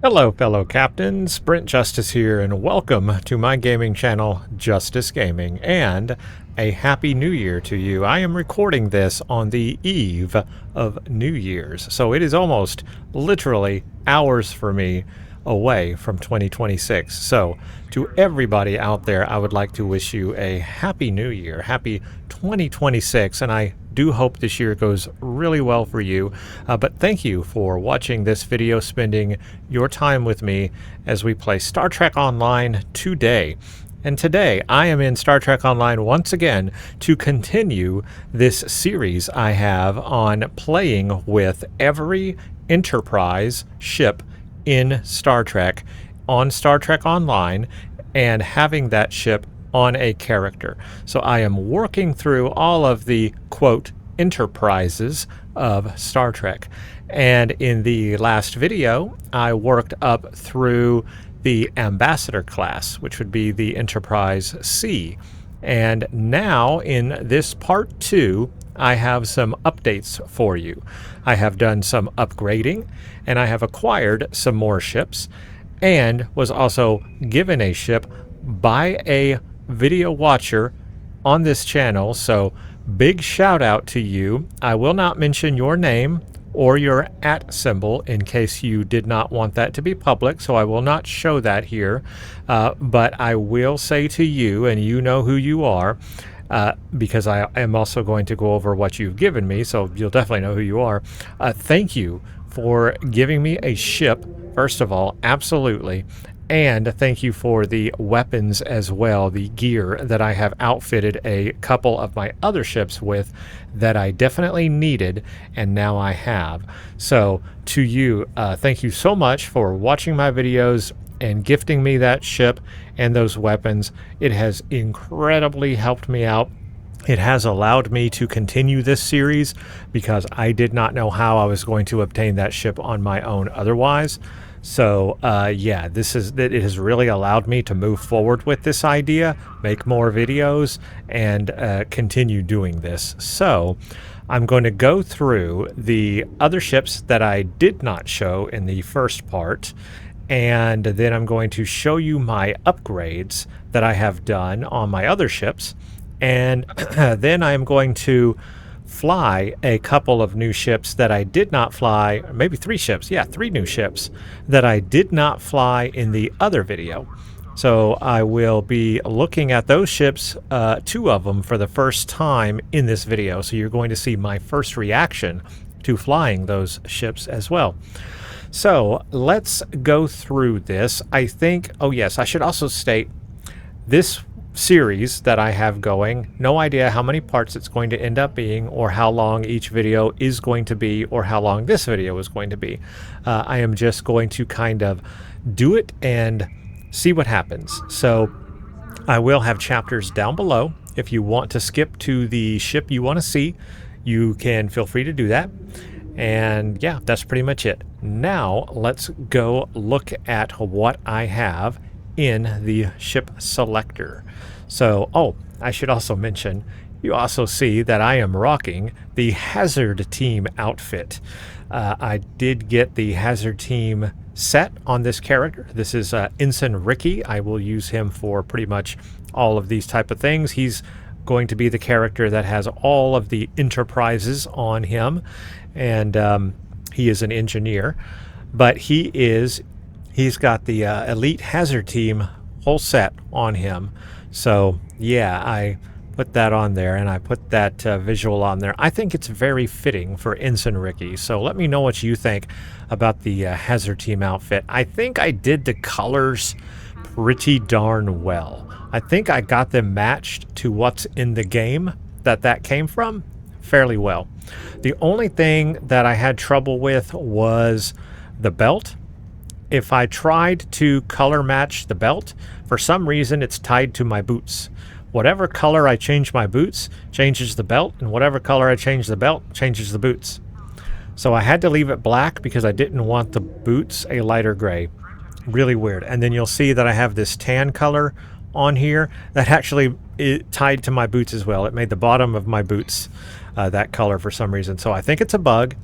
Hello fellow captains, Brent Justice here, and welcome to my gaming channel, Justice Gaming, and a Happy New Year to you. I am recording this on the eve of New Year's, so it is almost literally hours for me away from 2026. So to everybody out there, I would like to wish you a Happy New Year, Happy 2026, and I do hope this year goes really well for you. But thank you for watching this video, spending your time with me as we play Star Trek Online today. And today I am in Star Trek Online once again to continue this series I have on playing with every Enterprise ship in Star Trek on Star Trek Online and having that ship on a character. So I am working through all of the, quote, enterprises of Star Trek. And in the last video, I worked up through the Ambassador class, which would be the Enterprise C. And now in this part 2, I have some updates for you. I have done some upgrading, and I have acquired some more ships, and was also given a ship by a video watcher on this channel. So big shout out to you. I will not mention your name or your @ symbol in case you did not want that to be public, so I will not show that here, but I will say to you, and you know who you are, because I am also going to go over what you've given me, so you'll definitely know who you are. Thank you for giving me a ship, first of all, absolutely. And thank you for the weapons as well, the gear that I have outfitted a couple of my other ships with that I definitely needed, and now I have. So to you, thank you so much for watching my videos and gifting me that ship and those weapons. It has incredibly helped me out. It has allowed me to continue this series because I did not know how I was going to obtain that ship on my own otherwise. So yeah, it has really allowed me to move forward with this idea, make more videos, and continue doing this. So I'm going to go through the other ships that I did not show in the first part, and then I'm going to show you my upgrades that I have done on my other ships, and then I'm going to fly a couple of new ships that I did not fly, maybe 3 ships, yeah, 3 new ships that I did not fly in the other video. So I will be looking at those ships, 2 of them for the first time in this video. So you're going to see my first reaction to flying those ships as well. So let's go through this. I think, oh yes, I should also state this series that I have going, no idea how many parts it's going to end up being, or how long each video is going to be, or how long this video is going to be. I am just going to kind of do it and see what happens. So I will have chapters down below. If you want to skip to the ship you want to see, you can feel free to do that. And yeah, that's pretty much it. Now let's go look at what I have in the ship selector. So, oh, I should also mention, you also see that I am rocking the Hazard Team outfit. I did get the Hazard Team set on this character. This is Ensign Ricky. I will use him for pretty much all of these type of things. He's going to be the character that has all of the enterprises on him, and he is an engineer, but he's got the Elite Hazard Team whole set on him. So yeah, I put that on there, and I put that visual on there. I think it's very fitting for Ensign Ricky. So let me know what you think about the Hazard Team outfit. I think I did the colors pretty darn well. I think I got them matched to what's in the game that came from fairly well. The only thing that I had trouble with was the belt. If I tried to color match the belt, for some reason it's tied to my boots. Whatever color I change my boots changes the belt, and whatever color I change the belt changes the boots. So I had to leave it black because I didn't want the boots a lighter gray. Really weird. And then you'll see that I have this tan color on here that actually tied to my boots as well. It made the bottom of my boots that color for some reason. So I think it's a bug.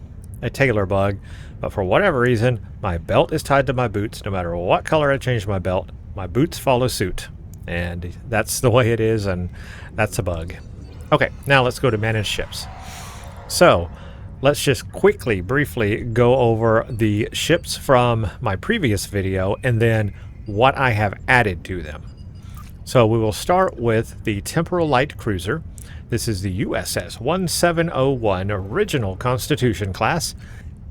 a Taylor bug, but for whatever reason, my belt is tied to my boots. No matter what color I change my belt, my boots follow suit. And that's the way it is, and that's a bug. Okay, now let's go to manage ships. So let's just quickly, briefly go over the ships from my previous video and then what I have added to them. So we will start with the Temporal Light Cruiser. This is the USS 1701 original Constitution class.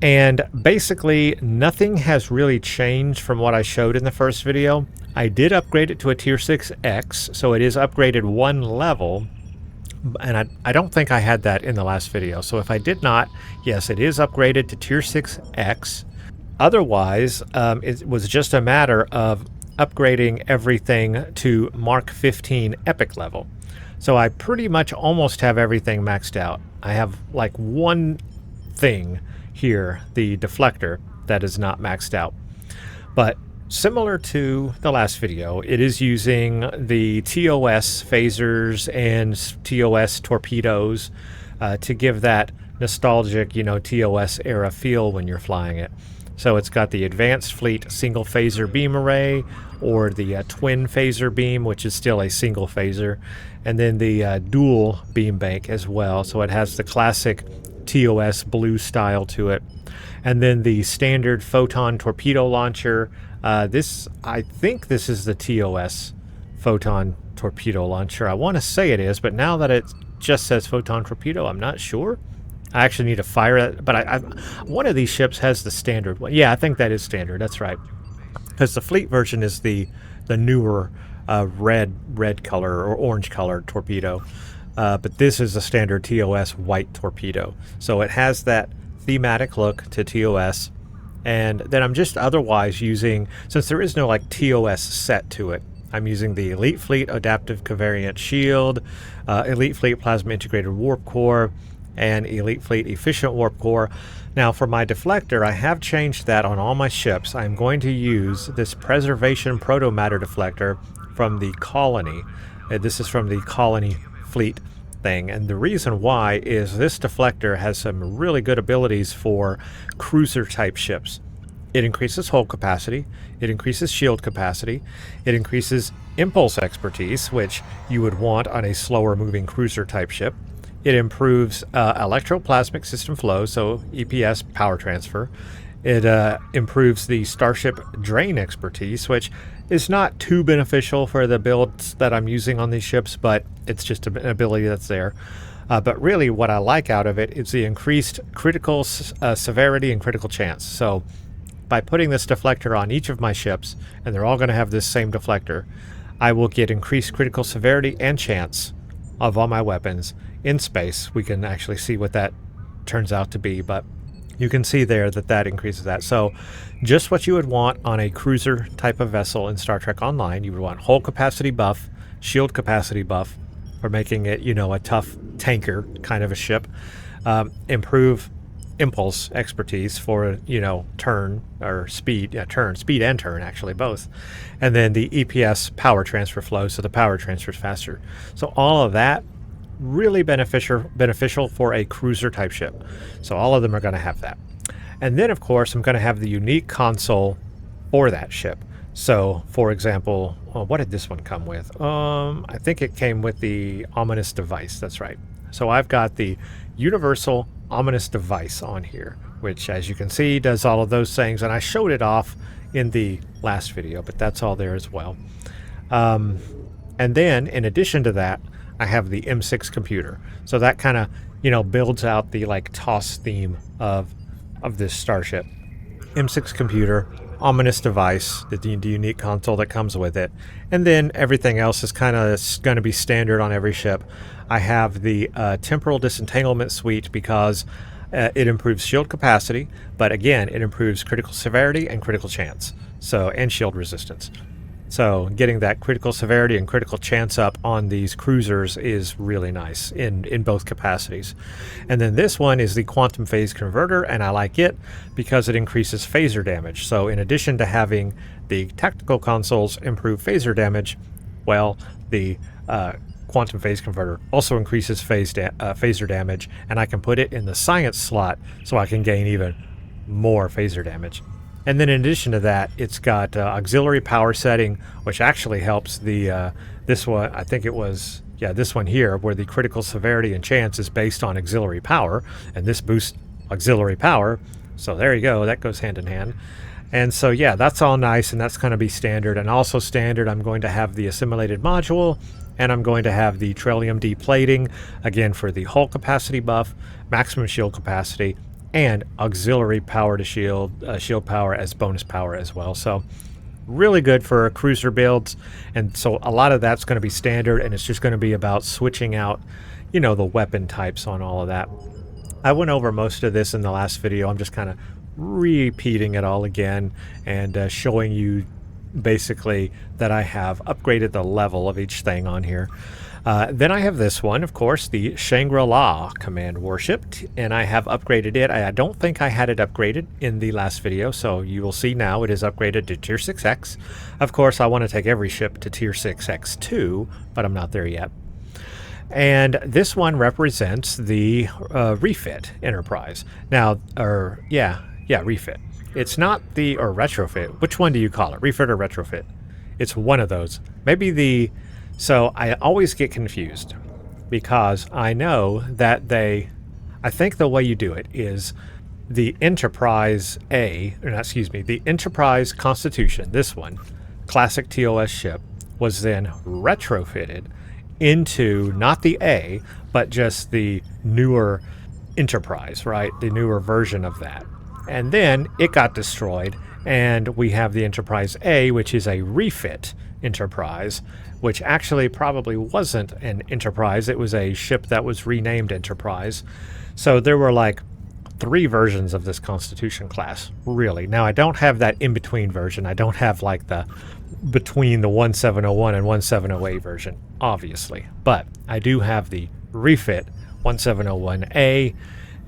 And basically nothing has really changed from what I showed in the first video. I did upgrade it to a Tier 6X, so it is upgraded one level. And I don't think I had that in the last video. So if I did not, yes, it is upgraded to Tier 6X. Otherwise, it was just a matter of upgrading everything to Mark 15 Epic level. So I pretty much almost have everything maxed out. I have like one thing here, the deflector, that is not maxed out. But similar to the last video, it is using the TOS phasers and TOS torpedoes to give that nostalgic, TOS era feel when you're flying it. So it's got the Advanced Fleet Single Phaser Beam Array, or the Twin Phaser Beam, which is still a single phaser, and then the Dual Beam Bank as well. So it has the classic TOS blue style to it. And then the standard Photon Torpedo Launcher. I think this is the TOS Photon Torpedo Launcher. I want to say it is, but now that it just says Photon Torpedo, I'm not sure. I actually need to fire it, but one of these ships has the standard one. Yeah, I think that is standard. That's right, because the fleet version is the newer red color or orange color torpedo, but this is a standard TOS white torpedo. So it has that thematic look to TOS, and then I'm just otherwise using, since there is no like TOS set to it, I'm using the Elite Fleet Adaptive Covariant Shield, Elite Fleet Plasma Integrated Warp Core, and Elite Fleet Efficient Warp Core. Now for my deflector, I have changed that on all my ships. I'm going to use this Preservation Protomatter deflector from the Colony. This is from the Colony Fleet thing, and the reason why is this deflector has some really good abilities for cruiser type ships. It increases hull capacity, it increases shield capacity, it increases impulse expertise, which you would want on a slower moving cruiser type ship. It improves electroplasmic system flow, so EPS power transfer. It improves the starship drain expertise, which is not too beneficial for the builds that I'm using on these ships, but it's just an ability that's there. But really what I like out of it is the increased critical severity and critical chance. So by putting this deflector on each of my ships, and they're all going to have this same deflector, I will get increased critical severity and chance of all my weapons in space. We can actually see what that turns out to be, but you can see there that that increases that. So just what you would want on a cruiser type of vessel in Star Trek Online. You would want hull capacity buff, shield capacity buff for making it, a tough tanker kind of a ship. Improve impulse expertise for, turn or speed, speed and turn, actually both. And then the EPS power transfer flow, so the power transfers faster. So all of that really beneficial for a cruiser type ship. So all of them are going to have that. And then of course I'm going to have the unique console for that ship. So for example, what did this one come with? I think it came with the Ominous Device. That's right. So I've got the Universal Ominous Device on here, which as you can see does all of those things, and I showed it off in the last video, but that's all there as well. And then in addition to that, I have the M6 computer. So that kind of, builds out the like TOS theme of this starship. M6 computer, Ominous Device, the unique console that comes with it. And then everything else is kind of going to be standard on every ship. I have the Temporal Disentanglement Suite because it improves shield capacity, but again, it improves critical severity and critical chance. And shield resistance. So getting that critical severity and critical chance up on these cruisers is really nice in both capacities. And then this one is the Quantum Phase Converter, and I like it because it increases phaser damage. So in addition to having the tactical consoles improve phaser damage, well, the quantum phase converter. Also increases phaser damage, and I can put it in the science slot so I can gain even more phaser damage. And then in addition to that, it's got auxiliary power setting, which actually helps the this one, I think it was, yeah, this one here, where the critical severity and chance is based on auxiliary power, and this boosts auxiliary power. So there you go, that goes hand in hand. And so yeah, that's all nice, and that's going to be standard. And also standard, I'm going to have the assimilated module, and I'm going to have the Trellium D plating, again for the hull capacity buff, maximum shield capacity, and auxiliary power to shield, shield power as bonus power as well. So really good for cruiser builds. And so a lot of that's going to be standard, and it's just going to be about switching out, you know, the weapon types on all of that. I went over most of this in the last video. I'm just kind of repeating it all again and showing you basically that I have upgraded the level of each thing on here. Then I have this one, of course, the Shangri-La command warship, and I have upgraded it. I don't think I had it upgraded in the last video, so you will see now it is upgraded to tier 6X. Of course, I want to take every ship to tier 6X2, but I'm not there yet. And this one represents the Refit Enterprise. Now, Refit. It's not the, or Retrofit. Which one do you call it? Refit or Retrofit? It's one of those. Maybe the... So I always get confused because I know that I think the way you do it is the Enterprise the Enterprise Constitution, this one, classic TOS ship, was then retrofitted into not the A, but just the newer Enterprise, right? The newer version of that. And then it got destroyed, and we have the Enterprise A, which is a refit Enterprise, which actually probably wasn't an Enterprise. It was a ship that was renamed Enterprise. So there were like 3 versions of this Constitution class, really. Now, I don't have that in-between version. I don't have like the between the 1701 and 1708 version, obviously. But I do have the refit 1701A,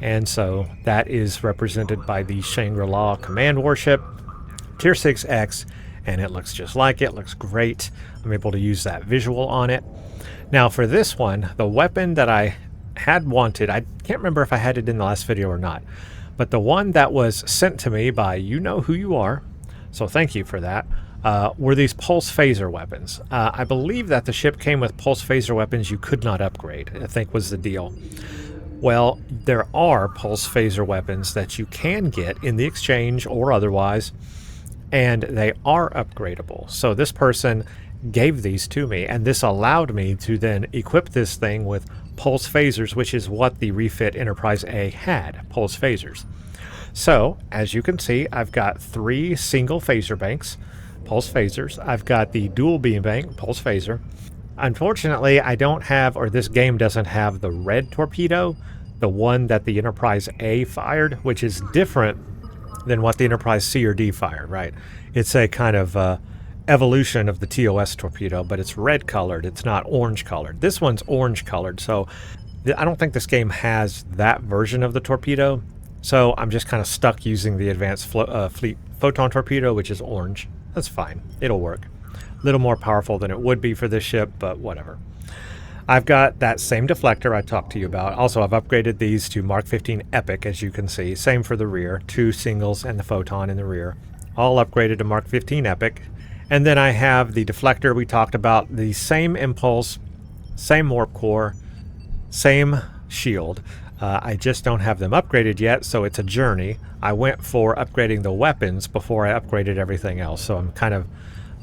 and so that is represented by the Shangri-La command warship, tier 6X, and it looks just like it. Looks great. I'm able to use that visual on it. Now for this one, the weapon that I had wanted, I can't remember if I had it in the last video or not, but the one that was sent to me by you know who you are, so thank you for that, were these pulse phaser weapons. I believe that the ship came with pulse phaser weapons you could not upgrade, I think was the deal. Well, there are pulse phaser weapons that you can get in the exchange or otherwise, and they are upgradable. So this person gave these to me, and this allowed me to then equip this thing with pulse phasers, which is what the Refit Enterprise A had, pulse phasers. So, as you can see, I've got 3 single phaser banks, pulse phasers. I've got the dual beam bank, pulse phaser. Unfortunately, I don't have, or this game doesn't have the red torpedo, the one that the Enterprise A fired, which is different than what the Enterprise C or D fired, right? It's a kind of evolution of the TOS torpedo, but it's red colored, it's not orange colored. This one's orange colored, so I don't think this game has that version of the torpedo, so I'm just kind of stuck using the advanced fleet photon torpedo, which is orange. That's fine, it'll work. A little more powerful than it would be for this ship, but whatever. I've got that same deflector I talked to you about. Also, I've upgraded these to Mark 15 Epic, as you can see. Same for the rear, 2 singles and the photon in the rear. All upgraded to Mark 15 Epic. And then I have the deflector we talked about, the same impulse, same warp core, same shield. I just don't have them upgraded yet, so it's a journey. I went for upgrading the weapons before I upgraded everything else, so I'm kind of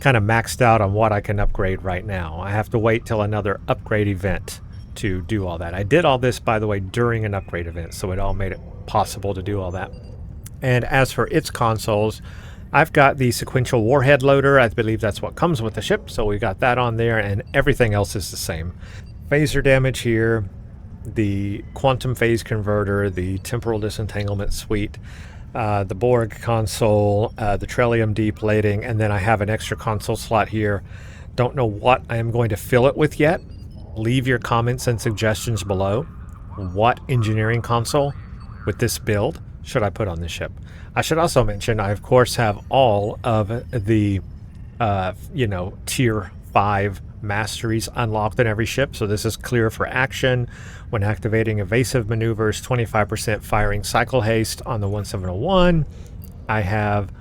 maxed out on what I can upgrade right now. I have to wait till another upgrade event to do all that. I did all this, by the way, during an upgrade event, so it all made it possible to do all that. And as for its consoles, I've got the sequential warhead loader. I believe that's what comes with the ship, so we got that on there, and everything else is the same. Phaser damage here, the quantum phase converter, the temporal disentanglement suite, the Borg console, the Trellium D plating, and then I have an extra console slot here. Don't know what I am going to fill it with yet. Leave your comments and suggestions below. What engineering console with this build should I put on this ship? I should also mention I of course have all of the tier 5 masteries unlocked in every ship. So this is clear for action. When activating evasive maneuvers, 25% firing cycle haste on the 1701. I have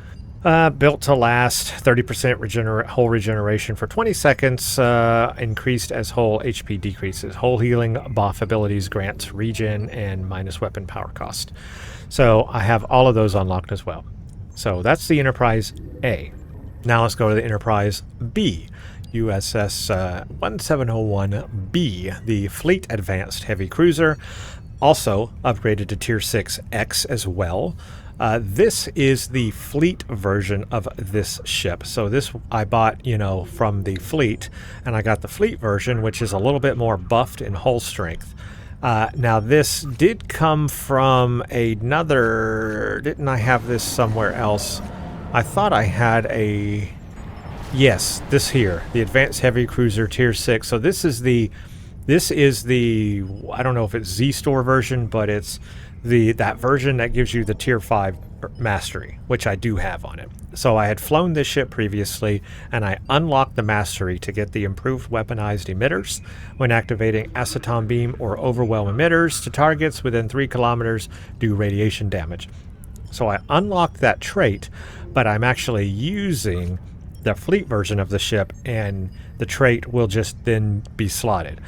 built to last, 30% hull regeneration for 20 seconds, increased as hull HP decreases. Hull healing buff abilities grants regen and minus weapon power cost. So I have all of those unlocked as well. So that's the Enterprise A. Now let's go to the Enterprise B. USS 1701B, the Fleet Advanced Heavy Cruiser, also upgraded to Tier 6X as well. This is the fleet version of this ship. So this I bought, from the fleet, and I got the fleet version, which is a little bit more buffed in hull strength. Now this did come from another, didn't I have this somewhere else? I thought I had a, yes, this here, the Advanced Heavy Cruiser Tier 6. So this is the, I don't know if it's Z-Store version, but it's that version that gives you the Tier 5 mastery, which I do have on it. So I had flown this ship previously, and I unlocked the mastery to get the improved weaponized emitters. When activating aceton beam or overwhelm emitters to targets within 3 kilometers, do radiation damage. So I unlocked that trait, but I'm actually using the fleet version of the ship, and the trait will just then be slotted.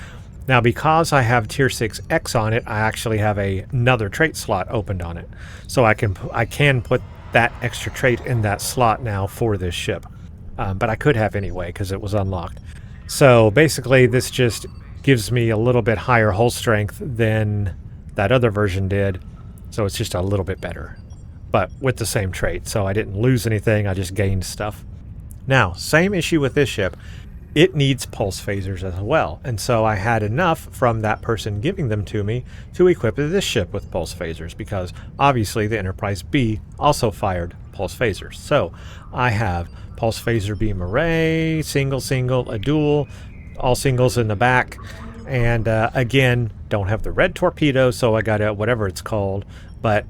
Now, because I have Tier 6X on it, I actually have another trait slot opened on it. So I can put that extra trait in that slot now for this ship. But I could have anyway because it was unlocked. So basically, this just gives me a little bit higher hull strength than that other version did. So it's just a little bit better, but with the same trait. So I didn't lose anything, I just gained stuff. Now, same issue with this ship. It needs pulse phasers as well, and so I had enough from that person giving them to me to equip this ship with pulse phasers, because obviously the Enterprise B also fired pulse phasers. So I have pulse phaser beam array, single, a dual, all singles in the back, and again, don't have the red torpedo, so I got whatever it's called, but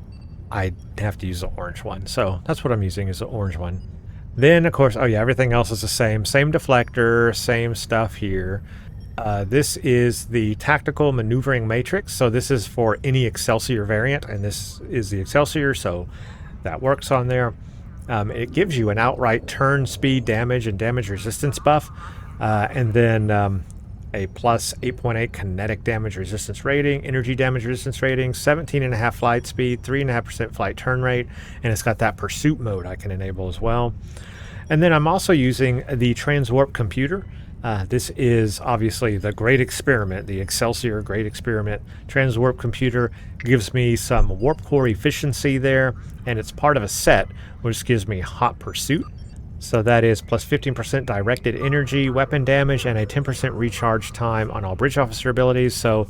I have to use the orange one, so that's what I'm using, is the orange one. Then, of course, oh yeah, everything else is the same. Same deflector, same stuff here. This is the Tactical Maneuvering Matrix. So this is for any Excelsior variant, and this is the Excelsior, so that works on there. It gives you an outright turn speed damage and damage resistance buff, and then a plus 8.8 kinetic damage resistance rating, energy damage resistance rating, 17.5 flight speed, 3.5% flight turn rate, and it's got that pursuit mode I can enable as well. And then I'm also using the Transwarp computer. This is obviously the Great Experiment, the Excelsior Great Experiment. Transwarp computer gives me some warp core efficiency there, and it's part of a set which gives me hot pursuit. So that is plus 15% directed energy, weapon damage, and a 10% recharge time on all bridge officer abilities. So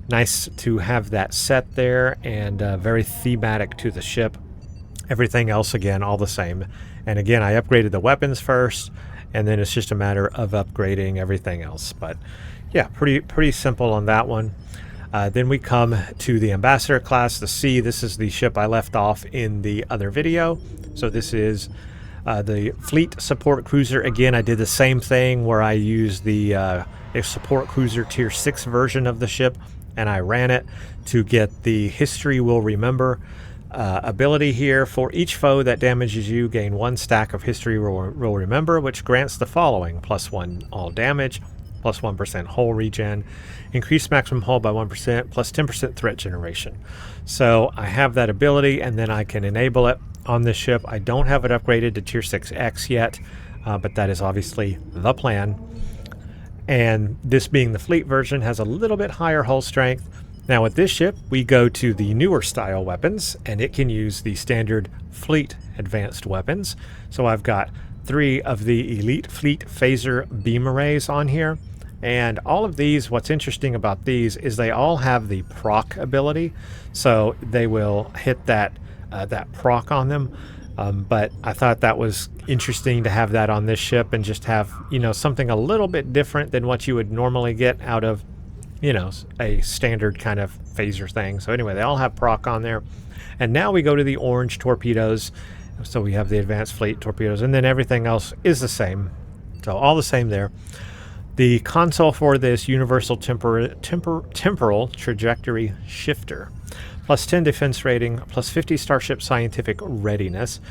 nice to have that set there, and very thematic to the ship. Everything else, again, all the same. And again, I upgraded the weapons first, and then it's just a matter of upgrading everything else. But yeah, pretty simple on that one. Then we come to the Ambassador class, the C. This is the ship I left off in the other video. So this is the Fleet Support Cruiser. Again, I did the same thing where I used the Support Cruiser Tier 6 version of the ship, and I ran it to get the History Will Remember ability here. For each foe that damages you, gain 1 stack of History Will Remember, which grants the following: +1 all damage, +1% hull regen, increase maximum hull by 1%, plus 10% threat generation. So I have that ability, and then I can enable it on this ship. I don't have it upgraded to Tier 6X yet, but that is obviously the plan. And this being the fleet version, has a little bit higher hull strength. Now with this ship, we go to the newer style weapons, and it can use the standard fleet advanced weapons. So I've got 3 of the Elite Fleet Phaser beam arrays on here. And all of these, what's interesting about these is they all have the proc ability. So they will hit that proc on them. But I thought that was interesting to have that on this ship, and just have, something a little bit different than what you would normally get out of, a standard kind of phaser thing. So anyway, they all have proc on there. And now we go to the orange torpedoes. So we have the advanced fleet torpedoes, and then everything else is the same. So all the same there. The console for this universal temporal trajectory shifter. Plus 10 defense rating, plus 50 starship scientific readiness,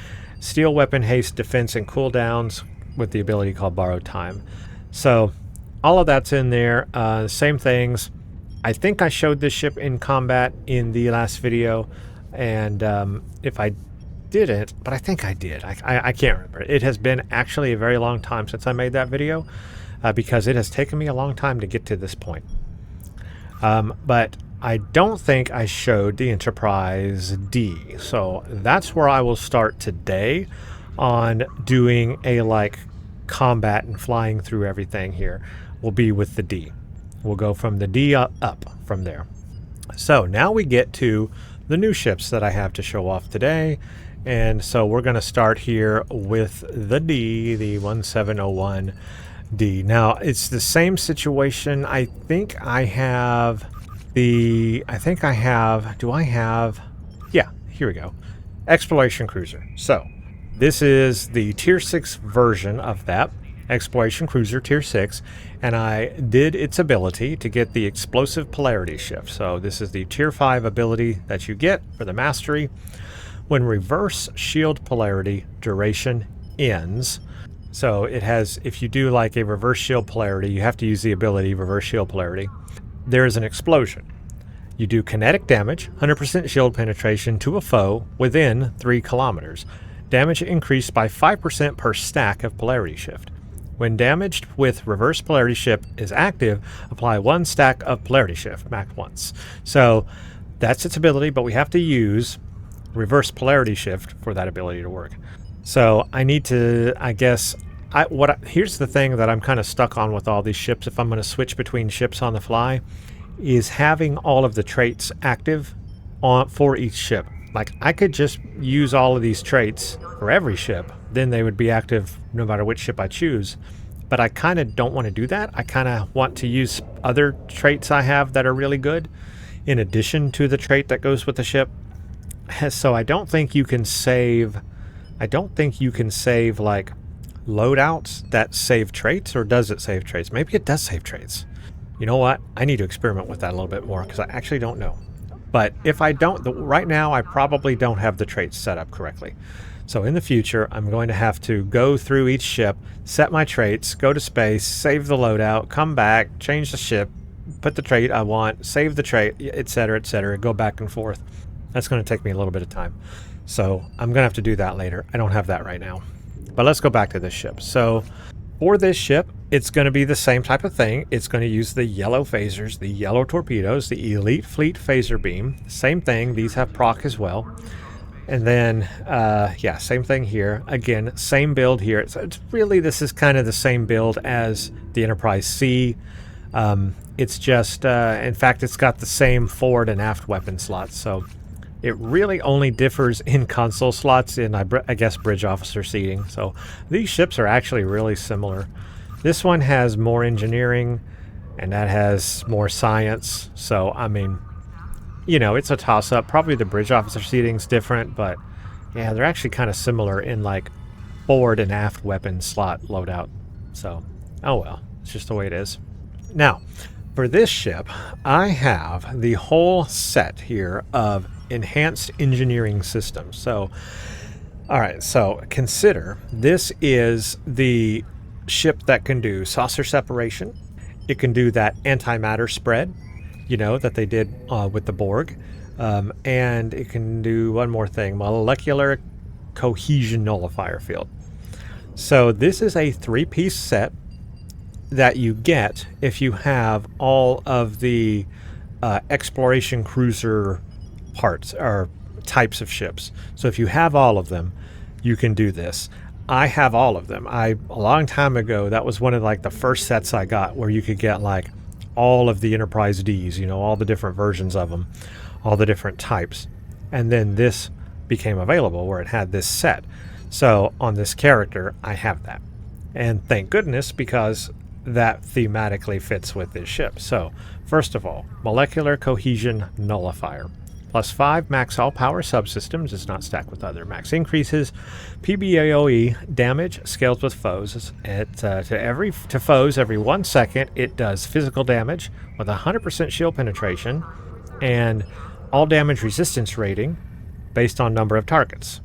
steel weapon haste, defense, and cooldowns with the ability called borrowed time. So all of that's in there. Same things. I think I showed this ship in combat in the last video, and if I didn't, but I think I did. I can't remember. It has been actually a very long time since I made that video because it has taken me a long time to get to this point. But I don't think I showed the Enterprise D, so that's where I will start today on doing a like combat and flying through everything here. Will be with the D. We'll go from the D up from there. So now we get to the new ships that I have to show off today, and so we're going to start here with the D, the 1701 D. Now it's the same situation. I think I have the, yeah, here we go. Exploration cruiser. So this is the tier 6 version of that. Exploration cruiser tier 6, and I did its ability to get the explosive polarity shift. So this is the tier 5 ability that you get for the mastery. When reverse shield polarity duration ends, so it has, if you do like a reverse shield polarity, you have to use the ability reverse shield polarity. There is an explosion. You do kinetic damage, 100% shield penetration to a foe within 3 kilometers. Damage increased by 5% per stack of polarity shift. When damaged with reverse polarity shift is active, apply 1 stack of polarity shift, max once. So that's its ability, but we have to use reverse polarity shift for that ability to work. So I need to, I guess, here's the thing that I'm kind of stuck on with all these ships. If I'm going to switch between ships on the fly, is having all of the traits active for each ship. Like I could just use all of these traits for every ship, then they would be active no matter which ship I choose. But I kind of don't want to do that. I kind of want to use other traits I have that are really good in addition to the trait that goes with the ship. So I don't think you can save, like loadouts that save traits, or does it save traits? Maybe it does save traits. You know what? I need to experiment with that a little bit more because I actually don't know. But if I don't, right now I probably don't have the traits set up correctly. So in the future, I'm going to have to go through each ship, set my traits, go to space, save the loadout, come back, change the ship, put the trait I want, save the trait, etc., go back and forth. That's going to take me a little bit of time. So I'm going to have to do that later. I don't have that right now. But let's go back to this ship. So for this ship, it's going to be the same type of thing. It's going to use the yellow phasers, the yellow torpedoes, the Elite Fleet Phaser Beam. Same thing. These have proc as well. And then, yeah, same thing here. Again, same build here. It's really, this is kind of the same build as the Enterprise C. It's just, in fact, it's got the same forward and aft weapon slots. So it really only differs in console slots in, I guess, bridge officer seating. So these ships are actually really similar. This one has more engineering, and that has more science. So, I mean, you know, it's a toss-up. Probably the bridge officer seating's different, but yeah, they're actually kind of similar in like forward and aft weapon slot loadout. So, oh well, it's just the way it is. Now, for this ship, I have the whole set here of enhanced engineering systems. So, all right, so consider this is the ship that can do saucer separation. It can do that antimatter spread, you know, that they did with the Borg. And it can do one more thing, molecular cohesion nullifier field. So this is a 3-piece set that you get if you have all of the exploration cruiser parts or types of ships. So if you have all of them, you can do this. I have all of them. A long time ago, that was one of like the first sets I got where you could get like all of the Enterprise Ds, you know, all the different versions of them, all the different types. And then this became available where it had this set. So on this character, I have that. And thank goodness, because that thematically fits with this ship. So first of all, molecular cohesion nullifier. +5 max all power subsystems, is not stacked with other max increases. PBAOE damage scales with foes. To foes every 1 second, it does physical damage with 100% shield penetration and all damage resistance rating based on number of targets.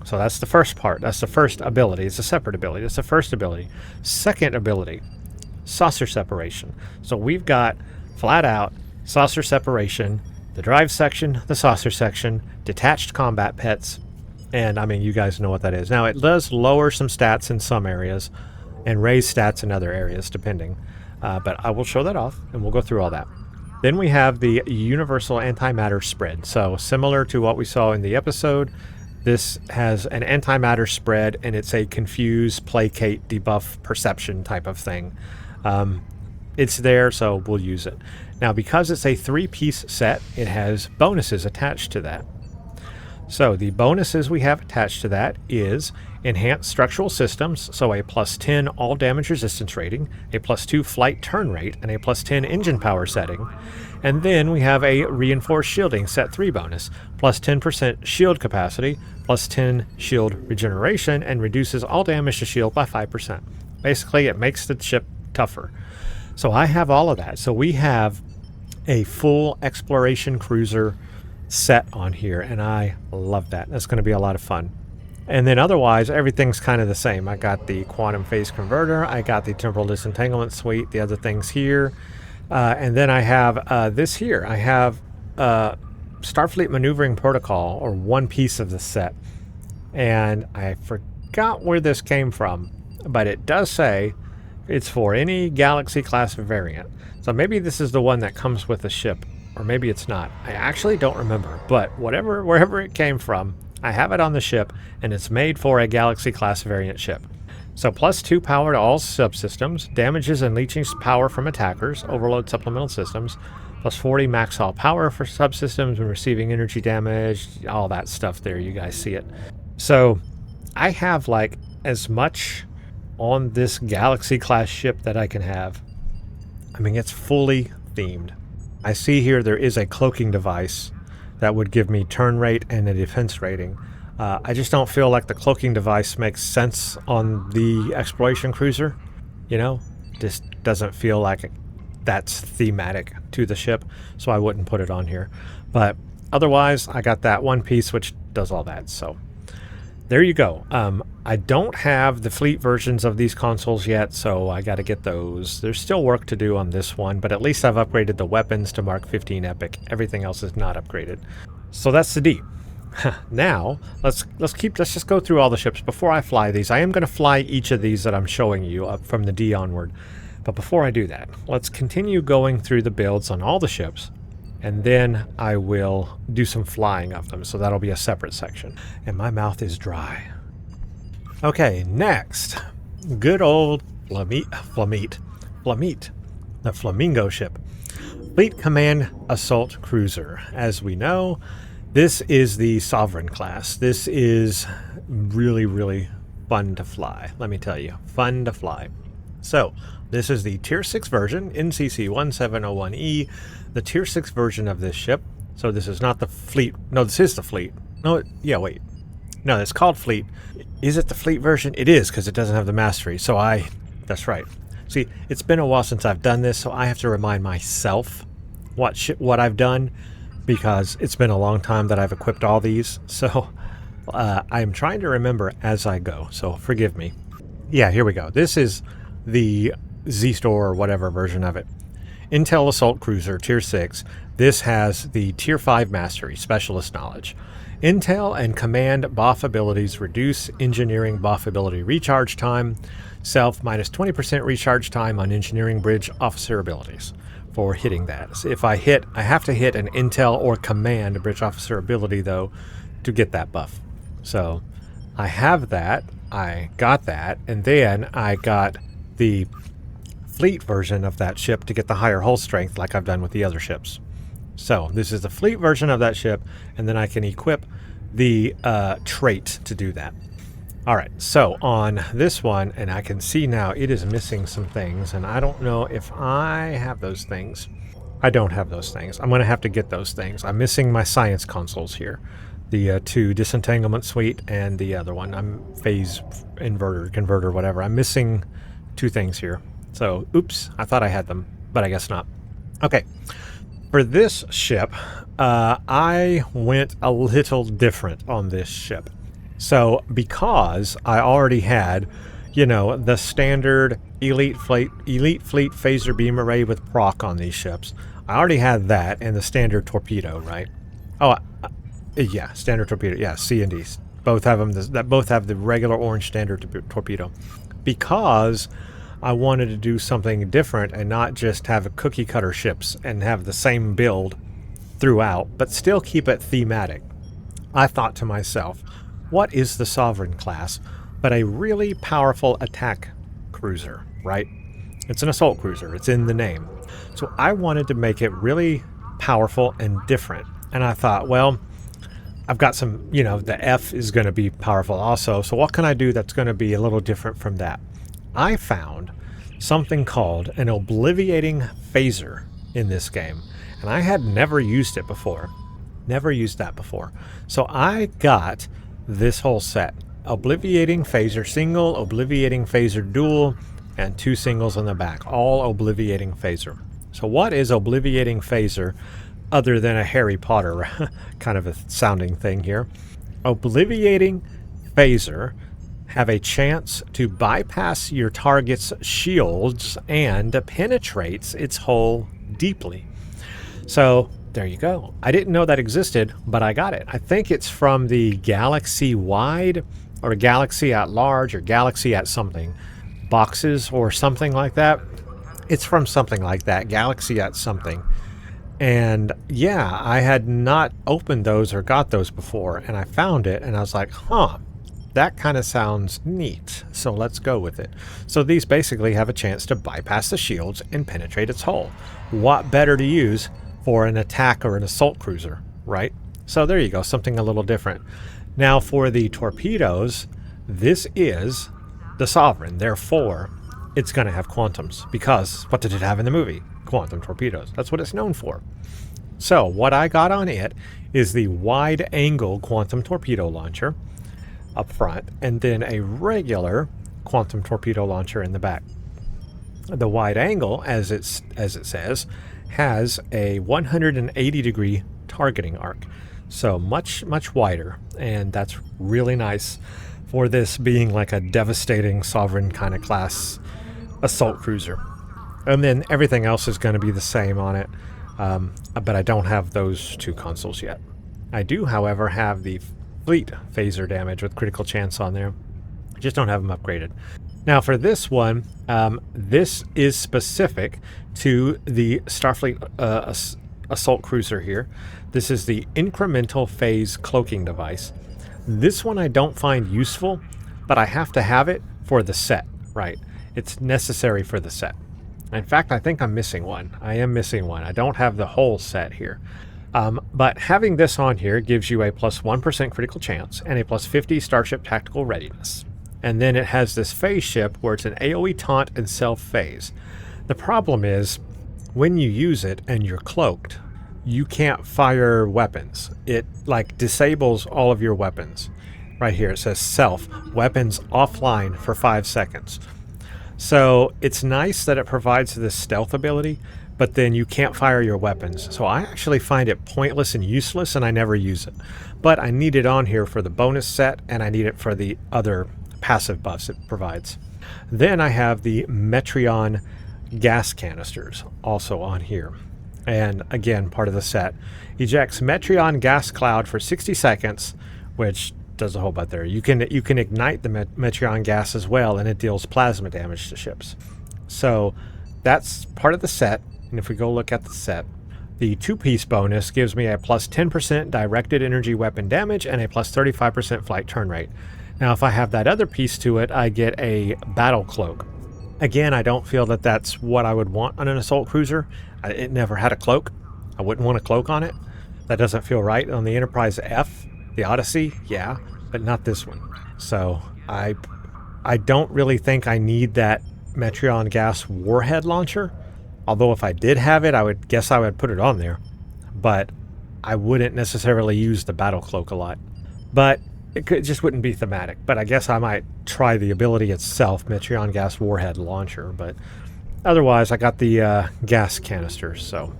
So that's the first part. That's the first ability. It's a separate ability. That's the first ability. Second ability, saucer separation. So we've got flat out saucer separation, the drive section, the saucer section, detached combat pets, and I mean, you guys know what that is. Now, it does lower some stats in some areas and raise stats in other areas, depending. But I will show that off, and we'll go through all that. Then we have the universal antimatter spread. So similar to what we saw in the episode, this has an antimatter spread, and it's a confuse, placate, debuff, perception type of thing. It's there, so we'll use it. Now, because it's a 3-piece set, it has bonuses attached to that. So the bonuses we have attached to that is enhanced structural systems, so a +10 all damage resistance rating, a +2 flight turn rate, and a +10 engine power setting. And then we have a reinforced shielding set 3 bonus, +10% shield capacity, +10 shield regeneration, and reduces all damage to shield by 5%. Basically, it makes the ship tougher. So I have all of that. So we have a full exploration cruiser set on here, and I love that. That's going to be a lot of fun. And then otherwise, everything's kind of the same. I got the quantum phase converter, I got the temporal disentanglement suite, the other things here, and then I have this here. I have Starfleet maneuvering protocol, or one piece of the set, and I forgot where this came from, but it does say it's for any galaxy class variant. So maybe this is the one that comes with the ship, or maybe it's not. I actually don't remember, but wherever it came from, I have it on the ship, and it's made for a galaxy class variant ship. So +2 power to all subsystems, damages and leeching power from attackers, overload supplemental systems, +40 max all power for subsystems when receiving energy damage, all that stuff there, you guys see it. So I have like as much on this galaxy class ship that I can have. I mean, it's fully themed. I see here there is a cloaking device that would give me turn rate and a defense rating. I just don't feel like the cloaking device makes sense on the exploration cruiser. You know, just doesn't feel like that's thematic to the ship, so I wouldn't put it on here. But otherwise, I got that one piece which does all that, so there you go. I don't have the fleet versions of these consoles yet, so I got to get those. There's still work to do on this one, but at least I've upgraded the weapons to Mark 15 Epic. Everything else is not upgraded. So that's the D. Now, let's just go through all the ships. Before I fly these, I am going to fly each of these that I'm showing you up from the D onward. But before I do that, let's continue going through the builds on all the ships, and then I will do some flying of them, so that'll be a separate section. And my mouth is dry. Okay, next, good old Flamite, the Flamingo ship. Fleet Command Assault Cruiser. As we know, this is the Sovereign class. This is really, really fun to fly, let me tell you. Fun to fly. So, this is the Tier 6 version, NCC-1701E, the Tier 6 version of this ship. So this is not the fleet. No, this is the fleet. No, yeah, wait. No, it's called fleet. Is it the fleet version? It is, because it doesn't have the mastery. So that's right. See, it's been a while since I've done this, so I have to remind myself what I've done, because it's been a long time that I've equipped all these. So I'm trying to remember as I go, so forgive me. Yeah, here we go. This is the Z-Store or whatever version of it. Intel Assault Cruiser, Tier 6. This has the Tier 5 Mastery, Specialist Knowledge. Intel and Command buff abilities reduce engineering buff ability recharge time. Self minus 20% recharge time on engineering bridge officer abilities for hitting that. So if I have to hit an Intel or Command bridge officer ability, though, to get that buff. So I have that. I got that. And then I got the fleet version of that ship to get the higher hull strength like I've done with the other ships. So this is the fleet version of that ship, and then I can equip the trait to do that. Alright, so on this one, and I can see now it is missing some things, and I don't know if I have those things. I don't have those things. I'm going to have to get those things. I'm missing my science consoles here. The 2 disentanglement suite and the other one. I'm phase inverter, converter, whatever. I'm missing 2 things here. So, oops, I thought I had them, but I guess not. Okay, for this ship, I went a little different on this ship. So, because I already had, you know, the standard elite fleet phaser beam array with proc on these ships, I already had that and the standard torpedo, right? Oh, yeah, standard torpedo. Yeah, C and D. Both have them. That both have the regular orange standard torpedo. Because I wanted to do something different and not just have a cookie cutter ships and have the same build throughout, but still keep it thematic. I thought to myself, what is the Sovereign class but a really powerful attack cruiser, right? It's an assault cruiser. It's in the name. So I wanted to make it really powerful and different. And I thought, well, I've got some, you know, the F is going to be powerful also. So what can I do that's going to be a little different from that? I found something called an obliviating phaser in this game. And I had never used it before. Never used that before. So I got this whole set. Obliviating phaser single, obliviating phaser dual, and 2 singles on the back. All obliviating phaser. So what is obliviating phaser other than a Harry Potter kind of a sounding thing here? Obliviating phaser have a chance to bypass your target's shields and penetrates its hull deeply. So there you go. I didn't know that existed, but I got it. I think it's from the Galaxy Wide or Galaxy at Large or Galaxy at something boxes or something like that. It's from something like that, Galaxy at something. And yeah, I had not opened those or got those before, and I found it and I was like, huh, that kind of sounds neat. So let's go with it. So these basically have a chance to bypass the shields and penetrate its hull. What better to use for an attack or an assault cruiser, right? So there you go, something a little different. Now for the torpedoes, this is the Sovereign. Therefore, it's going to have quantums, because what did it have in the movie? Quantum torpedoes. That's what it's known for. So what I got on it is the wide angle quantum torpedo launcher up front, and then a regular quantum torpedo launcher in the back. The wide angle, as it says, has a 180 degree targeting arc, so much wider, and that's really nice for this being like a devastating Sovereign kind of class assault cruiser. And then everything else is going to be the same on it, but I don't have those 2 consoles yet. I do, however, have the fleet phaser damage with critical chance on there. I just don't have them upgraded. Now for this one, this is specific to the Starfleet assault cruiser here. This is the incremental phase cloaking device. This one I don't find useful, but I have to have it for the set, right? It's necessary for the set. In fact, I think I'm missing one. I am missing one. I don't have the whole set here. But having this on here gives you a plus 1% critical chance and a plus 50 starship tactical readiness. And then it has this phase ship where it's an AoE taunt and self phase. The problem is, when you use it and you're cloaked, you can't fire weapons. It like disables all of your weapons. Right here it says self, weapons offline for 5 seconds. So it's nice that it provides this stealth ability, but then you can't fire your weapons. So I actually find it pointless and useless, and I never use it. But I need it on here for the bonus set, and I need it for the other passive buffs it provides. Then I have the Metreon gas canisters also on here. And again, part of the set. Ejects Metreon gas cloud for 60 seconds, which does a whole bunch there. You can ignite the Metreon gas as well, and it deals plasma damage to ships. So that's part of the set. And if we go look at the set, the 2-piece bonus gives me a plus 10% directed energy weapon damage and a plus 35% flight turn rate. Now if I have that other piece to it, I get a battle cloak. Again, I don't feel that that's what I would want on an assault cruiser. It never had a cloak. I wouldn't want a cloak on it. That doesn't feel right. On the Enterprise F, the Odyssey, yeah, but not this one. So I don't really think I need that Metreon gas warhead launcher Although if I did have it, I would put it on there. But I wouldn't necessarily use the battle cloak a lot. But it just wouldn't be thematic. But I guess I might try the ability itself, Metreon Gas Warhead Launcher. But otherwise, I got the gas canisters. So,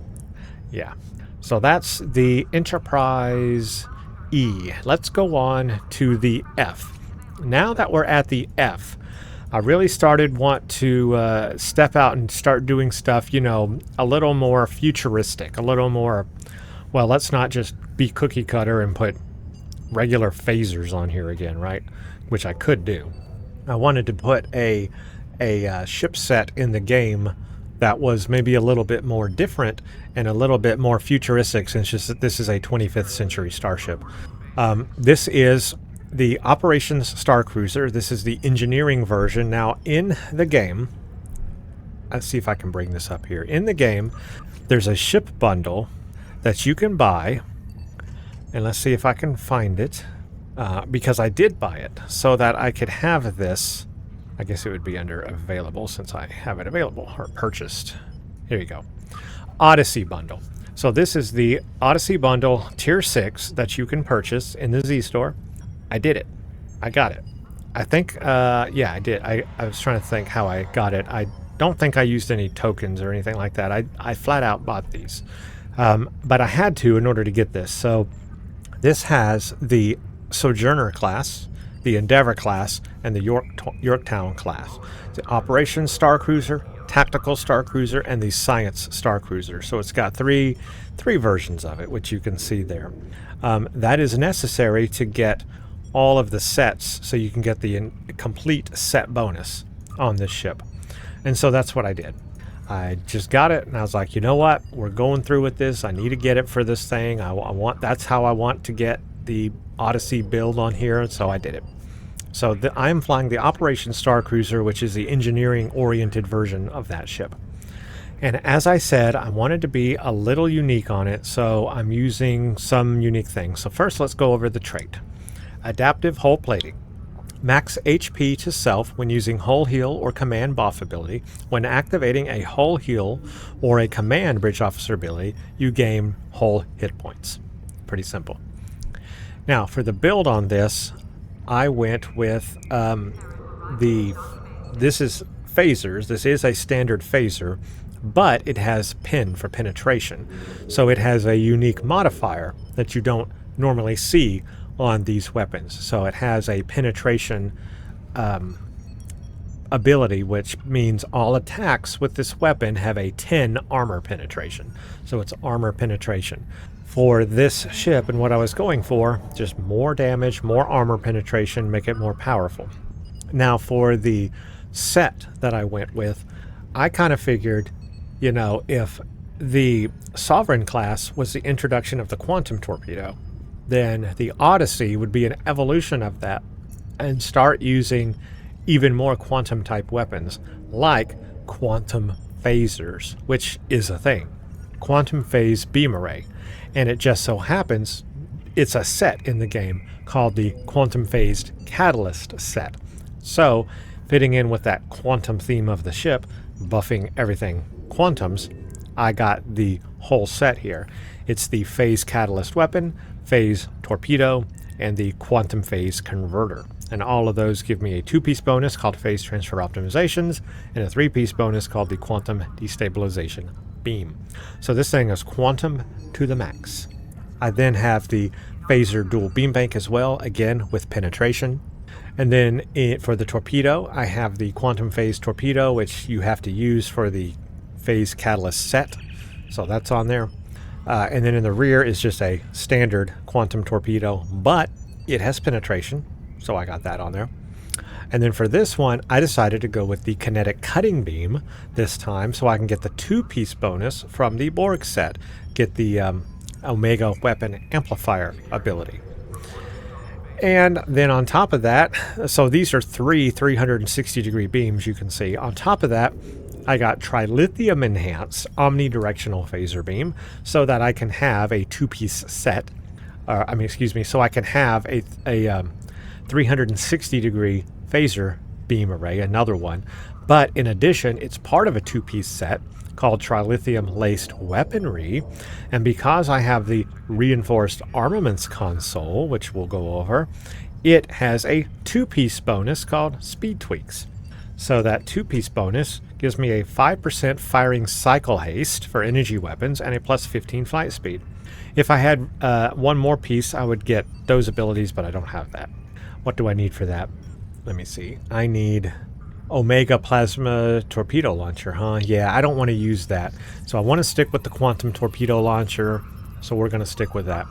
yeah. So that's the Enterprise E. Let's go on to the F. Now that we're at the F, I really want to step out and start doing stuff, you know, a little more futuristic, a little more, well, let's not just be cookie cutter and put regular phasers on here again, right? Which I could do. I wanted to put a ship set in the game that was maybe a little bit more different and a little bit more futuristic, since this is a 25th century starship. This is the Operations Star Cruiser. This is the engineering version. Now, in the game, let's see if I can bring this up here. In the game, there's a ship bundle that you can buy, and let's see if I can find it, because I did buy it so that I could have this. I guess it would be under available since I have it available, or purchased. Here you go. Odyssey bundle. So this is the Odyssey bundle tier 6 that you can purchase in the Z store. I did it. I got it. I think, yeah, I did. I was trying to think how I got it. I don't think I used any tokens or anything like that. I flat out bought these. But I had to in order to get this. So this has the Sojourner class, the Endeavor class, and the Yorktown class. The Operations Star Cruiser, Tactical Star Cruiser, and the Science Star Cruiser. So it's got three versions of it, which you can see there. That is necessary to get all of the sets, so you can get the complete set bonus on this ship. And so that's what I did. I just got it, and I was like, you know what? We're going through with this. I need to get it for this thing. That's how I want to get the Odyssey build on here, and so I did it. So I'm flying the Operation Star Cruiser, which is the engineering-oriented version of that ship. And as I said, I wanted to be a little unique on it, so I'm using some unique things. So first, let's go over the trait. Adaptive Hull Plating. Max HP to self when using Hull Heal or Command Buff ability. When activating a Hull Heal or a Command Bridge Officer ability, you gain hull hit points. Pretty simple. Now, for the build on this, I went with this is phasers. This is a standard phaser, but it has pin for penetration. So it has a unique modifier that you don't normally see on these weapons. So it has a penetration ability, which means all attacks with this weapon have a 10 armor penetration. So it's armor penetration. For this ship and what I was going for, just more damage, more armor penetration, make it more powerful. Now for the set that I went with, I kind of figured, you know, if the Sovereign class was the introduction of the quantum torpedo, then the Odyssey would be an evolution of that and start using even more quantum type weapons like quantum phasers, which is a thing. Quantum phase beam array. And it just so happens it's a set in the game called the Quantum Phased Catalyst set. So, fitting in with that quantum theme of the ship, buffing everything quantums, I got the whole set here. It's the Phase Catalyst weapon, Phase Torpedo, and the Quantum Phase Converter. And all of those give me a 2-piece bonus called Phase Transfer Optimizations and a 3-piece bonus called the Quantum Destabilization Beam. So this thing is quantum to the max. I then have the Phaser Dual Beam Bank as well, again with penetration. And then for the torpedo, I have the Quantum Phase Torpedo, which you have to use for the Phase Catalyst set. So that's on there. And then in the rear is just a standard quantum torpedo, but it has penetration, so I got that on there. And then for this one, I decided to go with the kinetic cutting beam this time, so I can get the 2-piece bonus from the Borg set, get the Omega Weapon Amplifier ability. And then on top of that, so these are 360-degree beams, you can see. On top of that, I got Trilithium Enhanced Omnidirectional Phaser Beam so that I can have a 2-piece set. So I can have a 360-degree phaser beam array, another one. But in addition, it's part of a two-piece set called trilithium laced weaponry, and because I have the reinforced armaments console, which we'll go over, it has a two-piece bonus called speed tweaks. So that two-piece bonus gives me a 5% firing cycle haste for energy weapons and a plus 15 flight speed. If I had one more piece, I would get those abilities, but I don't have that. What do I need for that? Let me see. I need Omega Plasma Torpedo Launcher, huh? Yeah, I don't want to use that. So I want to stick with the Quantum Torpedo Launcher, so we're going to stick with that.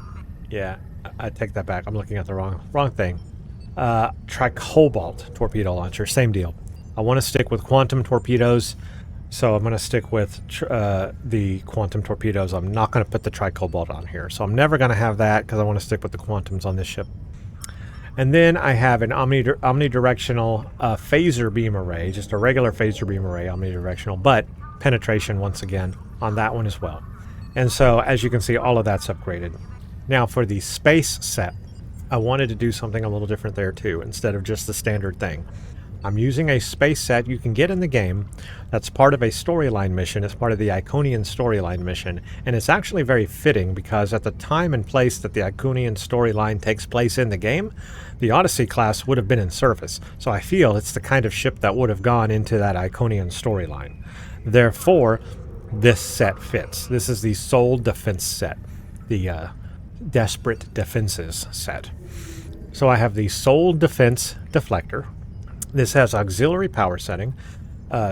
Yeah, I take that back. I'm looking at the wrong thing. Tricobalt Torpedo Launcher, same deal. I want to stick with Quantum Torpedoes, so I'm going to stick with the Quantum Torpedoes. I'm not going to put the Tricobalt on here, so I'm never going to have that because I want to stick with the Quantums on this ship. And then I have an omnidirectional phaser beam array, just a regular phaser beam array, omnidirectional, but penetration once again on that one as well. And so, as you can see, all of that's upgraded. Now for the space set, I wanted to do something a little different there too, instead of just the standard thing. I'm using a space set you can get in the game that's part of a storyline mission. It's part of the Iconian storyline mission, and it's actually very fitting because at the time and place that the Iconian storyline takes place in the game, the Odyssey class would have been in service. So I feel it's the kind of ship that would have gone into that Iconian storyline. Therefore, this set fits. This is the Soul Defense set, the Desperate Defenses set. So I have the Soul Defense Deflector. This has auxiliary power setting,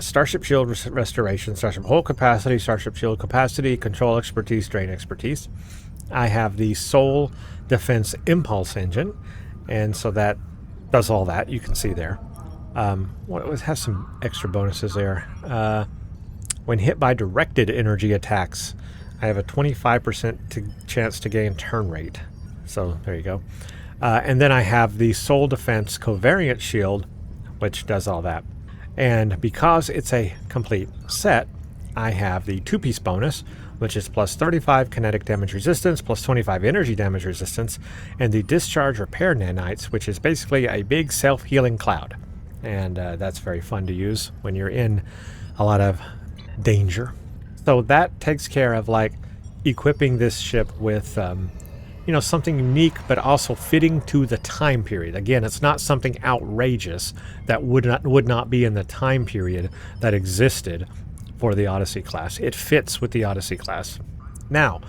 starship shield restoration, starship hull capacity, starship shield capacity, control expertise, drain expertise. I have the Soul Defense Impulse engine, and so that does all that. You can see there. It has some extra bonuses there. When hit by directed energy attacks, I have a 25% chance to gain turn rate. So there you go. And then I have the Soul Defense Covariant Shield, which does all that. And because it's a complete set, I have the two-piece bonus, which is plus 35 kinetic damage resistance, plus 25 energy damage resistance, and the discharge repair nanites, which is basically a big self-healing cloud. And that's very fun to use when you're in a lot of danger. So that takes care of like equipping this ship with something unique, but also fitting to the time period. Again, it's not something outrageous that would not be in the time period that existed for the Odyssey class. It fits with the Odyssey class. Now,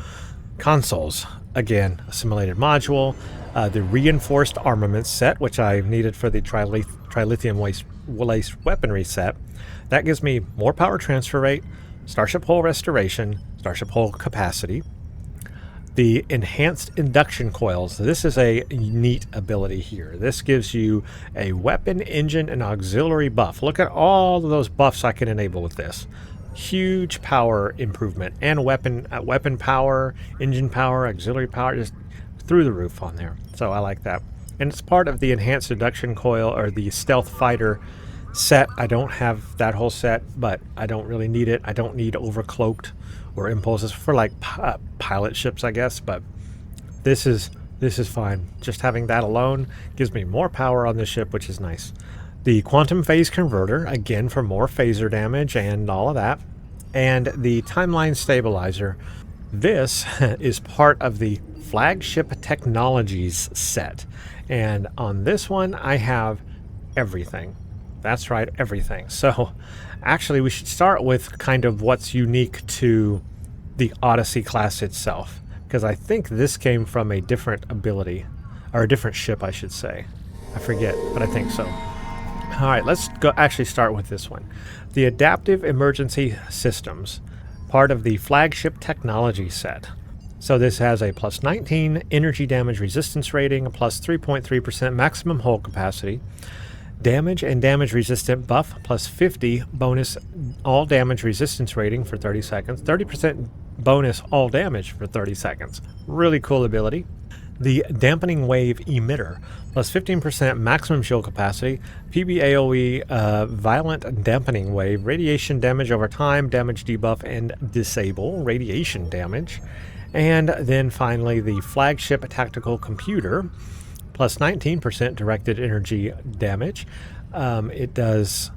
consoles. Again, assimilated module, the reinforced armaments set, which I needed for the trilithium laced weaponry set. That gives me more power transfer rate, starship hull restoration, starship hull capacity. The enhanced induction coils. This is a neat ability here. This gives you a weapon, engine, and auxiliary buff. Look at all of those buffs I can enable with this. Huge power improvement and weapon power, engine power, auxiliary power, just through the roof on there. So I like that. And it's part of the enhanced induction coil or the stealth fighter set. I don't have that whole set, but I don't really need it. I don't need overcloaked or impulses for like pilot ships, I guess, but this is fine. Just having that alone gives me more power on this ship, which is nice. The quantum phase converter, again for more phaser damage and all of that, and the timeline stabilizer. This is part of the flagship technologies set, and on this one I have everything. That's right, everything. So actually we should start with kind of what's unique to the Odyssey class itself, because I think this came from a different ability, or a different ship I should say. I forget, but I think so. Alright, let's go actually start with this one. The Adaptive Emergency Systems, part of the flagship technology set. So this has a plus 19 energy damage resistance rating, a plus 3.3% maximum hull capacity, damage and damage resistant buff plus 50 bonus all damage resistance rating for 30 seconds, 30% bonus all damage for 30 seconds. Really cool ability. The dampening wave emitter plus 15% maximum shield capacity, PBAOE violent dampening wave, radiation damage over time, damage debuff and disable radiation damage. And then finally the flagship tactical computer plus 19% directed energy damage, It does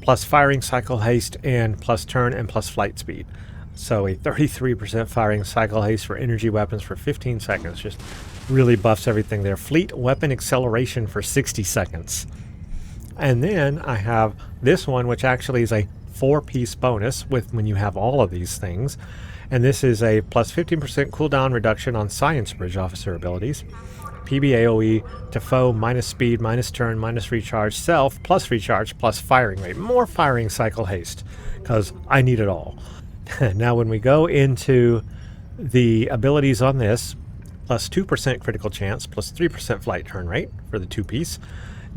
plus firing cycle haste and plus turn and plus flight speed. So a 33% firing cycle haste for energy weapons for 15 seconds. Just really buffs everything there. Fleet weapon acceleration for 60 seconds. And then I have this one, which actually is a 4-piece bonus with when you have all of these things. And this is a plus 15% cooldown reduction on Science Bridge officer abilities. PBAOE to foe, minus speed, minus turn, minus recharge, self, plus recharge, plus firing rate. More firing cycle haste, because I need it all. Now when we go into the abilities on this, plus 2% critical chance, plus 3% flight turn rate for the 2-piece.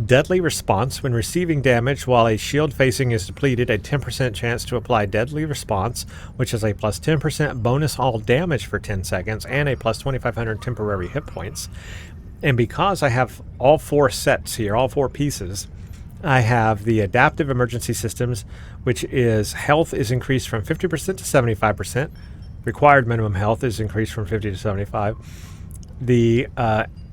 Deadly response. When receiving damage while a shield facing is depleted, a 10% chance to apply deadly response, which is a plus 10% bonus all damage for 10 seconds and a plus 2,500 temporary hit points. And because I have all 4 sets here, all 4 pieces, I have the adaptive emergency systems, which is health is increased from 50% to 75%. Required minimum health is increased from 50 to 75. The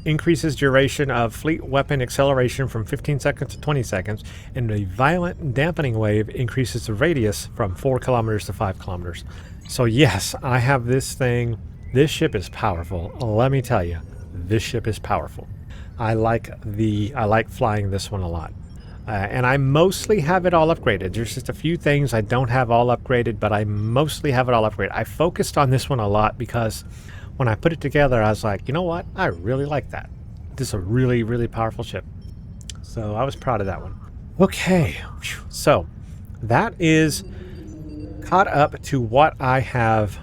increases duration of fleet weapon acceleration from 15 seconds to 20 seconds, and the violent dampening wave increases the radius from 4 kilometers to 5 kilometers. So yes, I have this thing. This ship is powerful. Let me tell you, this ship is powerful. I like flying this one a lot. And I mostly have it all upgraded. There's just a few things I don't have all upgraded, but I mostly have it all upgraded. I focused on this one a lot because when I put it together, I was like, you know what? I really like that. This is a really, really powerful ship. So I was proud of that one. Okay, so that is caught up to what I have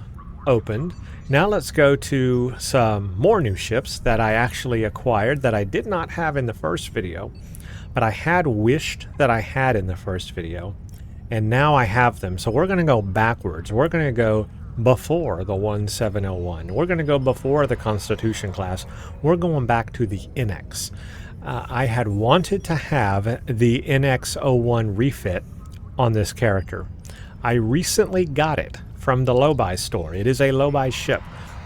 opened. Now let's go to some more new ships that I actually acquired that I did not have in the first video, but I had wished that I had in the first video, and now I have them. So we're going to go backwards. We're going to go before the 1701. We're going to go before the Constitution class. We're going back to the NX. I had wanted to have the NX-01 Refit on this character. I recently got it from the low-buy store. It is a low-buy ship.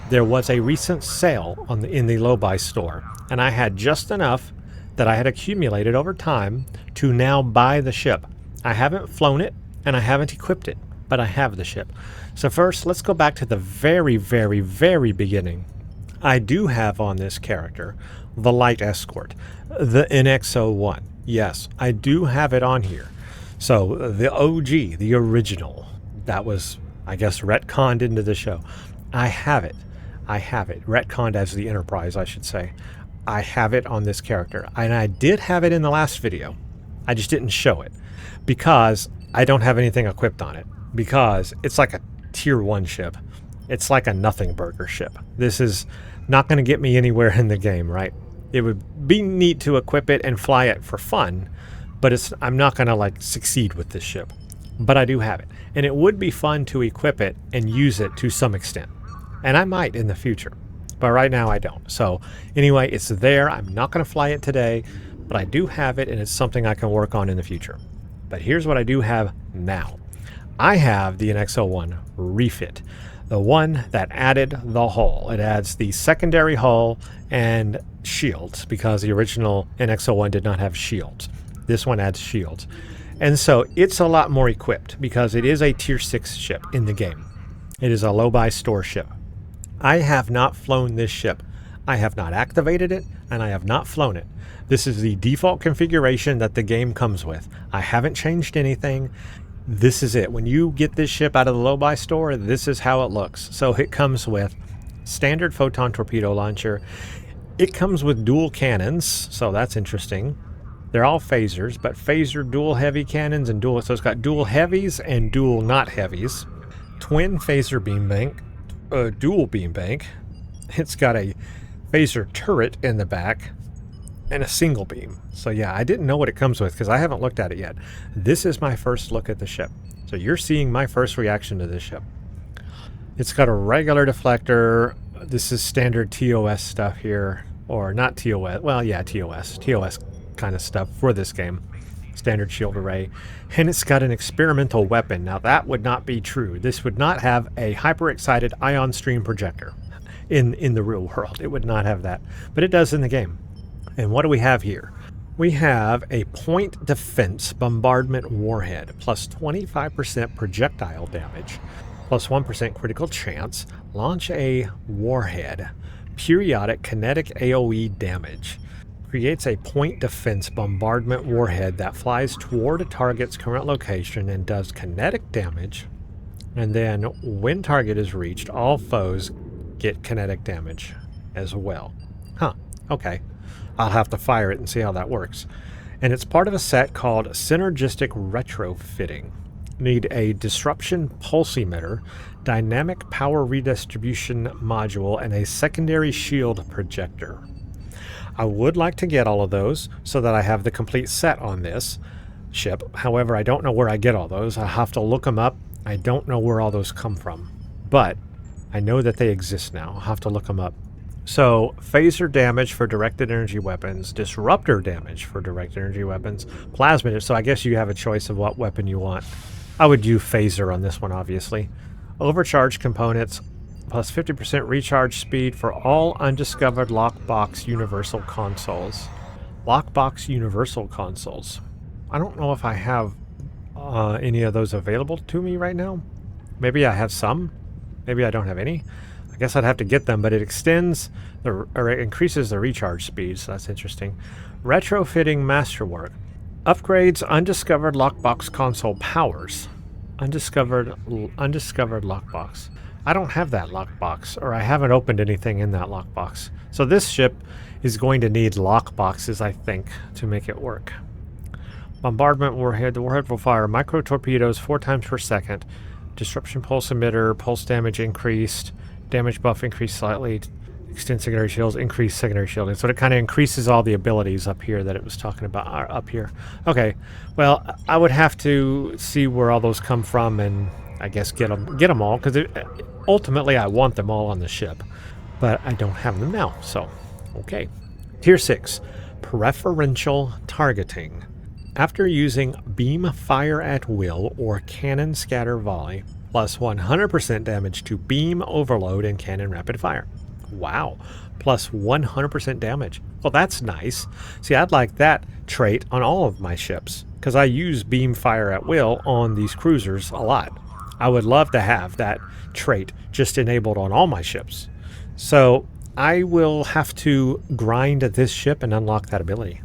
There was a recent sale in the low-buy store, and I had just enough that I had accumulated over time to now buy the ship. I haven't flown it, and I haven't equipped it, but I have the ship. So first, let's go back to the very, very, very beginning. I do have on this character the Light Escort, the NX-01. Yes, I do have it on here. So the OG, the original, that was, I guess, retconned into the show. I have it. I have it. Retconned as the Enterprise, I should say. I have it on this character. And I did have it in the last video. I just didn't show it because I don't have anything equipped on it. Because it's like a tier 1 ship. It's like a nothing burger ship. This is not going to get me anywhere in the game, right? It would be neat to equip it and fly it for fun, but I'm not going to like succeed with this ship. But I do have it. And it would be fun to equip it and use it to some extent. And I might in the future. But right now I don't. So anyway, it's there. I'm not going to fly it today, but I do have it, and it's something I can work on in the future. But here's what I do have now. I have the NX-01 Refit, the one that added the hull. It adds the secondary hull and shields, because the original NX-01 did not have shields. This one adds shields. And so it's a lot more equipped because it is a tier 6 ship in the game. It is a low-buy store ship. I have not flown this ship. I have not activated it, and I have not flown it. This is the default configuration that the game comes with. I haven't changed anything. This is it. When you get this ship out of the low-buy store, this is how it looks. So it comes with standard photon torpedo launcher. It comes with dual cannons, so that's interesting. They're all phasers, but phaser dual heavy cannons and dual. So it's got dual heavies and dual not heavies. Twin phaser beam bank. Dual beam bank. It's got a phaser turret in the back and a single beam. So yeah, I didn't know what it comes with because I haven't looked at it yet. This is my first look at the ship. So you're seeing my first reaction to this ship. It's got a regular deflector. This is standard TOS stuff here, or not TOS. Well, yeah, TOS kind of stuff for this game. Standard shield array. And it's got an experimental weapon. Now that would not be true. This would not have a hyper-excited ion stream projector in the real world. It would not have that. But it does in the game. And what do we have here? We have a point defense bombardment warhead, plus 25% projectile damage, plus 1% critical chance. Launch a warhead. Periodic kinetic AoE damage. Creates a point defense bombardment warhead that flies toward a target's current location and does kinetic damage. And then when target is reached, all foes get kinetic damage as well. Huh, okay. I'll have to fire it and see how that works. And it's part of a set called Synergistic Retrofitting. Need a disruption pulse emitter, dynamic power redistribution module, and a secondary shield projector. I would like to get all of those so that I have the complete set on this ship. However, I don't know where I get all those. I'll have to look them up. I don't know where all those come from, but I know that they exist now. I'll have to look them up. So, phaser damage for directed energy weapons, disruptor damage for directed energy weapons, plasma. So I guess you have a choice of what weapon you want. I would do phaser on this one, obviously. Overcharge components, plus 50% recharge speed for all undiscovered lockbox universal consoles. Lockbox universal consoles. I don't know if I have any of those available to me right now. Maybe I have some. Maybe I don't have any. I guess I'd have to get them, but it extends or it increases the recharge speed, so that's interesting. Retrofitting masterwork. Upgrades undiscovered lockbox console powers. Undiscovered lockbox. I don't have that lockbox, or I haven't opened anything in that lockbox. So this ship is going to need lockboxes, I think, to make it work. Bombardment warhead. The warhead will fire micro torpedoes 4 times per second. Disruption pulse emitter. Pulse damage increased. Damage buff increased slightly. Extend secondary shields. Increase secondary shielding. So it kind of increases all the abilities up here that it was talking about up here. Okay. Well, I would have to see where all those come from and I guess get them all, because ultimately I want them all on the ship, but I don't have them now. So, okay. Tier 6, preferential targeting. After using beam fire at will or cannon scatter volley, plus 100% damage to beam overload and cannon rapid fire. Wow, plus 100% damage. Well, that's nice. See, I'd like that trait on all of my ships, because I use beam fire at will on these cruisers a lot. I would love to have that trait just enabled on all my ships. So I will have to grind this ship and unlock that ability.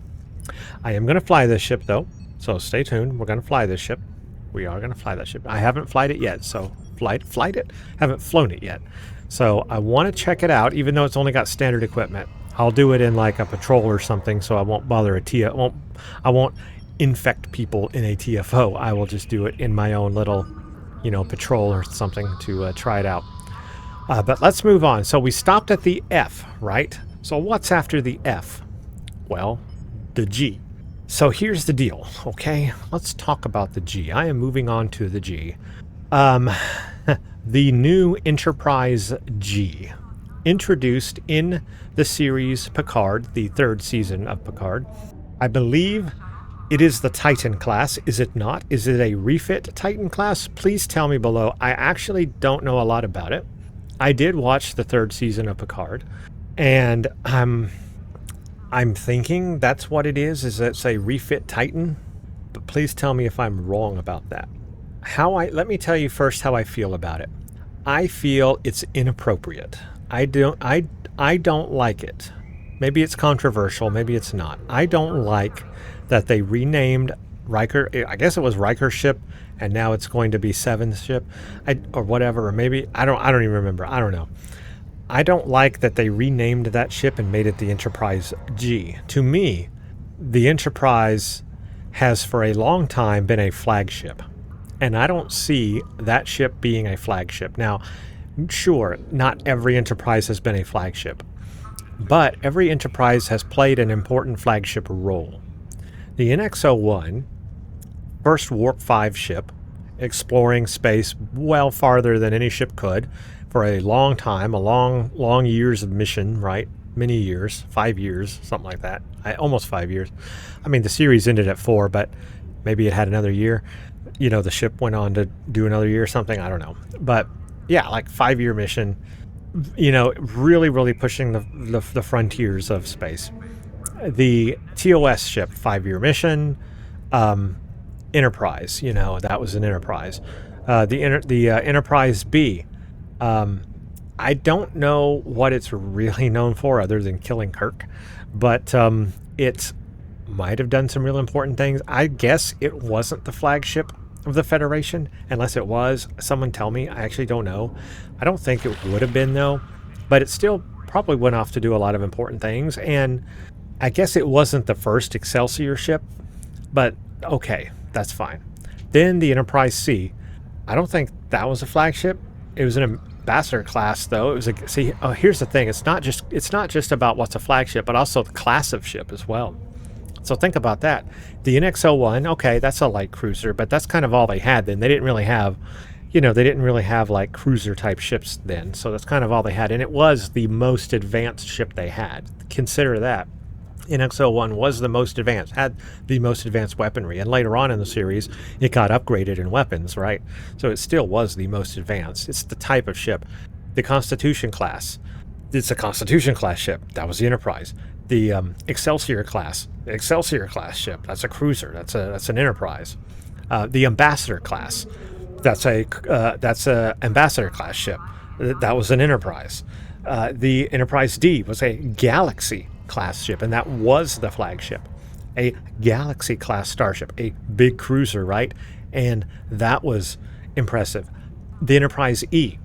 I am going to fly this ship, though, so stay tuned. We're going to fly this ship. We are going to fly that ship. I haven't flied it yet, so flight it? Haven't flown it yet. So I want to check it out, even though it's only got standard equipment. I'll do it in like a patrol or something, so I won't bother I won't infect people in a TFO. I will just do it in my own little, patrol or something to try it out. But let's move on. So we stopped at the F, right? So what's after the F? Well, the G. So here's the deal, okay? Let's talk about the G. I am moving on to the G. The new Enterprise G. Introduced in the series Picard, the 3rd season of Picard. I believe it is the Titan class, is it not? Is it a refit Titan class? Please tell me below. I actually don't know a lot about it. I did watch the 3rd season of Picard, and I'm thinking that's what it is it's a refit Titan, but please tell me if I'm wrong about that. Let me tell you first how I feel about it. I feel it's inappropriate. I don't like it. Maybe it's controversial, maybe it's not. I don't like that they renamed Riker, I guess it was Riker's ship, and now it's going to be Seven's ship, or whatever, or maybe, I don't even remember, I don't know. I don't like that they renamed that ship and made it the Enterprise G. To me, the Enterprise has for a long time been a flagship, and I don't see that ship being a flagship. Now, sure, not every Enterprise has been a flagship, but every Enterprise has played an important flagship role. The NX-01, first Warp 5 ship, exploring space well farther than any ship could for a long time, long years of mission, right? Many years, 5 years, something like that. Almost 5 years. I mean, the series ended at 4, but maybe it had another year. The ship went on to do another year or something. I don't know. But yeah, like 5-year mission, really, really pushing the frontiers of space. the TOS ship, 5-year mission, Enterprise, that was an Enterprise. The Enterprise B, I don't know what it's really known for other than killing Kirk, but it might have done some real important things. I guess it wasn't the flagship of the Federation, unless it was. Someone tell me. I actually don't know. I don't think it would have been, though, but it still probably went off to do a lot of important things, and I guess it wasn't the first Excelsior ship, but okay, that's fine. Then the Enterprise C, I don't think that was a flagship. It was an ambassador class, though. It was here's the thing. It's not just about what's a flagship, but also the class of ship as well. So think about that. The NX-01, okay, that's a light cruiser, but that's kind of all they had then. They didn't really have, like cruiser type ships then. So that's kind of all they had. And it was the most advanced ship they had. Consider that. NX-01 was the most advanced, had the most advanced weaponry. And later on in the series, it got upgraded in weapons, right? So it still was the most advanced. It's the type of ship. The Constitution class. It's a Constitution class ship. That was the Enterprise. The Excelsior class ship. That's a cruiser. That's an Enterprise. The Ambassador class. That's a Ambassador class ship. That was an Enterprise. The Enterprise D was a Galaxy class ship, and that was the flagship. A Galaxy class starship, a big cruiser, right? And that was impressive. The Enterprise E,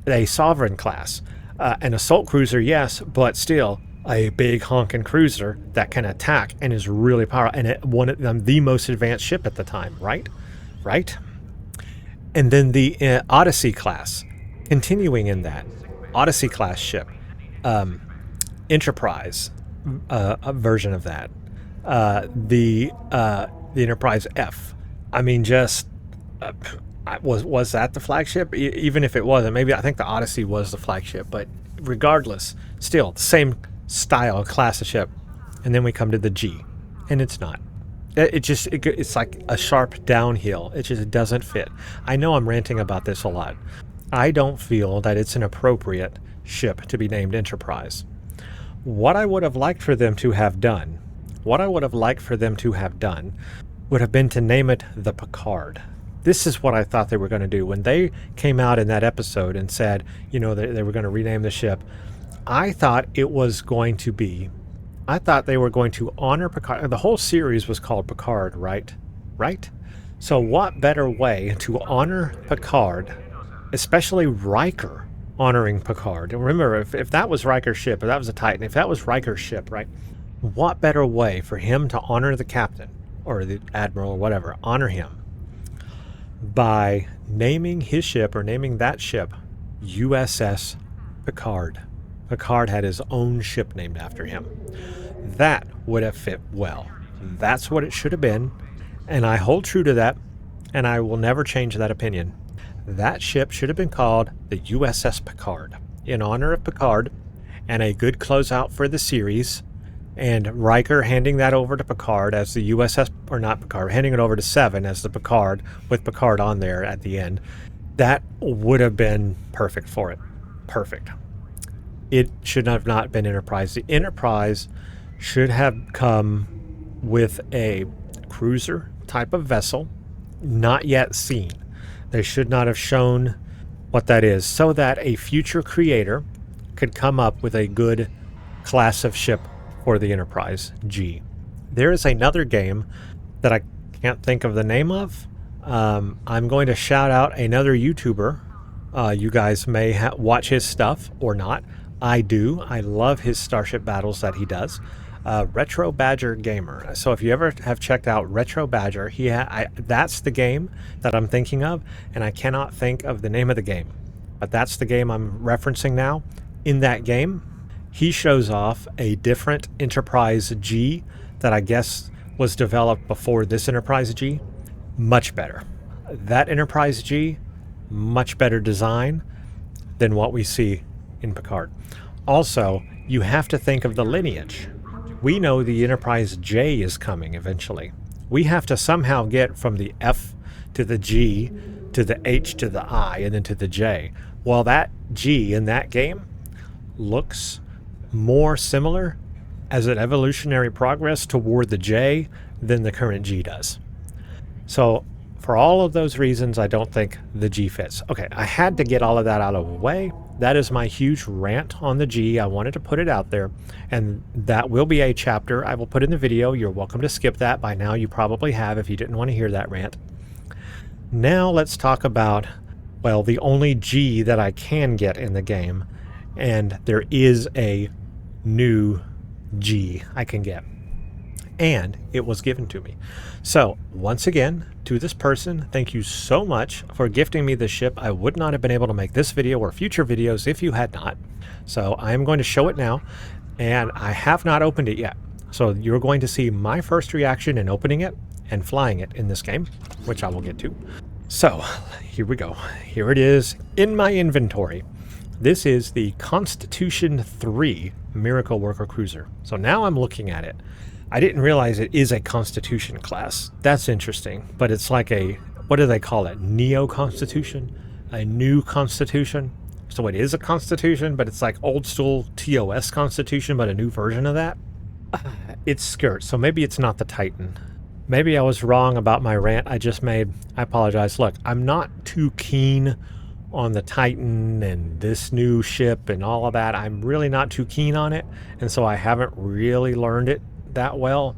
a Sovereign class, an assault cruiser, yes, but still a big honking cruiser that can attack and is really powerful, and one of them the most advanced ship at the time, right? And then the Odyssey class, continuing in that Odyssey class ship, Enterprise version of that, the Enterprise F. I mean, was that the flagship? Even if it wasn't, maybe I think the Odyssey was the flagship, but regardless, still the same style class of ship. And then we come to the G, and it's not. It's like a sharp downhill. It just doesn't fit. I know I'm ranting about this a lot. I don't feel that it's an appropriate ship to be named Enterprise. What I would have liked for them to have done would have been to name it the Picard. This is what I thought they were going to do. When they came out in that episode and said, they were going to rename the ship, I thought they were going to honor Picard. The whole series was called Picard, right? So what better way to honor Picard, especially Riker honoring Picard? Remember, if that was Riker's ship, or that was a Titan, if that was Riker's ship, right? What better way for him to honor the captain, or the admiral, or whatever, honor him, by naming his ship, or naming that ship, USS Picard. Picard had his own ship named after him. That would have fit well. That's what it should have been, and I hold true to that, and I will never change that opinion. That ship should have been called the USS Picard, in honor of Picard, and a good closeout for the series, and Riker handing that over to Picard as the USS, or not Picard, handing it over to Seven as the Picard, with Picard on there at the end. That would have been perfect for it. Perfect. It should have not been Enterprise. The Enterprise should have come with a cruiser type of vessel, not yet seen. They should not have shown what that is, so that a future creator could come up with a good class of ship for the Enterprise G. There is another game that I can't think of the name of. I'm going to shout out another YouTuber. You guys may watch his stuff or not. I do. I love his starship battles that he does. Retro Badger Gamer. So if you ever have checked out Retro Badger, that's the game that I'm thinking of, and I cannot think of the name of the game. But that's the game I'm referencing now. In that game, he shows off a different Enterprise G that I guess was developed before this Enterprise G. Much better. That Enterprise G, much better design than what we see in Picard. Also, you have to think of the lineage. We know the Enterprise J is coming eventually. We have to somehow get from the F to the G to the H to the I and then to the J. Well, that G in that game looks more similar as an evolutionary progress toward the J than the current G does. So for all of those reasons, I don't think the G fits. Okay, I had to get all of that out of the way. That is my huge rant on the G. I wanted to put it out there, and that will be a chapter I will put in the video. You're welcome to skip that. By now you probably have if you didn't want to hear that rant. Now let's talk about, well, the only G that I can get in the game, and there is a new G I can get. And it was given to me. So once again, to this person, thank you so much for gifting me this ship. I would not have been able to make this video or future videos if you had not. So I am going to show it now, and I have not opened it yet. So you're going to see my first reaction in opening it and flying it in this game, which I will get to. So here we go. Here it is in my inventory. This is the Constitution 3 Miracle Worker Cruiser. So now I'm looking at it. I didn't realize it is a Constitution class. That's interesting. But it's like a, what do they call it? Neo-Constitution? A new Constitution? So it is a Constitution, but it's like old school TOS Constitution, but a new version of that? It's skirt, so maybe it's not the Titan. Maybe I was wrong about my rant I just made. I apologize. Look, I'm not too keen on the Titan and this new ship and all of that. I'm really not too keen on it, and so I haven't really learned it that well.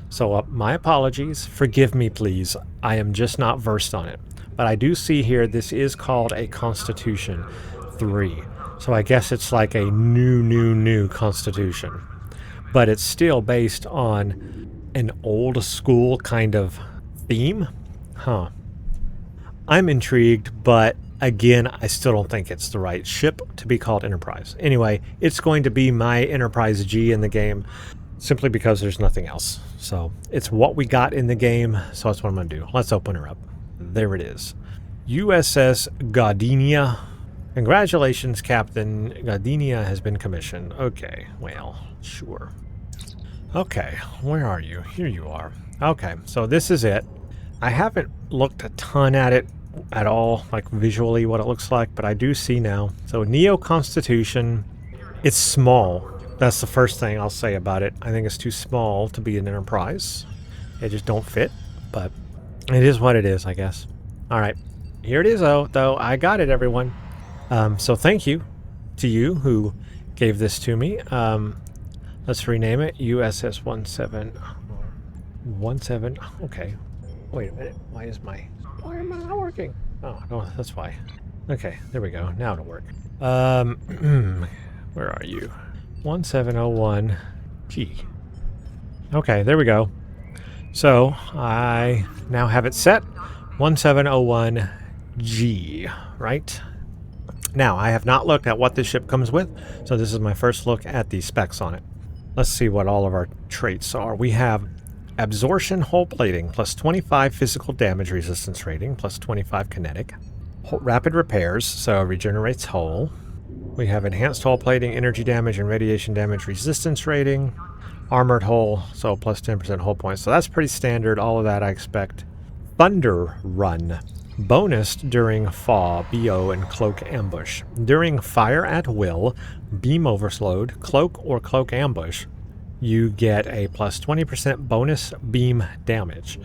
So my apologies. Forgive me, please. I am just not versed on it. But I do see here this is called a Constitution 3. So I guess it's like a new Constitution. But it's still based on an old school kind of theme. Huh. I'm intrigued, but again, I still don't think it's the right ship to be called Enterprise. Anyway, it's going to be my Enterprise G in the game, simply because there's nothing else. So it's what we got in the game, so that's what I'm going to do. Let's open her up. There it is. USS Gardenia. Congratulations, Captain. Gardenia has been commissioned. Okay, well, sure. Okay, where are you? Here you are. Okay, so this is it. I haven't looked a ton at it at all, like visually what it looks like, but I do see now. So Neo-Constitution, it's small. That's the first thing I'll say about it. I think it's too small to be an Enterprise. They just don't fit, but it is what it is, I guess. All right, here it is, though. I got it, everyone. So thank you to you who gave this to me. Let's rename it USS 17. Okay. Wait a minute. Why am I not working? Oh, no, that's why. Okay, there we go. Now it'll work. Where are you? 1701 G. Okay, there we go. So I now have it set 1701 G, right? Now I have not looked at what this ship comes with, so this is my first look at the specs on it. Let's see what all of our traits are. We have absorption hull plating plus 25 physical damage resistance rating plus 25 kinetic. Rapid repairs, so regenerates hull. We have enhanced hull plating, energy damage, and radiation damage resistance rating. Armored hull, so plus 10% hull points. So that's pretty standard. All of that I expect. Thunder Run. Bonused during FAW, BO, and Cloak Ambush. During Fire at Will, Beam Overload, Cloak, or Cloak Ambush, you get a plus 20% bonus beam damage.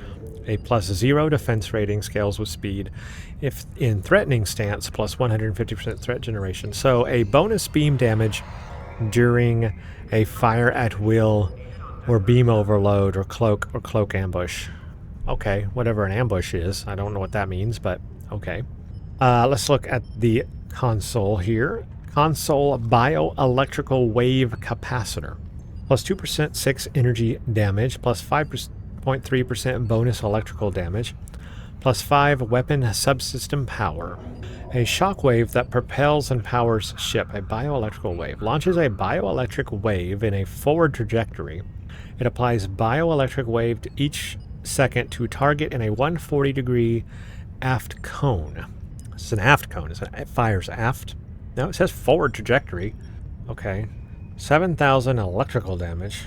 A plus 0 defense rating, scales with speed. If in threatening stance, plus 150% threat generation. So a bonus beam damage during a Fire at Will, or Beam Overload, or Cloak Ambush. Okay, whatever an ambush is. I don't know what that means, but okay. Let's look at the console here. Console Bioelectrical Wave Capacitor. Plus 2% 6 energy damage, plus 5.3% bonus electrical damage, plus 5 weapon subsystem power. A shockwave that propels and powers ship. A bioelectrical wave. Launches a bioelectric wave in a forward trajectory. It applies bioelectric wave to each second to target in a 140-degree aft cone. It's an aft cone. It fires aft. No, it says forward trajectory. Okay. 7,000 electrical damage.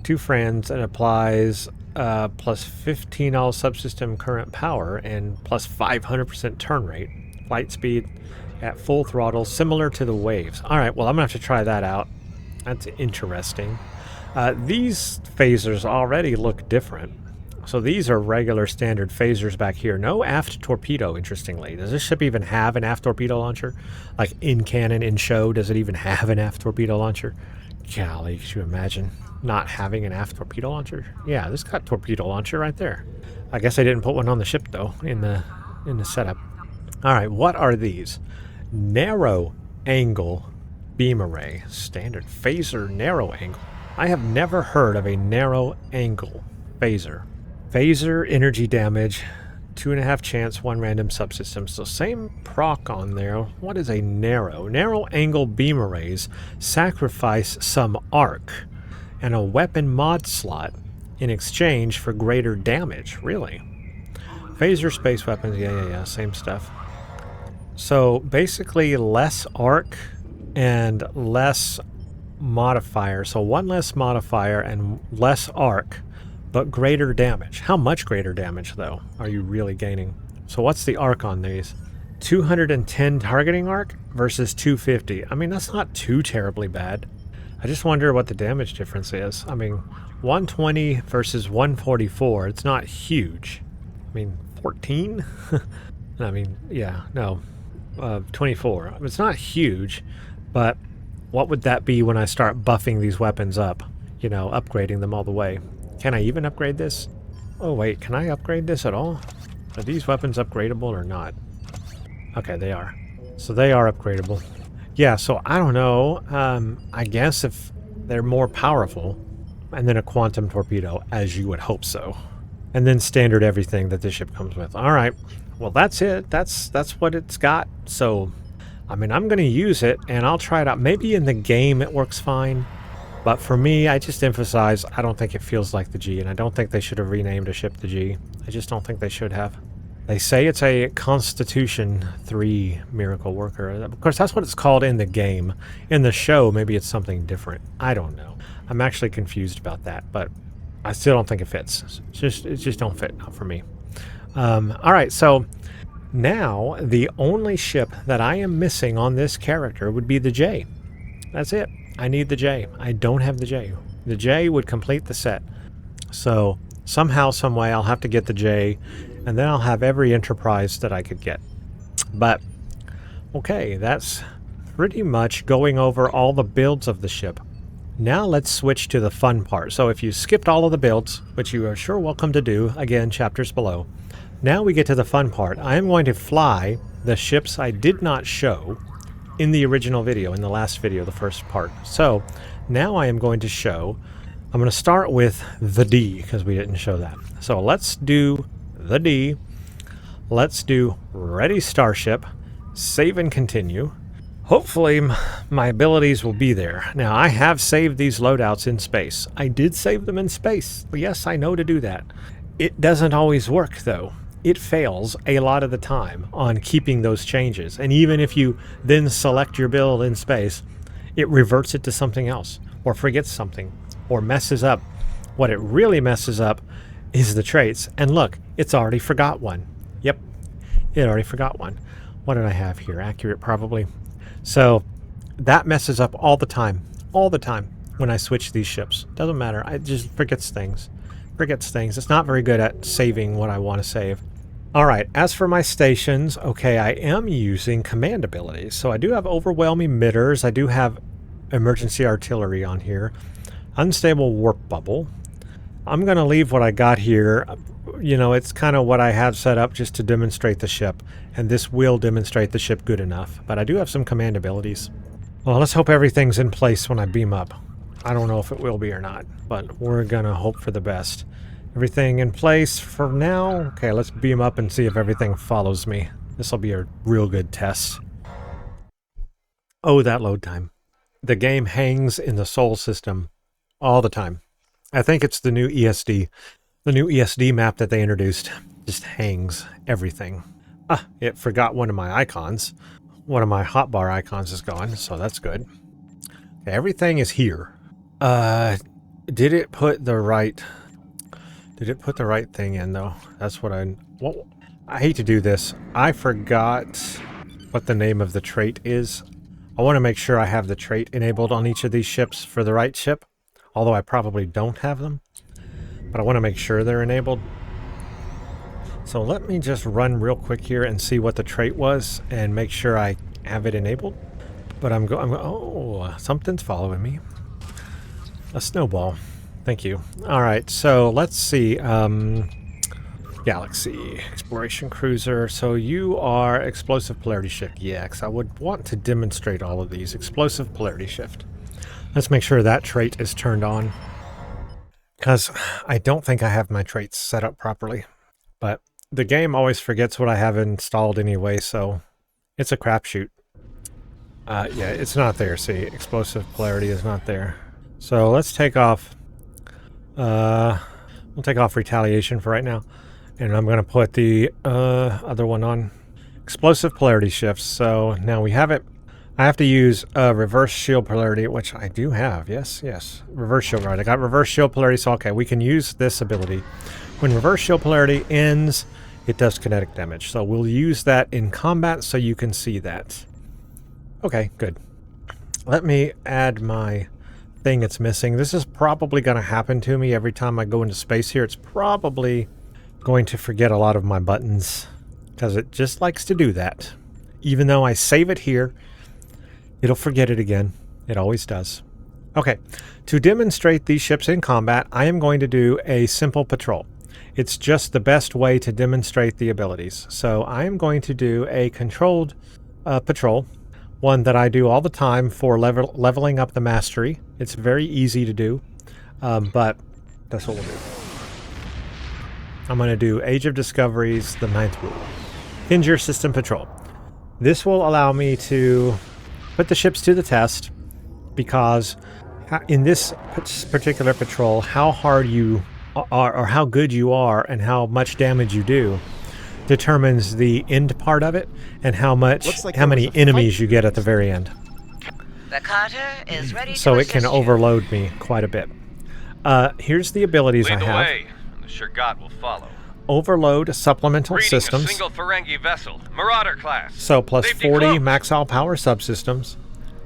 2 friends, and applies plus 15 all subsystem current power and plus 500% turn rate. Flight speed at full throttle, similar to the waves. All right, well, I'm going to have to try that out. That's interesting. These phasers already look different. So these are regular standard phasers back here. No aft torpedo, interestingly. Does this ship even have an aft torpedo launcher? Like in canon, in show, does it even have an aft torpedo launcher? Golly, could you imagine not having an aft torpedo launcher? Yeah, this got torpedo launcher right there. I guess I didn't put one on the ship though, in the setup. All right, what are these? Narrow angle beam array. Standard phaser narrow angle. I have never heard of a narrow angle phaser. Phaser energy damage, 2.5 chance, 1 random subsystem. So same proc on there. What is a narrow? Narrow angle beam arrays sacrifice some arc and a weapon mod slot in exchange for greater damage. Really? Phaser space weapons, yeah, same stuff. So basically less arc and less modifier. So one less modifier and less arc, but greater damage. How much greater damage, though, are you really gaining? So what's the arc on these? 210 targeting arc versus 250. I mean, that's not too terribly bad. I just wonder what the damage difference is. I mean, 120 versus 144. It's not huge. I mean, 14? I mean, yeah, no. 24. It's not huge, but what would that be when I start buffing these weapons up? You know, upgrading them all the way. Can I even upgrade this? Oh wait, can I upgrade this at all? Are these weapons upgradable or not? Okay, they are. So they are upgradable. Yeah, so I don't know. I guess if they're more powerful, and then a quantum torpedo, as you would hope so. And then standard everything that this ship comes with. Alright, well that's it. That's what it's got. So, I mean, I'm going to use it, and I'll try it out. Maybe in the game it works fine. But for me, I just emphasize, I don't think it feels like the G, and I don't think they should have renamed a ship the G. I just don't think they should have. They say it's a Constitution 3 miracle worker. Of course, that's what it's called in the game. In the show, maybe it's something different. I don't know. I'm actually confused about that, but I still don't think it fits. It just don't fit, not for me. All right, so now the only ship that I am missing on this character would be the J. That's it. I need the J. I don't have the J. The J would complete the set. So somehow, some way, I'll have to get the J, and then I'll have every Enterprise that I could get. But, okay, that's pretty much going over all the builds of the ship. Now let's switch to the fun part. So if you skipped all of the builds, which you are sure welcome to do, again, chapters below. Now we get to the fun part. I am going to fly the ships I did not show in the original video, in the last video, the first part. So now I am going to show, I'm going to start with the D, because we didn't show that. So let's do the D. Let's do Ready Starship, save and continue. Hopefully my abilities will be there. Now I have saved these loadouts in space. I did save them in space. Yes, I know to do that. It doesn't always work though. It fails a lot of the time on keeping those changes. And even if you then select your build in space, it reverts it to something else, or forgets something, or messes up. What it really messes up is the traits. And look, it's already forgot one. Yep, it already forgot one. What did I have here? Accurate, probably. So that messes up all the time when I switch these ships. Doesn't matter. It just forgets things. It's not very good at saving what I want to save. Alright, as for my stations, okay, I am using command abilities. So I do have overwhelm emitters, I do have emergency artillery on here, unstable warp bubble. I'm going to leave what I got here. You know, it's kind of what I have set up just to demonstrate the ship, and this will demonstrate the ship good enough. But I do have some command abilities. Well, let's hope everything's in place when I beam up. I don't know if it will be or not, but we're going to hope for the best. Everything in place for now. Okay, let's beam up and see if everything follows me. This will be a real good test. Oh, that load time. The game hangs in the Sol system all the time. I think it's the new ESD. The new ESD map that they introduced just hangs everything. Ah, it forgot one of my icons. One of my hotbar icons is gone, so that's good. Okay, everything is here. Did it put the right thing in though? That's what I hate to do this. I forgot what the name of the trait is. I want to make sure I have the trait enabled on each of these ships for the right ship. although I probably don't have them. But I want to make sure they're enabled. So let me just run real quick here and see what the trait was and make sure I have it enabled. But oh, something's following me. A snowball. Thank you. All right, so let's see. Galaxy Exploration Cruiser. So you are Explosive Polarity Shift EX. I would want to demonstrate all of these. Explosive Polarity Shift. Let's make sure that trait is turned on, because I don't think I have my traits set up properly. But the game always forgets what I have installed anyway, so it's a crapshoot. Yeah, it's not there. See, Explosive Polarity is not there. So let's take off. We'll take off Retaliation for right now. And I'm going to put the other one on. Explosive Polarity Shifts. So now we have it. I have to use Reverse Shield Polarity, which I do have. Yes, yes. Reverse Shield, right. I got Reverse Shield Polarity, so okay, we can use this ability. When Reverse Shield Polarity ends, it does kinetic damage. So we'll use that in combat so you can see that. Okay, good. Let me add my thing that's missing. This is probably going to happen to me every time I go into space here. It's probably going to forget a lot of my buttons because it just likes to do that. Even though I save it here, it'll forget it again. It always does. Okay, to demonstrate these ships in combat, I am going to do a simple patrol. It's just the best way to demonstrate the abilities. So I am going to do a controlled patrol, one that I do all the time for leveling up the mastery. It's very easy to do, but that's what we'll do. I'm going to do Age of Discoveries, the 9th rule. Hinge your system patrol. This will allow me to put the ships to the test, because in this particular patrol, how hard you are, or how good you are, and how much damage you do determines the end part of it, and how many enemies you get at the very end. The Carter is ready so to it can overload me quite a bit. Here's the abilities I have. Way, and the Shurgat will follow. Overload supplemental systems. A single Ferengi vessel, Marauder class. So plus Safety 40 close. Maxile power subsystems.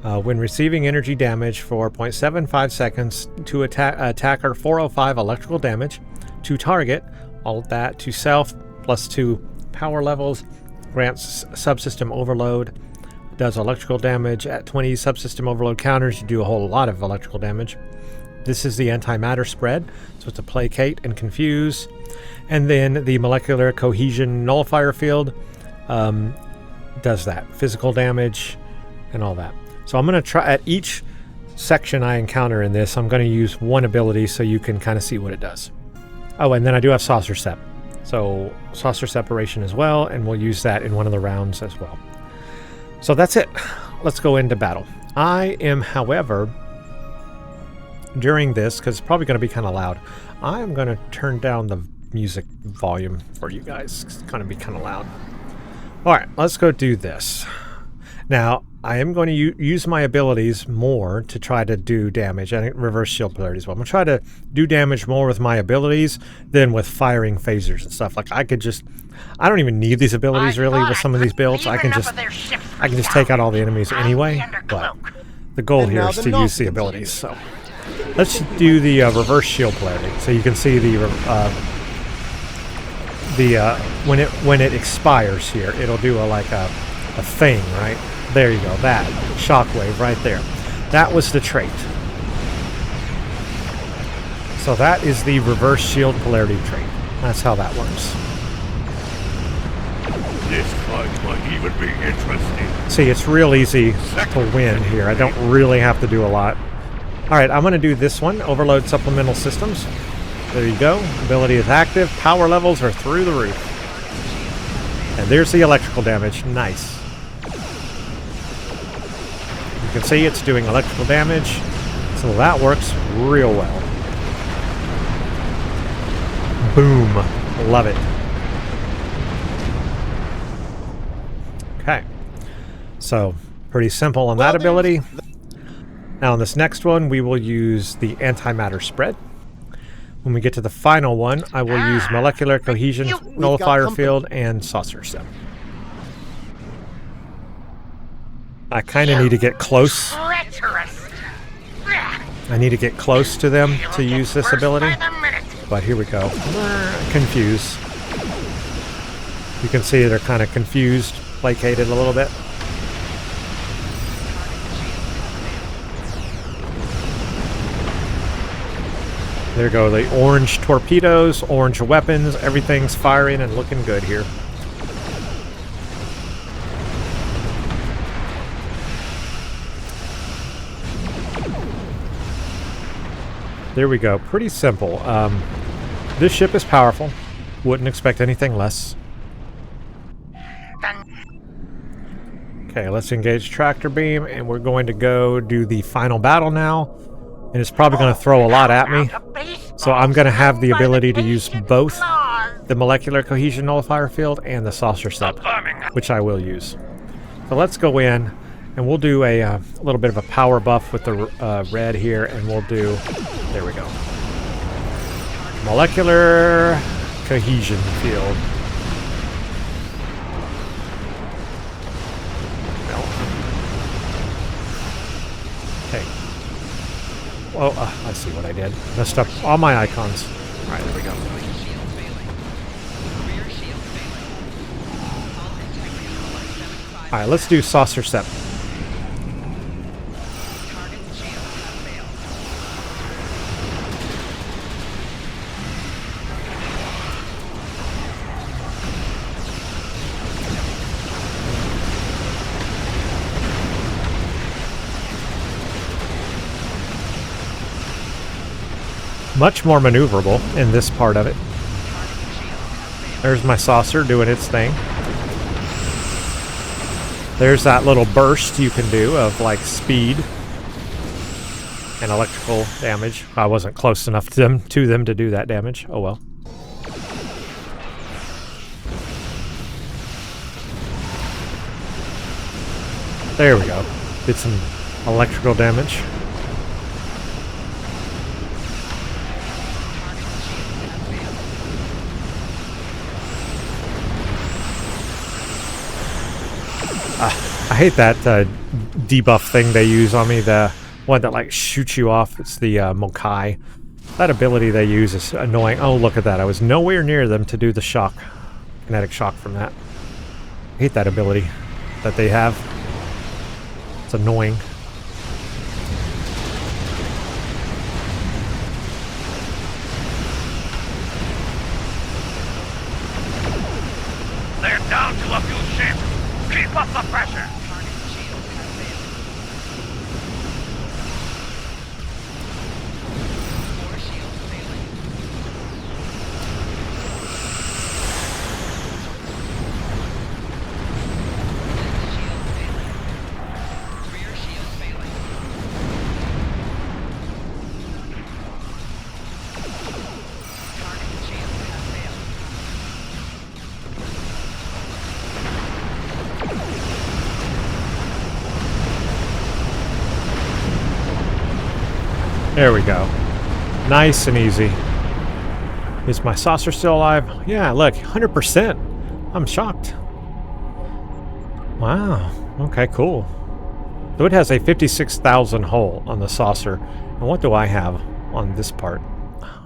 When receiving energy damage for 0.75 seconds to attacker 405 electrical damage. To target, all of that. To self, plus 2 power levels. Grants subsystem overload. Does electrical damage at 20 subsystem overload counters. You do a whole lot of electrical damage. This is the antimatter spread, so it's a placate and confuse. And then the molecular cohesion nullifier field does that. Physical damage and all that. So I'm going to try, at each section I encounter in this, I'm going to use one ability so you can kind of see what it does. Oh, and then I do have saucer sep. So saucer separation as well, and we'll use that in one of the rounds as well. So that's it. Let's go into battle. I am, however, during this, because it's probably going to be kind of loud, I am going to turn down the music volume for you guys. It's going to be kind of loud. All right, let's go do this. Now, I am going to use my abilities more to try to do damage. I think reverse shield polarity as well. I'm going to try to do damage more with my abilities than with firing phasers and stuff. Like I don't even need these abilities really with some of these builds. I can just take out all the enemies anyway. But the goal here is to use the abilities. So let's do the reverse shield polarity, so you can see the when it expires here, it'll do a thing, right? There you go, that shockwave right there. That was the trait. So that is the reverse shield polarity trait. That's how that works. This fight might even be interesting. See, it's real easy to win here. I don't really have to do a lot. Alright, I'm going to do this one. Overload supplemental systems. There you go. Ability is active. Power levels are through the roof. And there's the electrical damage. Nice. You can see it's doing electrical damage. So that works real well. Boom. Love it. Okay. So, pretty simple on that ability. Now on this next one, we will use the antimatter spread. When we get to the final one, I will use molecular cohesion nullifier field and saucer step. I kind of need to get close. I need to get close to them to use this ability. But here we go. Confuse. You can see they're kind of confused, placated a little bit. There go the orange torpedoes, orange weapons, everything's firing and looking good here. There we go. Pretty simple. This ship is powerful. Wouldn't expect anything less. Okay, let's engage tractor beam, and we're going to go do the final battle now. And it's probably going to throw a lot at me. So I'm going to have the ability to use both the molecular cohesion nullifier field and the saucer step, which I will use. So let's go in, and we'll do a little bit of a power buff with the red here, and we'll do... There we go. Molecular cohesion field. Okay. Oh, I see what I did. Messed up all my icons. Alright, there we go. Alright, let's do saucer step. Much more maneuverable in this part of it. There's my saucer doing its thing. There's that little burst you can do of like speed and electrical damage. I wasn't close enough to them to do that damage. Oh well. There we go. Did some electrical damage. I hate that debuff thing they use on me, the one that like shoots you off. It's the Mokai. That ability they use is annoying. Oh, look at that. I was nowhere near them to do the shock, kinetic shock from that. I hate that ability that they have. It's annoying. They're down to a few ships. Keep up the pressure. There we go. Nice and easy. Is my saucer still alive? Yeah, look, 100%. I'm shocked. Wow. Okay, cool. So it has a 56,000 hull on the saucer. And what do I have on this part?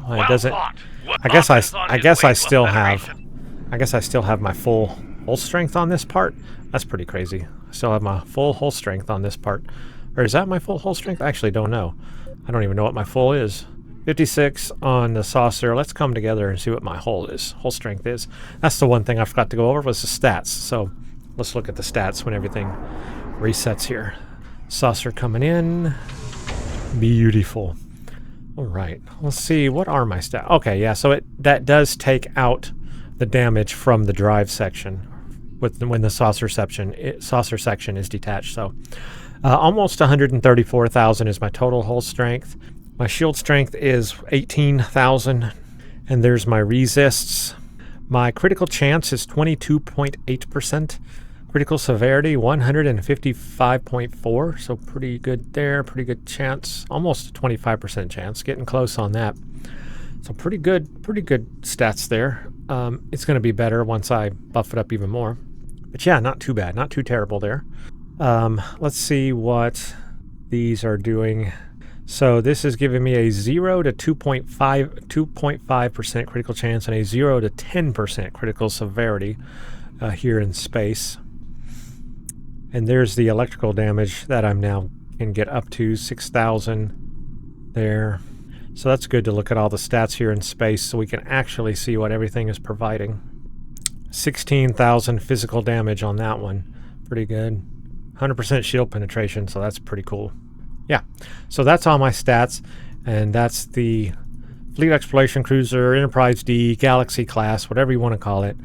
Well, it doesn't. I guess I still have my full hull strength on this part. That's pretty crazy. I still have my full hull strength on this part. Or is that my full hull strength? I actually don't know. I don't even know what my full is. 56 on the saucer. Let's come together and see what my hull strength is. That's the one thing I forgot to go over was the stats. So let's look at the stats when everything resets here. Saucer coming in. Beautiful. All right. Let's see. What are my stats? Okay, yeah. So that does take out the damage from the drive section when the saucer section is detached. So almost 134,000 is my total hull strength. My shield strength is 18,000, and there's my resists. My critical chance is 22.8%. Critical severity 155.4, so pretty good there. Pretty good chance, almost a 25% chance. Getting close on that. So pretty good stats there. It's going to be better once I buff it up even more. But yeah, not too bad, not too terrible there. Let's see what these are doing. So this is giving me a 0 to 2.5% critical chance and a 0 to 10% critical severity here in space. And there's the electrical damage that I'm now can get up to 6,000 there. So that's good to look at all the stats here in space so we can actually see what everything is providing. 16,000 physical damage on that one. Pretty good. 100% shield penetration, so that's pretty cool. Yeah, so that's all my stats, and that's the Fleet Exploration Cruiser, Enterprise D, Galaxy class, whatever you want to call it.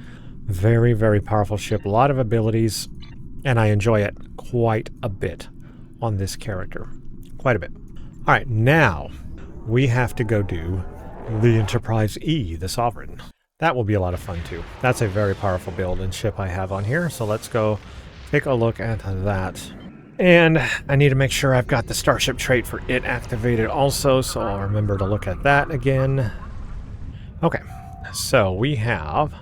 Very, very powerful ship, a lot of abilities, and I enjoy it quite a bit on this character. Quite a bit. All right, now we have to go do the Enterprise E, the Sovereign. That will be a lot of fun too. That's a very powerful build and ship I have on here, so let's go take a look at that. And I need to make sure I've got the Starship trait for it activated also, so I'll remember to look at that again. Okay, so we have,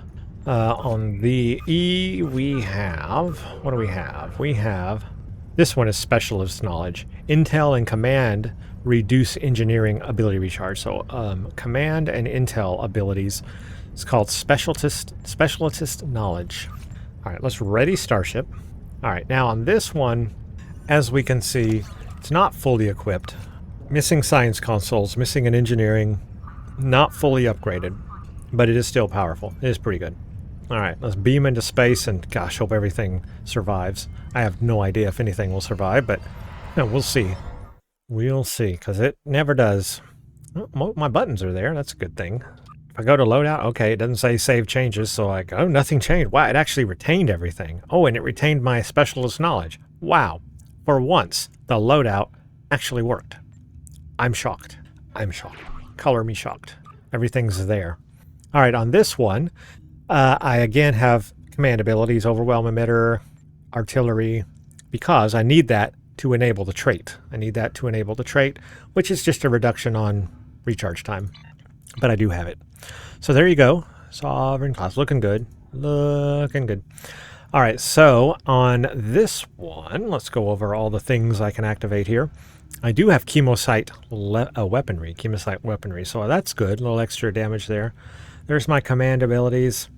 on the E, we have, what do we have? We have, this one is Specialist Knowledge. Intel and Command reduce engineering ability recharge. So Command and Intel abilities, it's called Specialist Knowledge. All right, let's ready Starship. All right, now on this one, as we can see, it's not fully equipped. Missing science consoles, missing an engineering, not fully upgraded, but it is still powerful. It is pretty good. All right, let's beam into space and gosh, hope everything survives. I have no idea if anything will survive, but no, we'll see. We'll see, because it never does. Oh, my buttons are there. That's a good thing. If I go to loadout, okay, it doesn't say save changes, so I go, oh, nothing changed. Wow, it actually retained everything. Oh, and it retained my Specialist Knowledge. Wow. For once, the loadout actually worked. I'm shocked. I'm shocked. Color me shocked. Everything's there. All right, on this one, I again have command abilities, Overwhelm Emitter, Artillery, because I need that to enable the trait. I need that to enable the trait, which is just a reduction on recharge time. But I do have it. So there you go. Sovereign class. Looking good. Looking good. All right, so on this one, let's go over all the things I can activate here. I do have Chemosite weaponry, so that's good. A little extra damage there. There's my command abilities.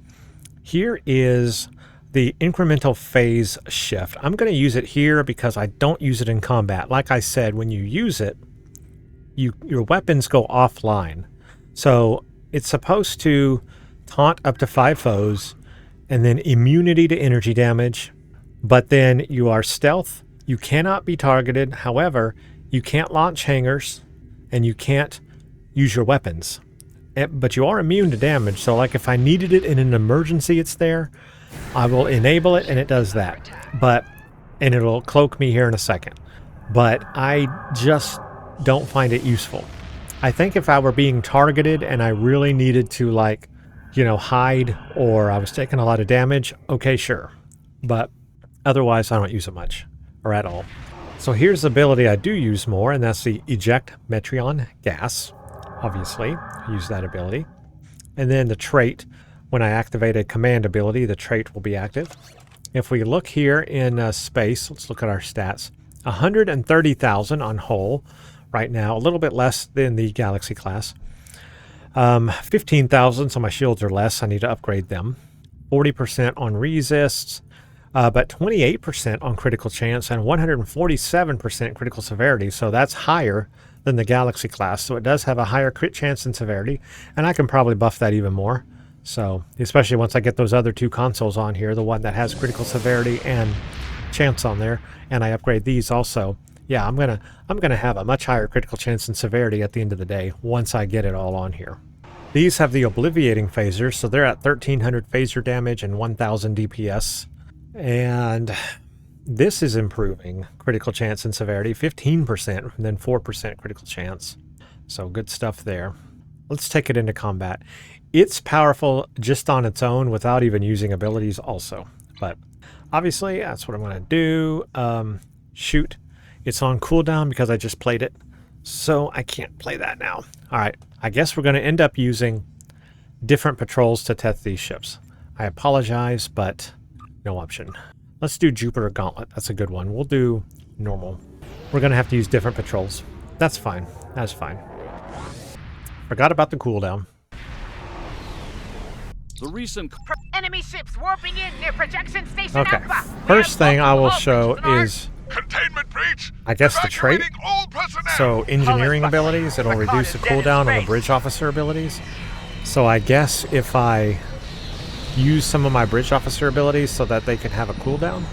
Here is the incremental phase shift. I'm going to use it here because I don't use it in combat. Like I said, when you use it, your weapons go offline. So it's supposed to taunt up to 5 foes, and then immunity to energy damage, but then you are stealth, you cannot be targeted, however, you can't launch hangars, and you can't use your weapons. But you are immune to damage, so like if I needed it in an emergency, it's there. I will enable it, and it does that. And it'll cloak me here in a second. But I just don't find it useful. I think if I were being targeted and I really needed to, like, you know, hide, or I was taking a lot of damage, okay, sure. But otherwise, I don't use it much, or at all. So here's the ability I do use more, and that's the Eject Metreon Gas. Obviously, I use that ability. And then the trait, when I activate a command ability, the trait will be active. If we look here in space, let's look at our stats. 130,000 on hull right now, a little bit less than the Galaxy class. 15,000, so my shields are less. I need to upgrade them. 40% on resists, but 28% on critical chance and 147% critical severity. So that's higher than the Galaxy class. So it does have a higher crit chance and severity, and I can probably buff that even more. So especially once I get those other 2 consoles on here, the one that has critical severity and chance on there, and I upgrade these also. Yeah, I'm gonna have a much higher critical chance and severity at the end of the day once I get it all on here. These have the Obliviating phasers, so they're at 1,300 phaser damage and 1,000 DPS. And this is improving critical chance and severity, 15%, and then 4% critical chance. So good stuff there. Let's take it into combat. It's powerful just on its own without even using abilities also. But obviously, that's what I'm going to do. Shoot. It's on cooldown because I just played it, so I can't play that now. All right, I guess we're going to end up using different patrols to test these ships. I apologize, but no option. Let's do Jupiter Gauntlet. That's a good one. We'll do normal. We're going to have to use different patrols. That's fine. That's fine. Forgot about the cooldown. The recent Enemy ships warping in near projection station Okay. Alpha. We First have thing I will multiple show operations on our- is, Containment breach! I guess, the trait. Evacuating all personnel! So engineering abilities, it'll The card reduce is the dead in cooldown on the space. bridge officer abilities. So I guess if I use some of my bridge officer abilities so that they can have a cooldown,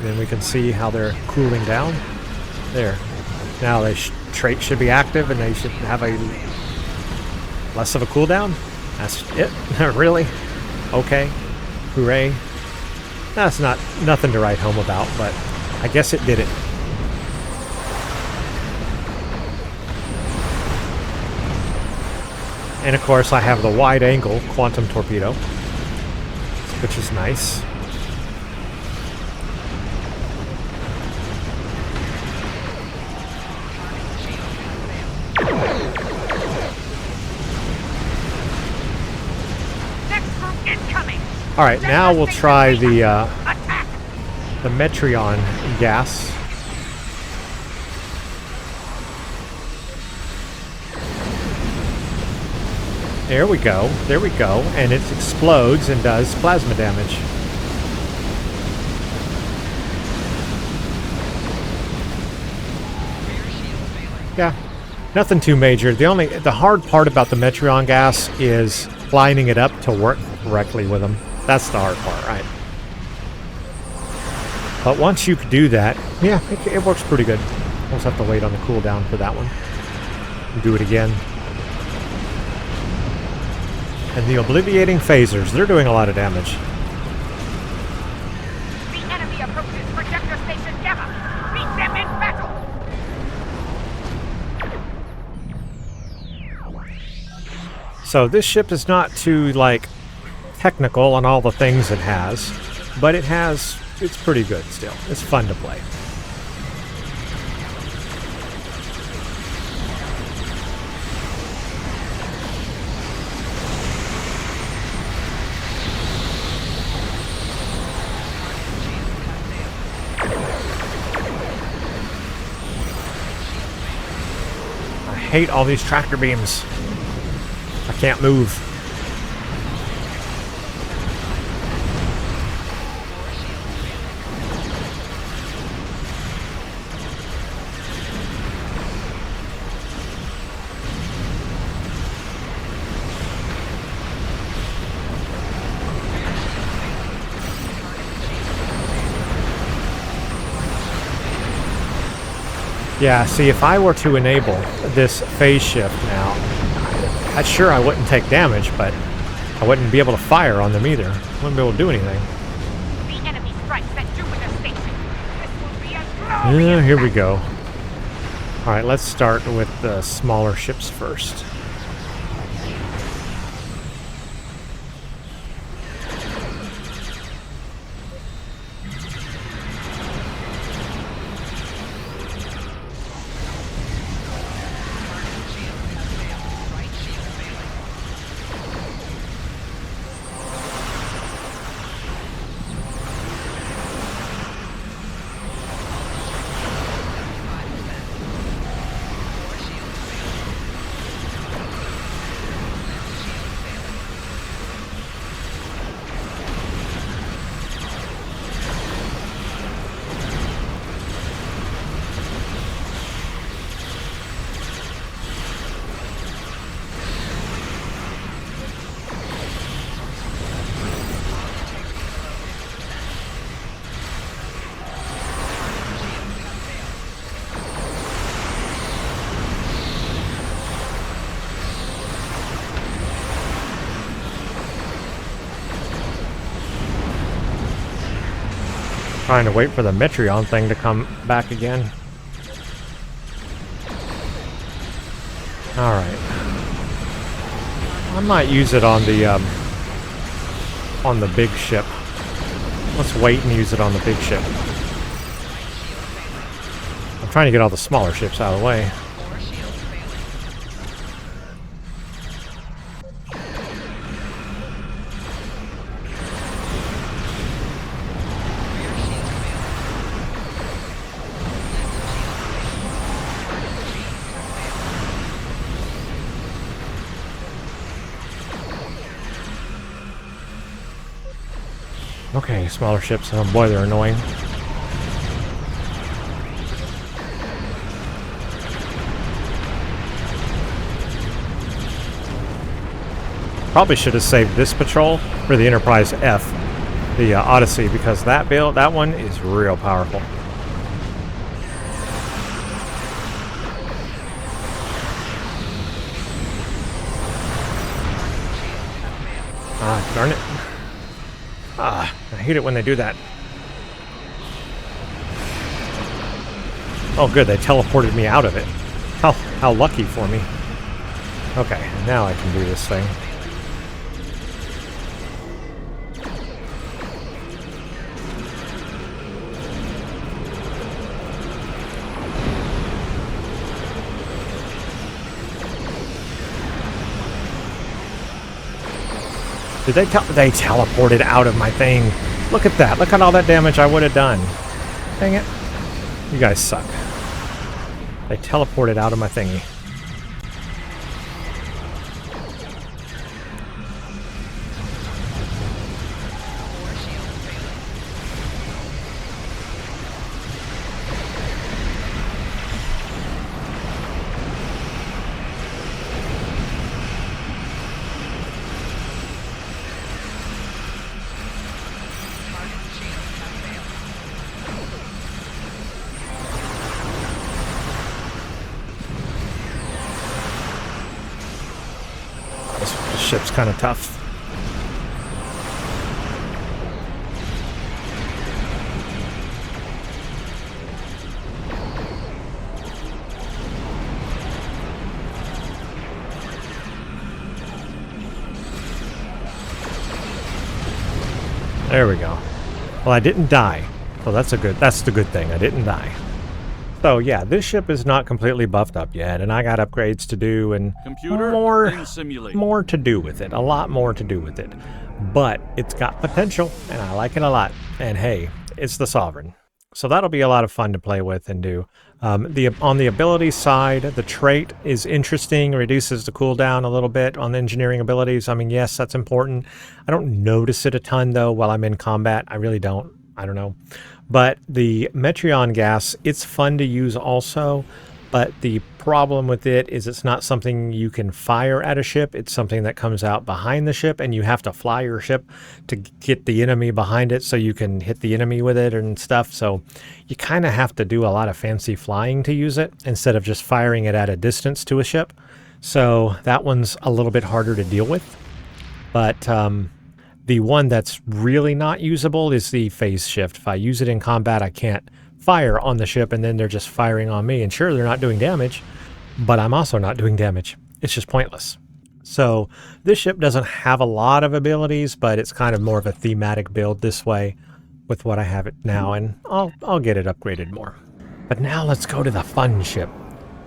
then we can see how they're cooling down. There. Now the trait should be active and they should have a less of a cooldown. That's it? Really? Okay. Hooray. That's nothing to write home about, but I guess it did it. And of course I have the wide angle quantum torpedo, which is nice. Next group incoming. All right, now we'll try the Attack. Metreon gas. There we go. There we go. And it explodes and does plasma damage. Yeah, nothing too major. The hard part about the Metreon gas is lining it up to work correctly with them. That's the hard part, right? But once you do that, yeah, it works pretty good. We'll just have to wait on the cooldown for that one. Do it again. And the obliviating phasers, they're doing a lot of damage. The enemy approaches projector station Gamma. Meet them in battle. So this ship is not too, like, technical on all the things it has, but it's pretty good still. It's fun to play. I hate all these tractor beams. I can't move. Yeah, see, if I were to enable this phase shift now, sure I wouldn't take damage, but I wouldn't be able to fire on them either. I wouldn't be able to do anything. The enemy strikes at Jupiter station. This will be a Yeah, glorious here we battle. go. Alright, let's start with the smaller ships first. Trying to wait for the Metreon thing to come back again. Alright. I might use it on the big ship. Let's wait and use it on the big ship. I'm trying to get all the smaller ships out of the way. Okay, smaller ships. Oh boy, they're annoying. Probably should have saved this patrol for the Enterprise F, the Odyssey, because that one is real powerful. Ah, darn it. Ah, I hate it when they do that. Oh good, they teleported me out of it. How lucky for me. Okay, now I can do this thing. Did they teleported out of my thing. Look at that. Look at all that damage I would have done. Dang it. You guys suck. They teleported out of my thingy. Ship's kind of tough. There we go. Well, I didn't die. So that's the good thing. I didn't die. So yeah, this ship is not completely buffed up yet, and I got upgrades to do and more to do with it. A lot more to do with it. But it's got potential, and I like it a lot. And hey, it's the Sovereign. So that'll be a lot of fun to play with and do. On the ability side, the trait is interesting, reduces the cooldown a little bit on the engineering abilities. I mean, yes, that's important. I don't notice it a ton, though, while I'm in combat. I really don't. I don't know. But the Metreon gas, it's fun to use also, but the problem with it is it's not something you can fire at a ship. It's something that comes out behind the ship, and you have to fly your ship to get the enemy behind it so you can hit the enemy with it and stuff. So you kind of have to do a lot of fancy flying to use it instead of just firing it at a distance to a ship. So that one's a little bit harder to deal with. But the one that's really not usable is the phase shift. If I use it in combat, I can't fire on the ship, and then they're just firing on me. And sure, they're not doing damage, but I'm also not doing damage. It's just pointless. So this ship doesn't have a lot of abilities, but it's kind of more of a thematic build this way with what I have it now, and I'll get it upgraded more. But now let's go to the fun ship.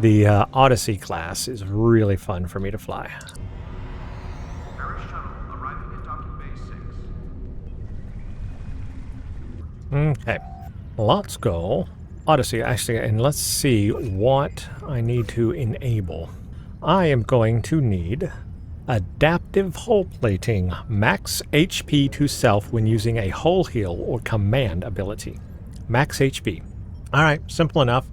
The Odyssey class is really fun for me to fly. Okay, let's go Odyssey, actually, and let's see what I need to enable. I am going to need adaptive hull plating, max HP to self when using a hull heal or command ability. Max HP. Alright, simple enough.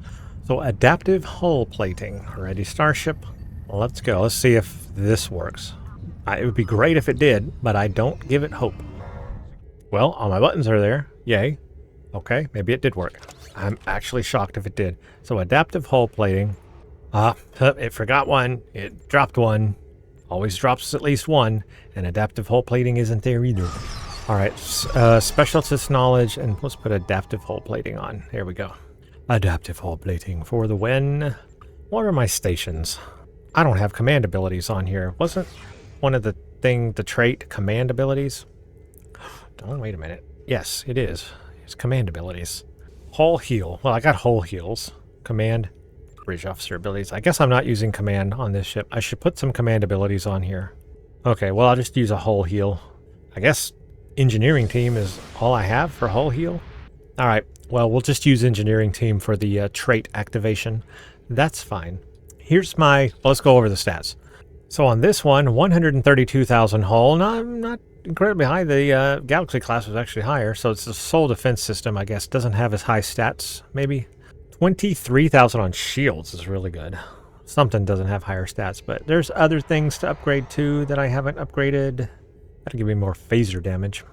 So adaptive hull plating. Ready, starship? Let's go. Let's see if this works. It would be great if it did, but I don't give it hope. Well, all my buttons are there. Yay. Okay, maybe it did work. I'm actually shocked if it did. So adaptive hull plating. It forgot one. It dropped one. Always drops at least one. And adaptive hull plating isn't there either. Alright, specialist knowledge, and let's put adaptive hull plating on. There we go. Adaptive hull plating for the win. What are my stations? I don't have command abilities on here. Wasn't one of the trait command abilities? Oh, wait a minute. Yes, it is. It's command abilities. Hull heal. Well, I got hull heals. Command, bridge officer abilities. I guess I'm not using command on this ship. I should put some command abilities on here. Okay, well, I'll just use a hull heal. I guess engineering team is all I have for hull heal. All right, well, we'll just use engineering team for the trait activation. That's fine. Here's my, well, let's go over the stats. So on this one, 132,000 hull, not incredibly high. The Galaxy class was actually higher, so it's the sole defense system, I guess. Doesn't have as high stats, maybe. 23,000 on shields is really good. Something doesn't have higher stats, but there's other things to upgrade to that I haven't upgraded. That'll give me more phaser damage.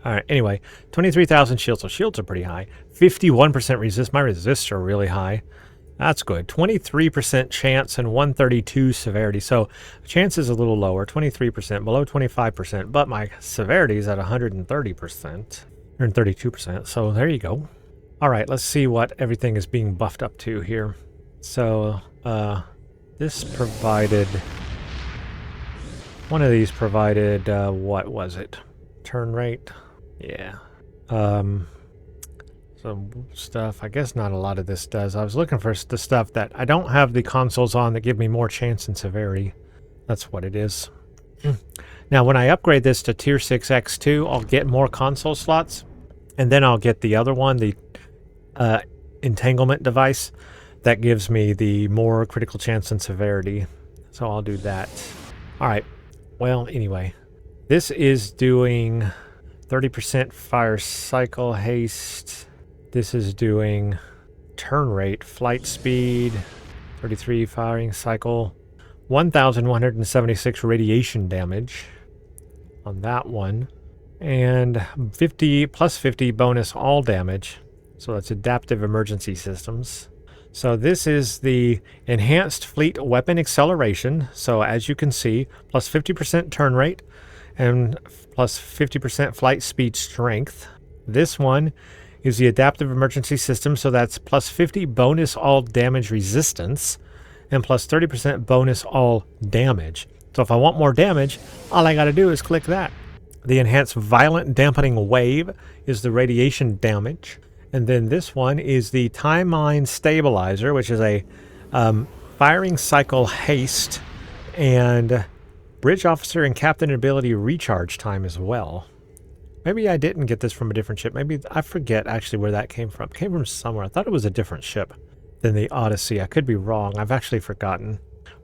Alright, anyway, 23,000 shields, so shields are pretty high. 51% resist. My resists are really high. That's good. 23% chance and 132 severity. So chance is a little lower, 23%, below 25%, but my severity is at 130%, 132%. So there you go. All right, let's see what everything is being buffed up to here. So this provided, one of these provided, what was it? Turn rate? Yeah. Some stuff. I guess not a lot of this does. I was looking for the stuff that I don't have the consoles on that give me more chance and severity. That's what it is. Now, when I upgrade this to Tier 6 X2, I'll get more console slots, and then I'll get the other one, the entanglement device, that gives me the more critical chance and severity. So I'll do that. All right. Well, anyway, this is doing 30% fire cycle haste. This is doing turn rate, flight speed, 33 firing cycle, 1,176 radiation damage on that one, and 50 plus 50 bonus all damage. So that's adaptive emergency systems. So this is the enhanced fleet weapon acceleration. So as you can see, plus 50% turn rate and plus 50% flight speed strength. This one is the adaptive emergency system, so that's plus 50 bonus all damage resistance and plus 30% bonus all damage. So if I want more damage, all I got to do is click that. The enhanced violent dampening wave is the radiation damage. And then this one is the timeline stabilizer, which is a firing cycle haste and bridge officer and captain ability recharge time as well. Maybe I didn't get this from a different ship. Maybe I forget actually where that came from. It came from somewhere. I thought it was a different ship than the Odyssey. I could be wrong. I've actually forgotten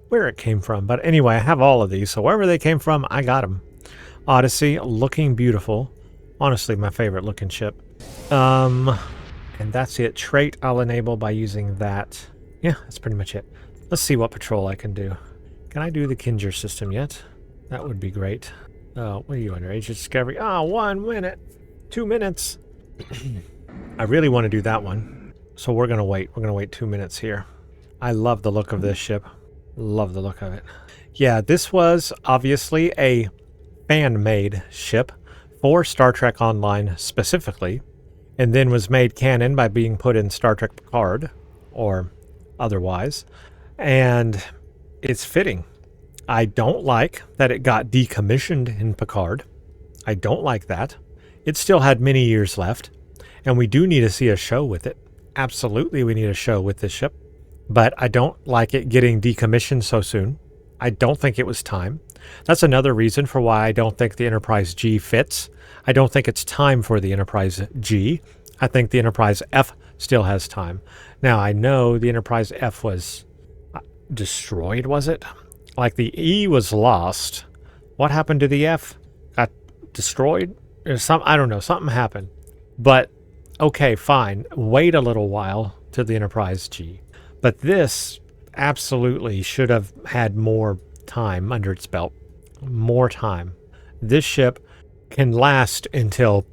where it came from. But anyway, I have all of these. So wherever they came from, I got them. Odyssey, looking beautiful. Honestly, my favorite looking ship. And that's it. Trait I'll enable by using that. Yeah, that's pretty much it. Let's see what patrol I can do. Can I do the Kinger system yet? That would be great. Oh, what are you under? Age of Discovery? Ah, 1 minute. 2 minutes. I really want to do that one. So we're going to wait. We're going to wait 2 minutes here. I love the look of this ship. Love the look of it. Yeah, this was obviously a fan-made ship for Star Trek Online specifically, and then was made canon by being put in Star Trek Picard, or otherwise. And it's fitting. I don't like that it got decommissioned in Picard. I don't like that. It still had many years left, and we do need to see a show with it. Absolutely, we need a show with this ship. But I don't like it getting decommissioned so soon. I don't think it was time. That's another reason for why I don't think the Enterprise G fits. I don't think it's time for the Enterprise G. I think the Enterprise F still has time. Now, I know the Enterprise F was destroyed, was it? Like the E was lost. What happened to the F? Got destroyed? Or I don't know. Something happened. But, okay, fine. Wait a little while to the Enterprise G. But this absolutely should have had more time under its belt. More time. This ship can last until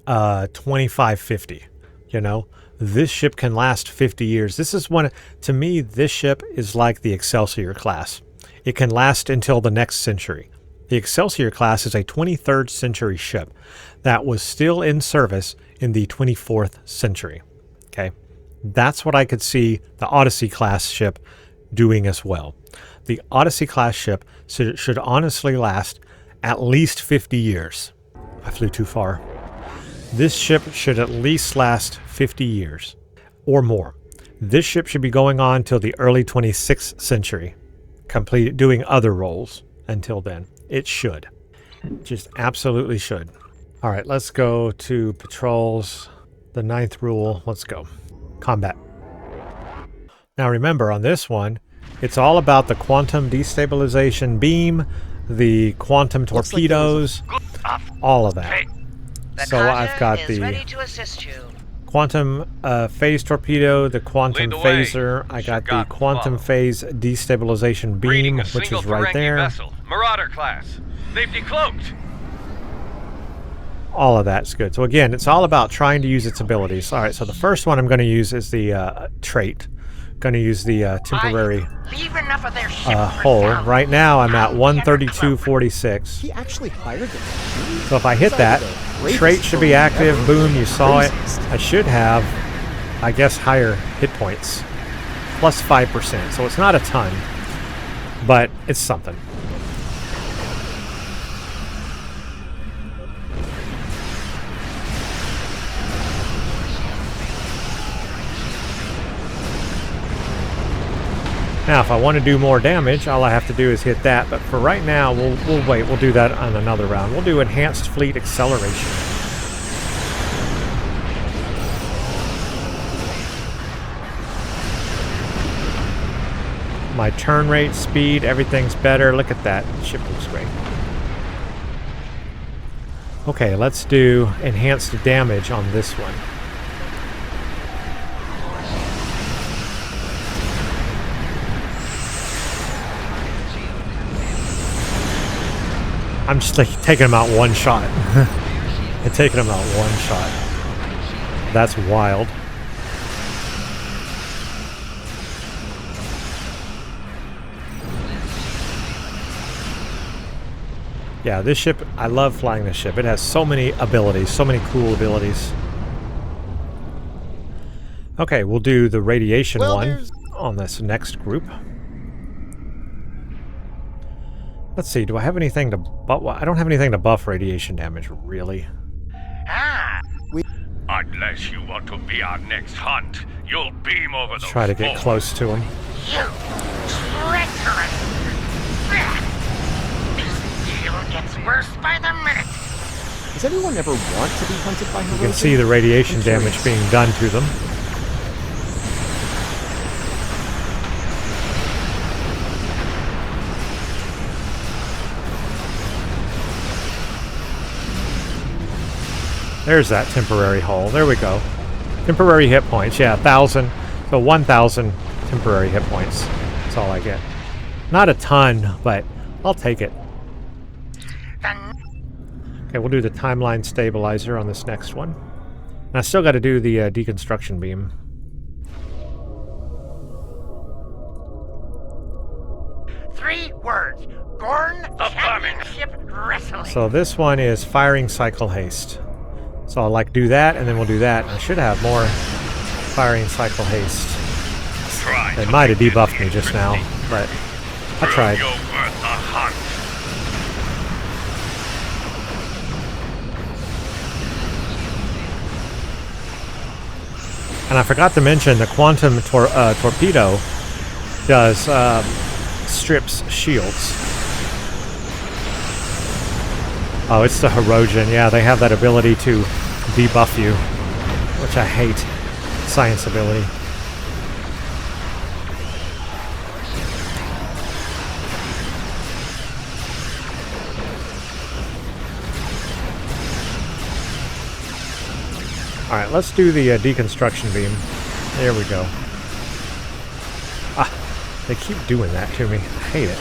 2550. You know? This ship can last 50 years. This is one, to me, this ship is like the Excelsior class. It can last until the next century. The Excelsior class is a 23rd century ship that was still in service in the 24th century. Okay? That's what I could see the Odyssey class ship doing as well. The Odyssey class ship should honestly last at least 50 years. I flew too far. This ship should at least last 50 years or more. This ship should be going on till the early 26th century. Doing other roles until then. It should. Just absolutely should. All right, let's go to patrols. The 9th rule. Let's go. Combat. Now remember, on this one, it's all about the quantum destabilization beam the quantum Looks like there was torpedoes, all of that. Hey, The So cutter I've got is the ready to assist you. quantum phase torpedo, the quantum Lead the way. phaser. I got the Shangri-La quantum follow. phase destabilization beam, Greeting a which single is right Ferengi there. vessel, Marauder class. They've decloaked. All of that's good. So again, it's all about trying to use its abilities. All right, so the first one I'm going to use is the trait. Going to use the temporary Leave enough of their ship for hull. salvage. Right now I'm at I'll be under 132.46. He actually hired them. So if I hit that, trait should be active. Boom, you saw it. I should have, I guess, higher hit points. Plus 5%. So it's not a ton, but it's something. Now, if I want to do more damage, all I have to do is hit that. But for right now, we'll wait. We'll do that on another round. We'll do Enhanced Fleet Acceleration. My turn rate, speed, everything's better. Look at that. Ship looks great. Okay, let's do Enhanced Damage on this one. I'm just like taking them out one shot. And taking them out one shot. That's wild. Yeah, this ship, I love flying this ship. It has so many abilities, so many cool abilities. Okay, we'll do the radiation one on this next group. Let's see, do I have anything to buff? I don't have anything to buff radiation damage, really. Ah, unless you want to be our next hunt, you'll beam over Let's those try to get four. close to him. you treacherous. This deal gets worse by the minute. Does anyone ever want to be hunted by You Hirogen? can see the radiation damage being done to them. There's that temporary hull. There we go. Temporary hit points. Yeah, 1,000. So 1,000 temporary hit points. That's all I get. Not a ton, but I'll take it. Okay, we'll do the timeline stabilizer on this next one. And I still got to do the deconstruction beam. Three words. Gorn Championship Wrestling. So this one is firing cycle haste. So I'll like do that, and then we'll do that. I should have more firing cycle haste. Try It to might have make this debuffed me just now, interesting. but I Prove tried. you're worth a hunt. And I forgot to mention the quantum torpedo does strips shields. Oh, it's the Hirogen. Yeah, they have that ability to debuff you, which I hate. Science ability. Alright, let's do the deconstruction beam. There we go. Ah, they keep doing that to me. I hate it.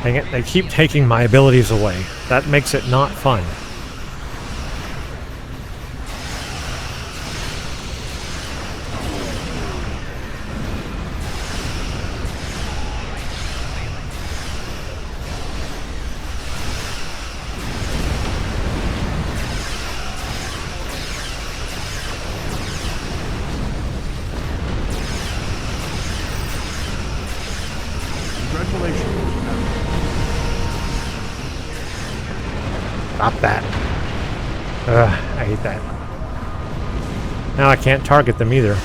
Dang it, they keep taking my abilities away. That makes it not fun. Stop that. Ugh, I hate that. Now I can't target them either.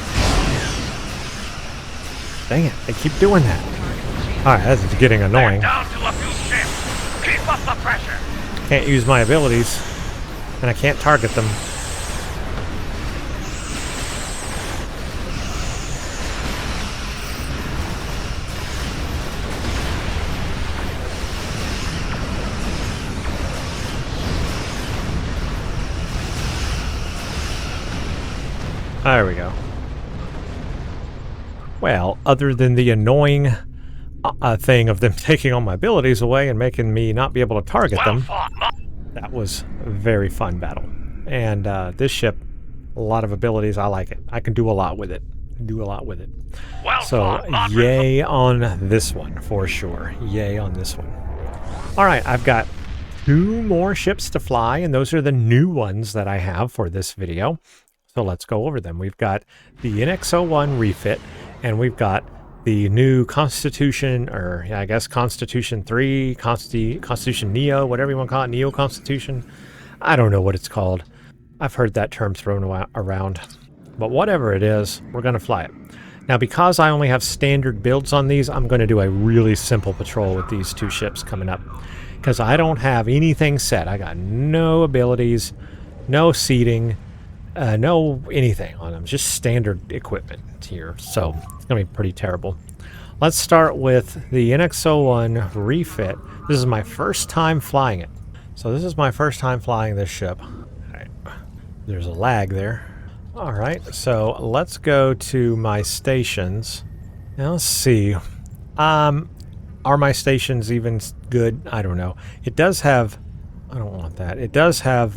Dang it, they keep doing that. Alright, that's getting They're annoying. down to a few ships. Keep up the pressure. Can't use my abilities, and I can't target them. There we go. Well, other than the annoying thing of them taking all my abilities away and making me not be able to target Well them, fought. that was a very fun battle. And this ship, a lot of abilities, I like it. I can do a lot with it. Well So, fought, Moderate. yay on this one, for sure. Yay on this one. Alright, I've got 2 more ships to fly, and those are the new ones that I have for this video. So let's go over them. We've got the NX-01 Refit, and we've got the new Constitution, or yeah, I guess Constitution 3, Constitution Neo, whatever you want to call it, Neo Constitution. I don't know what it's called. I've heard that term thrown around. But whatever it is, we're going to fly it. Now, because I only have standard builds on these, I'm going to do a really simple patrol with these 2 ships coming up. Because I don't have anything set. I got no abilities, no seating, no anything on them. Just standard equipment here. So it's going to be pretty terrible. Let's start with the NX-01 Refit. This is my first time flying it. So this is my first time flying this ship. All right. There's a lag there. All right, so let's go to my stations. Now let's see. Are my stations even good? I don't know. It does have... I don't want that. It does have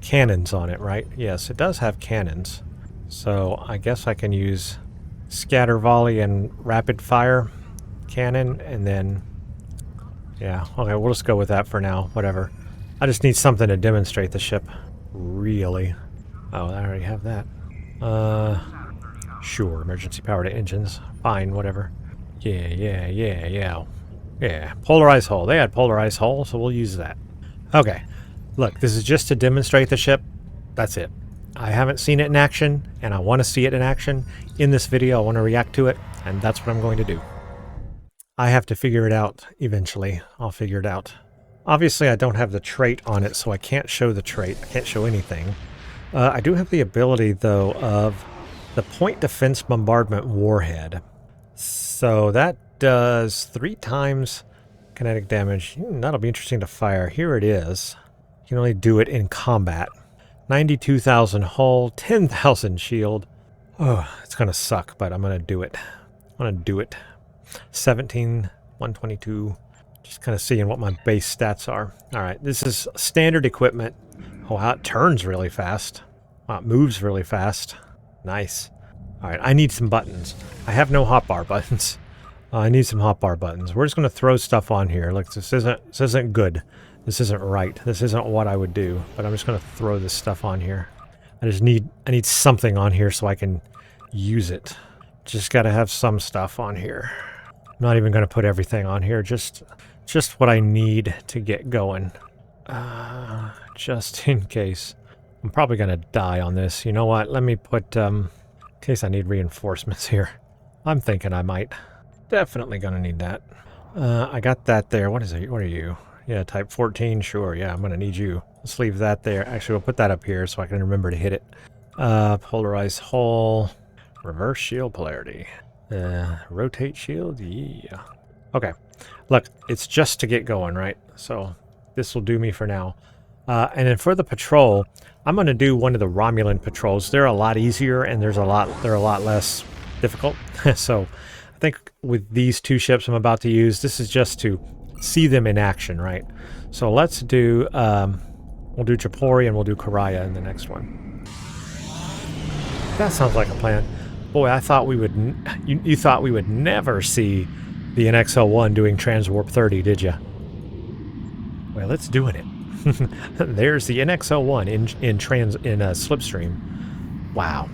cannons on it, right? Yes, it does have cannons. So I guess I can use scatter volley and rapid fire cannon, and then... Yeah, okay, we'll just go with that for now. Whatever. I just need something to demonstrate the ship. Really. Oh, I already have that. Sure, emergency power to engines. Fine, whatever. Yeah. Polarized hull. They had polarized hull, so we'll use that. Okay. Look, this is just to demonstrate the ship. That's it. I haven't seen it in action, and I want to see it in action. In this video, I want to react to it, and that's what I'm going to do. I have to figure it out eventually. I'll figure it out. Obviously, I don't have the trait on it, so I can't show the trait. I can't show anything. I do have the ability, though, of the Point Defense Bombardment Warhead. So that does 3 times kinetic damage. That'll be interesting to fire. Here it is. You can only do it in combat. 92,000 hull, 10,000 shield. Oh, it's going to suck, but I'm going to do it. 17, 122. Just kind of seeing what my base stats are. All right, this is standard equipment. Oh, wow, it turns really fast. Wow, it moves really fast. Nice. All right, I need some buttons. I have no hotbar buttons. I need some hotbar buttons. We're just going to throw stuff on here. Look, this isn't good. This isn't right. This isn't what I would do. But I'm just going to throw this stuff on here. I need something on here so I can use it. Just got to have some stuff on here. I'm not even going to put everything on here. Just what I need to get going. Just in case. I'm probably going to die on this. You know what? Let me put, in case I need reinforcements here. I'm thinking I might. Definitely going to need that. I got that there. What is it? What are you? Yeah, type 14. Sure. Yeah, I'm going to need you. Let's leave that there. Actually, we'll put that up here so I can remember to hit it. Polarized hull. Reverse shield polarity. Rotate shield. Yeah. Okay. Look, it's just to get going, right? So this will do me for now. And then for the patrol, I'm going to do one of the Romulan patrols. They're a lot easier, and they're a lot less difficult. So I think with these 2 ships I'm about to use, this is just to see them in action, right? So let's do, we'll do Japori and we'll do Karaya in the next one. That sounds like a plan. Boy, I thought we would, you thought we would never see the NX-01 doing Transwarp 30, did you? Well, it's doing it. There's the NX-01 in Slipstream. Wow.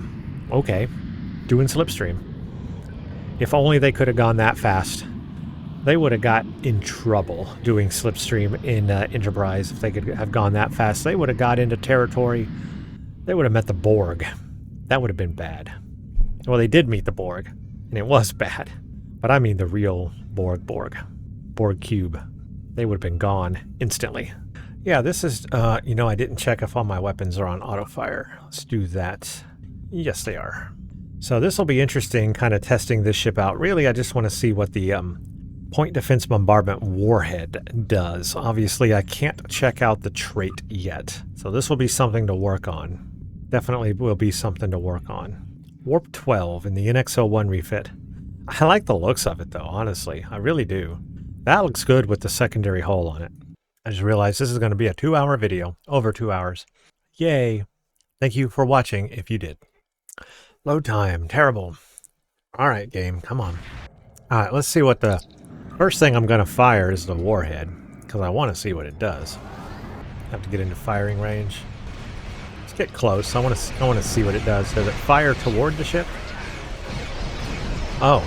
Okay. Doing Slipstream. If only they could have gone that fast. They would have got in trouble doing Slipstream in Enterprise if they could have gone that fast. They would have got into territory. They would have met the Borg. That would have been bad. Well, they did meet the Borg, and it was bad. But I mean the real Borg cube. They would have been gone instantly. Yeah, this is, you know, I didn't check if all my weapons are on auto-fire. Let's do that. Yes, they are. So this will be interesting, kind of testing this ship out. Really, I just want to see what the point defense bombardment warhead does. Obviously, I can't check out the trait yet. So this will be something to work on. Definitely will be something to work on. Warp 12 in the NX-01 Refit. I like the looks of it, though, honestly. I really do. That looks good with the secondary hull on it. I just realized this is going to be a 2-hour video. Over 2 hours. Yay. Thank you for watching if you did. Load time. Terrible. Alright, game. Come on. Alright, let's see what the... First thing I'm going to fire is the warhead. Because I want to see what it does. Have to get into firing range. Let's get close. I want to see what it does. Does it fire toward the ship? Oh.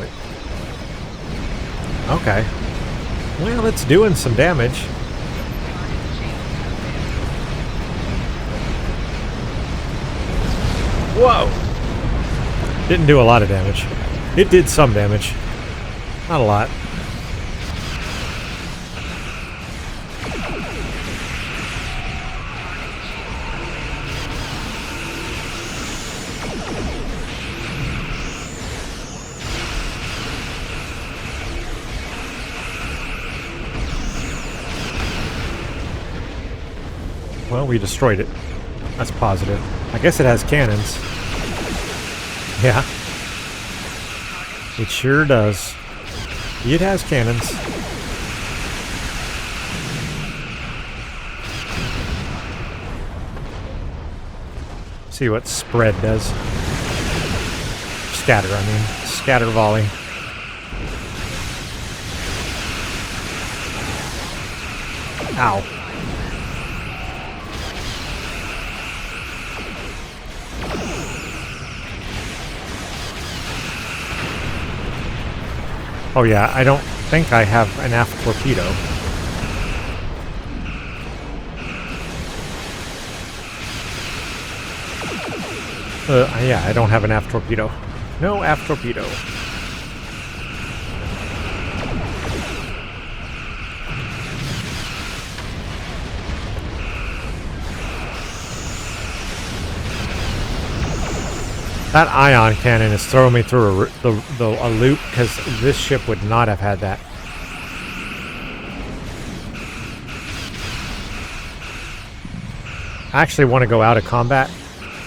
Okay. Well, it's doing some damage. Whoa! Didn't do a lot of damage. It did some damage. Not a lot. Well, we destroyed it. That's positive. I guess it has cannons. Yeah. It sure does. It has cannons. See what spread does. Scatter, I mean. Scatter volley. Ow. Oh yeah, I don't think I have an aft torpedo. Yeah, I don't have an aft torpedo. No aft torpedo. That ion cannon is throwing me through a loop, because this ship would not have had that. I actually want to go out of combat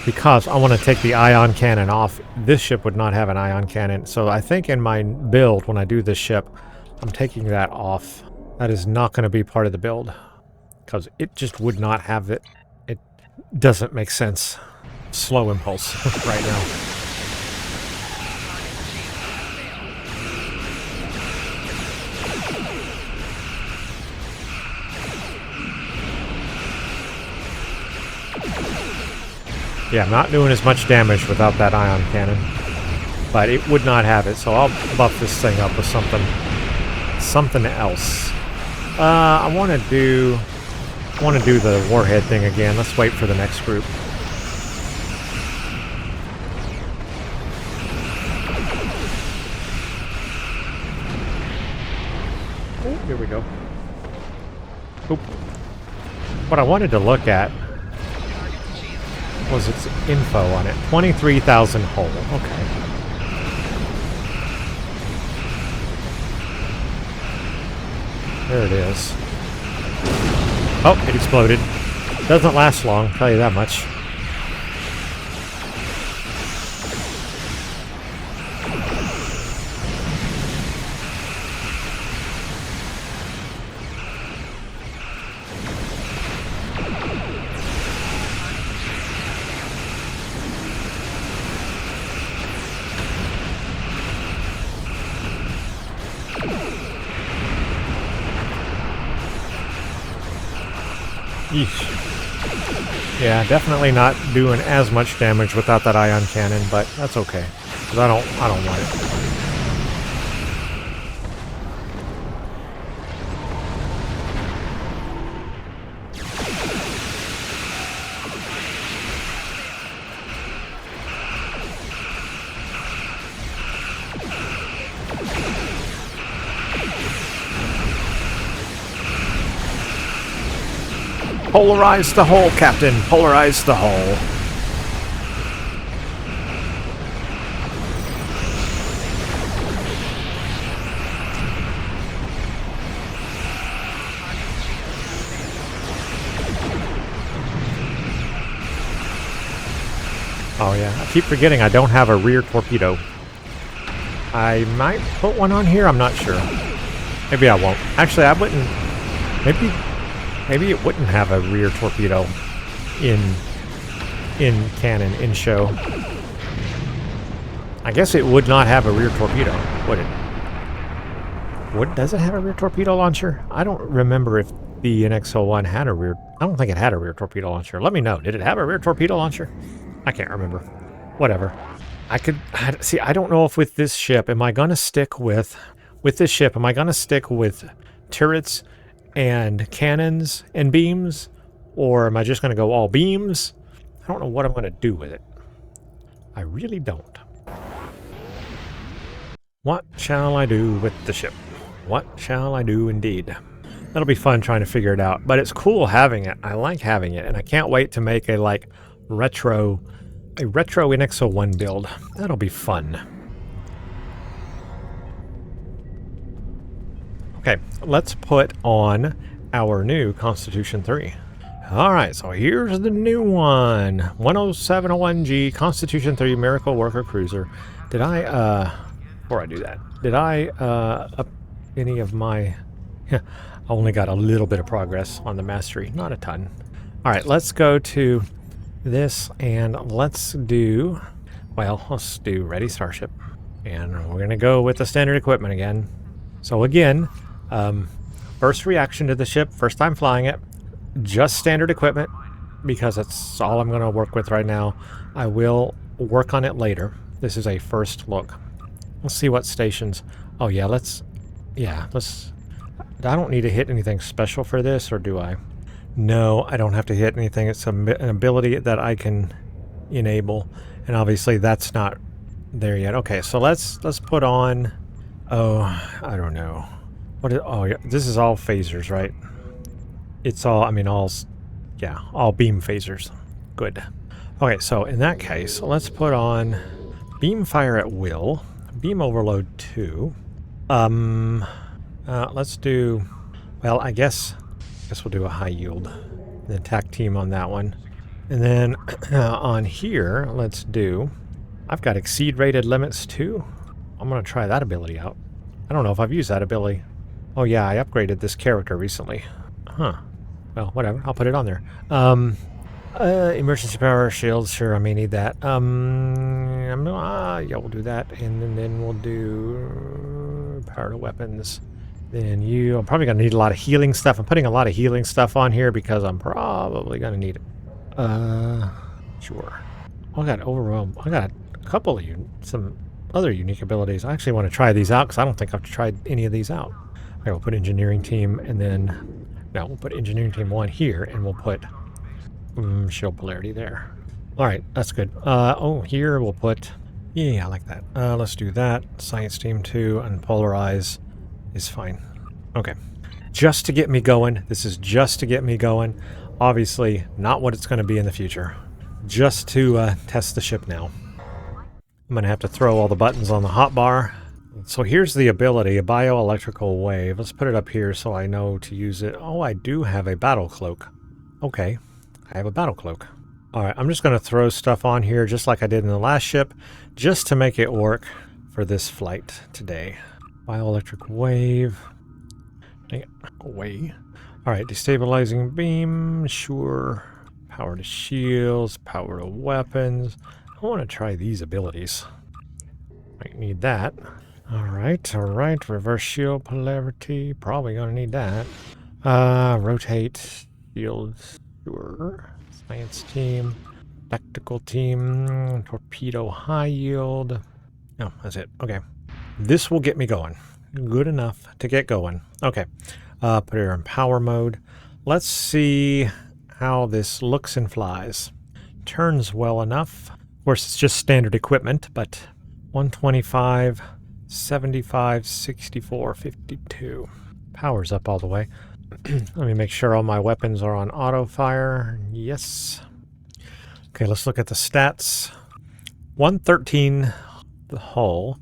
because I want to take the ion cannon off. This ship would not have an ion cannon, so I think in my build, when I do this ship, I'm taking that off. That is not going to be part of the build, because it just would not have it. It doesn't make sense. Slow impulse right now. Yeah, I'm not doing as much damage without that ion cannon, but it would not have it, so I'll buff this thing up with something else. I want to do the warhead thing again. Let's wait for the next group. Here we go. Oop. What I wanted to look at was its info on it. 23,000 hull. Okay. There it is. Oh, it exploded. Doesn't last long, I'll tell you that much. Yeesh. Yeah, definitely not doing as much damage without that ion cannon, but that's okay. 'Cause I don't want it. Polarize the hull, Captain. Polarize the hull. Oh yeah, I keep forgetting I don't have a rear torpedo. I might put one on here, I'm not sure. Maybe I won't. Actually, I wouldn't. Maybe it wouldn't have a rear torpedo in canon, in show. I guess it would not have a rear torpedo, would it? Does it have a rear torpedo launcher? I don't remember if the NX-01 had a rear... I don't think it had a rear torpedo launcher. Let me know. Did it have a rear torpedo launcher? I can't remember. Whatever. See, I don't know if with this ship, am I going to stick with this ship, am I going to stick with turrets and cannons and beams? Or am I just going to go all beams? I don't know what I'm going to do with it. I really don't. What shall I do with the ship? What shall I do indeed? That'll be fun trying to figure it out. But it's cool having it. I like having it. And I can't wait to make a retro NX-01 build. That'll be fun. Okay, let's put on our new Constitution 3. Alright, so here's the new one. 10701G Constitution 3 Miracle Worker Cruiser. Did I, before I do that, did I, up any of my... I only got a little bit of progress on the mastery, not a ton. Alright, let's go to this and let's do Ready Starship. And we're going to go with the standard equipment again. So again, first reaction to the ship, first time flying it, just standard equipment, because that's all I'm going to work with right now. I will work on it later. This is a first look. Let's see what stations. Oh yeah, I don't need to hit anything special for this, or do I? No, I don't have to hit anything. It's an ability that I can enable, and obviously that's not there yet. Okay, so let's put on. Oh, I don't know. Oh, yeah, this is all phasers, right? It's all. I mean, all beam phasers. Good. Okay, so in that case, let's put on beam fire at will, beam overload 2. Let's do. Well, I guess we'll do a high yield. The attack team on that one. And then on here, let's do... I've got exceed rated limits too. I'm going to try that ability out. I don't know if I've used that ability. Oh yeah, I upgraded this character recently. Huh. Well, whatever. I'll put it on there. Emergency power shields. Sure, I may need that. Yeah, we'll do that. And then we'll do power to weapons. Then I'm probably going to need a lot of healing stuff. I'm putting a lot of healing stuff on here because I'm probably going to need it. Sure. I got overwhelmed. I got a couple of some other unique abilities. I actually want to try these out because I don't think I've tried any of these out. Okay, we'll put engineering team and then... No, we'll put engineering team 1 here and we'll put shield polarity there. Alright, that's good. Here we'll put... Yeah, I like that. Let's do that. Science team 2 and polarize is fine. Okay. Just to get me going. This is just to get me going. Obviously, not what it's going to be in the future. Just to test the ship now. I'm going to have to throw all the buttons on the hotbar. So here's the ability, a bioelectrical wave. Let's put it up here so I know to use it. Oh, I do have a battle cloak. Okay. I have a battle cloak. Alright, I'm just going to throw stuff on here just like I did in the last ship, just to make it work for this flight today. Bioelectric wave. Dang it. Away. Alright, destabilizing beam. Sure. Power to shields. Power to weapons. I want to try these abilities. Might need that. Alright. Reverse shield polarity. Probably going to need that. Rotate shields. Sure. Science team. Tactical team. Torpedo high yield. No, that's it. Okay. This will get me going. Good enough to get going. Okay. Put it in power mode. Let's see how this looks and flies. Turns well enough. Of course, it's just standard equipment, but 125, 75, 64, 52. Power's up all the way. Let me make sure all my weapons are on auto fire. Yes. Okay, let's look at the stats. 113 the hull.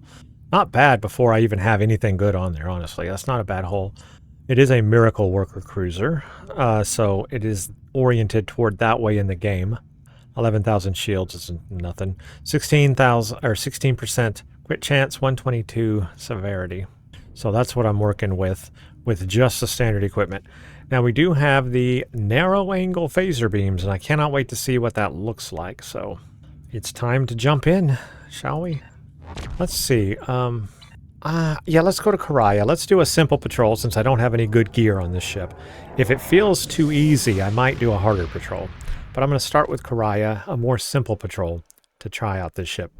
Not bad before I even have anything good on there, honestly. That's not a bad hull. It is a miracle worker cruiser, so it is oriented toward that way in the game. 11,000 shields is nothing. 16,000 or 16% crit chance, 122 severity. So that's what I'm working with just the standard equipment. Now we do have the narrow angle phaser beams, and I cannot wait to see what that looks like. So it's time to jump in, shall we? Let's see. Yeah, let's go to Karaya. Let's do a simple patrol since I don't have any good gear on this ship. If it feels too easy, I might do a harder patrol. But I'm going to start with Karaya, a more simple patrol, to try out this ship.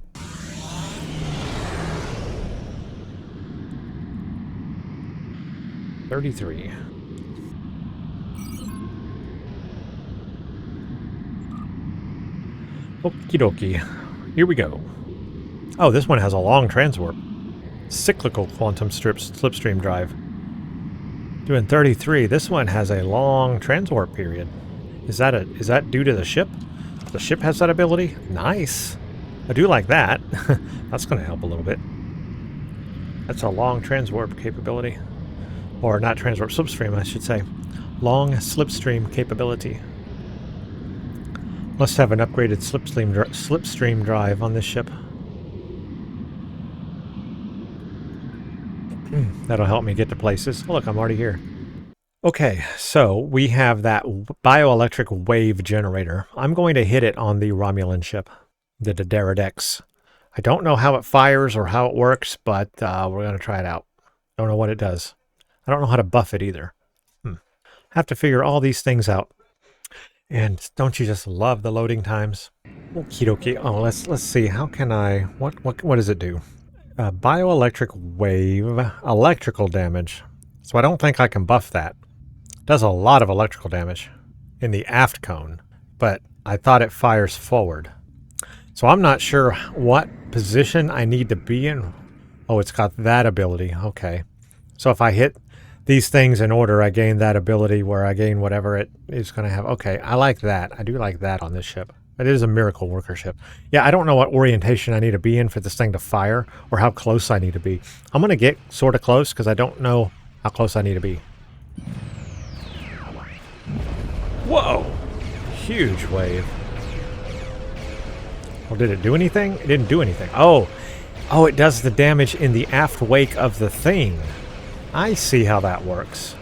$33. Okie dokie. Here we go. Oh, this one has a long transwarp. Cyclical quantum slipstream drive. Doing 33. This one has a long transwarp period. Is that due to the ship? The ship has that ability? Nice. I do like that. That's going to help a little bit. That's a long transwarp capability. Or not transwarp, slipstream, I should say. Long slipstream capability. Must have an upgraded slipstream drive on this ship. That'll help me get to places. Oh, look, I'm already here. Okay, so we have that bioelectric wave generator. I'm going to hit it on the Romulan ship, the Deradex. I don't know how it fires or how it works, but we're going to try it out. Don't know what it does. I don't know how to buff it either. Have to figure all these things out. And don't you just love the loading times? Okie dokie. Oh, let's see. How can I... What does it do? Bioelectric wave, electrical damage. So I don't think I can buff that. It does a lot of electrical damage in the aft cone, but I thought it fires forward. So I'm not sure what position I need to be in. Oh, it's got that ability. Okay. So if I hit these things in order, I gain that ability where I gain whatever it is going to have. Okay, I like that. I do like that on this ship. It is a miracle worker ship. Yeah, I don't know what orientation I need to be in for this thing to fire or how close I need to be. I'm going to get sort of close because I don't know how close I need to be. Whoa! Huge wave. Well, did it do anything? It didn't do anything. Oh, it does the damage in the aft wake of the thing. I see how that works.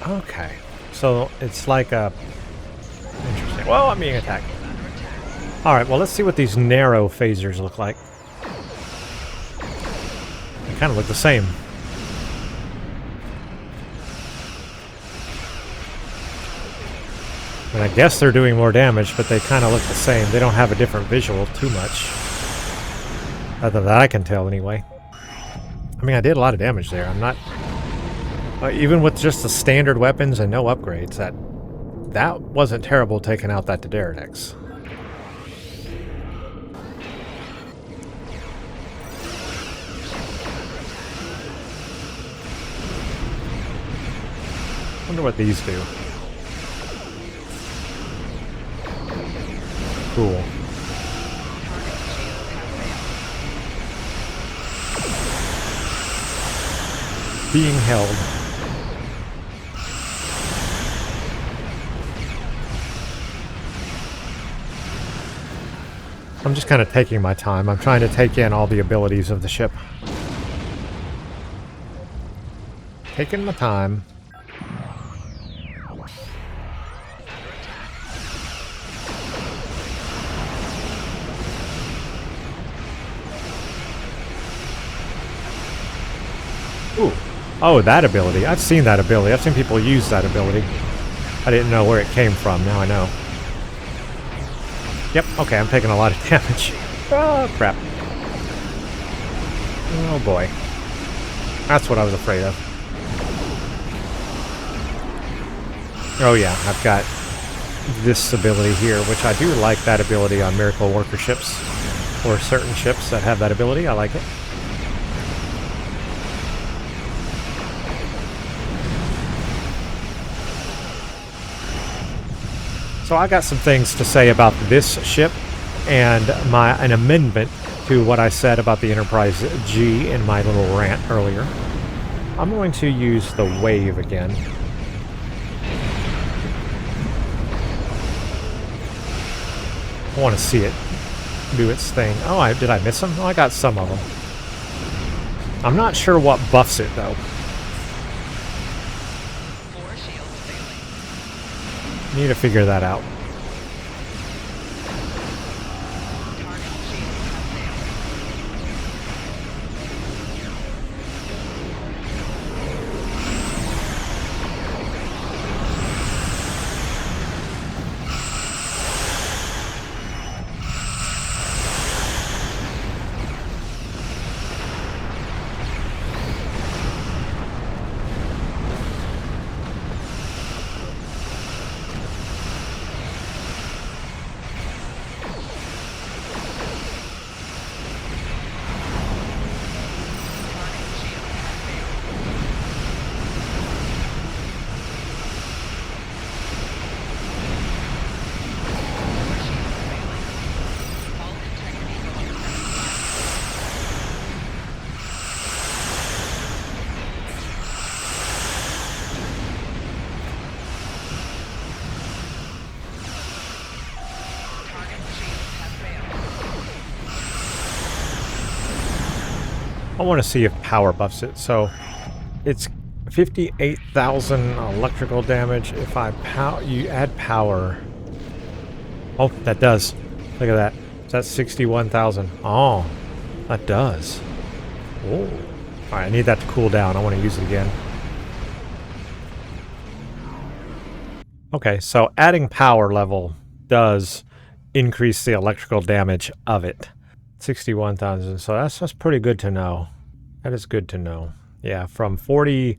Okay. So it's like a... Interesting. Well, I'm being attacked. Alright, well, let's see what these narrow phasers look like. They kind of look the same. And I guess they're doing more damage, but they kind of look the same. They don't have a different visual too much. Other than I can tell, anyway. I mean, I did a lot of damage there. I'm not... even with just the standard weapons and no upgrades, that wasn't terrible taking out that Deradex. Wonder what these do. Cool. Being held. I'm just kind of taking my time. I'm trying to take in all the abilities of the ship. Taking my time. Ooh. Oh, that ability. I've seen that ability. I've seen people use that ability. I didn't know where it came from. Now I know. Yep, okay, I'm taking a lot of damage. Oh, crap. Oh, boy. That's what I was afraid of. Oh, yeah, I've got this ability here, which I do like that ability on Miracle Worker ships. Or certain ships that have that ability. I like it. So I got some things to say about this ship and an amendment to what I said about the Enterprise G in my little rant earlier. I'm going to use the wave again. I want to see it do its thing. Oh, did I miss them? Oh, I got some of them. I'm not sure what buffs it, though. Need to figure that out. I want to see if power buffs it. So it's 58,000 electrical damage. If you add power. Oh, that does. Look at that. That's 61,000. Oh, that does. Oh. All right, I need that to cool down. I want to use it again. Okay, so adding power level does increase the electrical damage of it. 61,000. So that's pretty good to know. That is good to know. Yeah, from 45,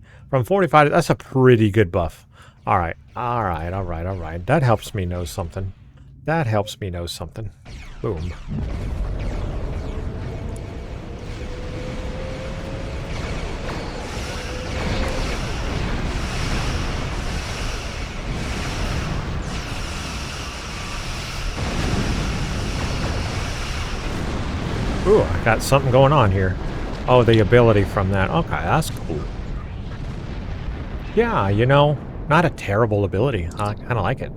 that's a pretty good buff. All right. That helps me know something. Boom. Ooh, I got something going on here. Oh, the ability from that. Okay, that's cool. Yeah, you know, not a terrible ability. I kind of like it.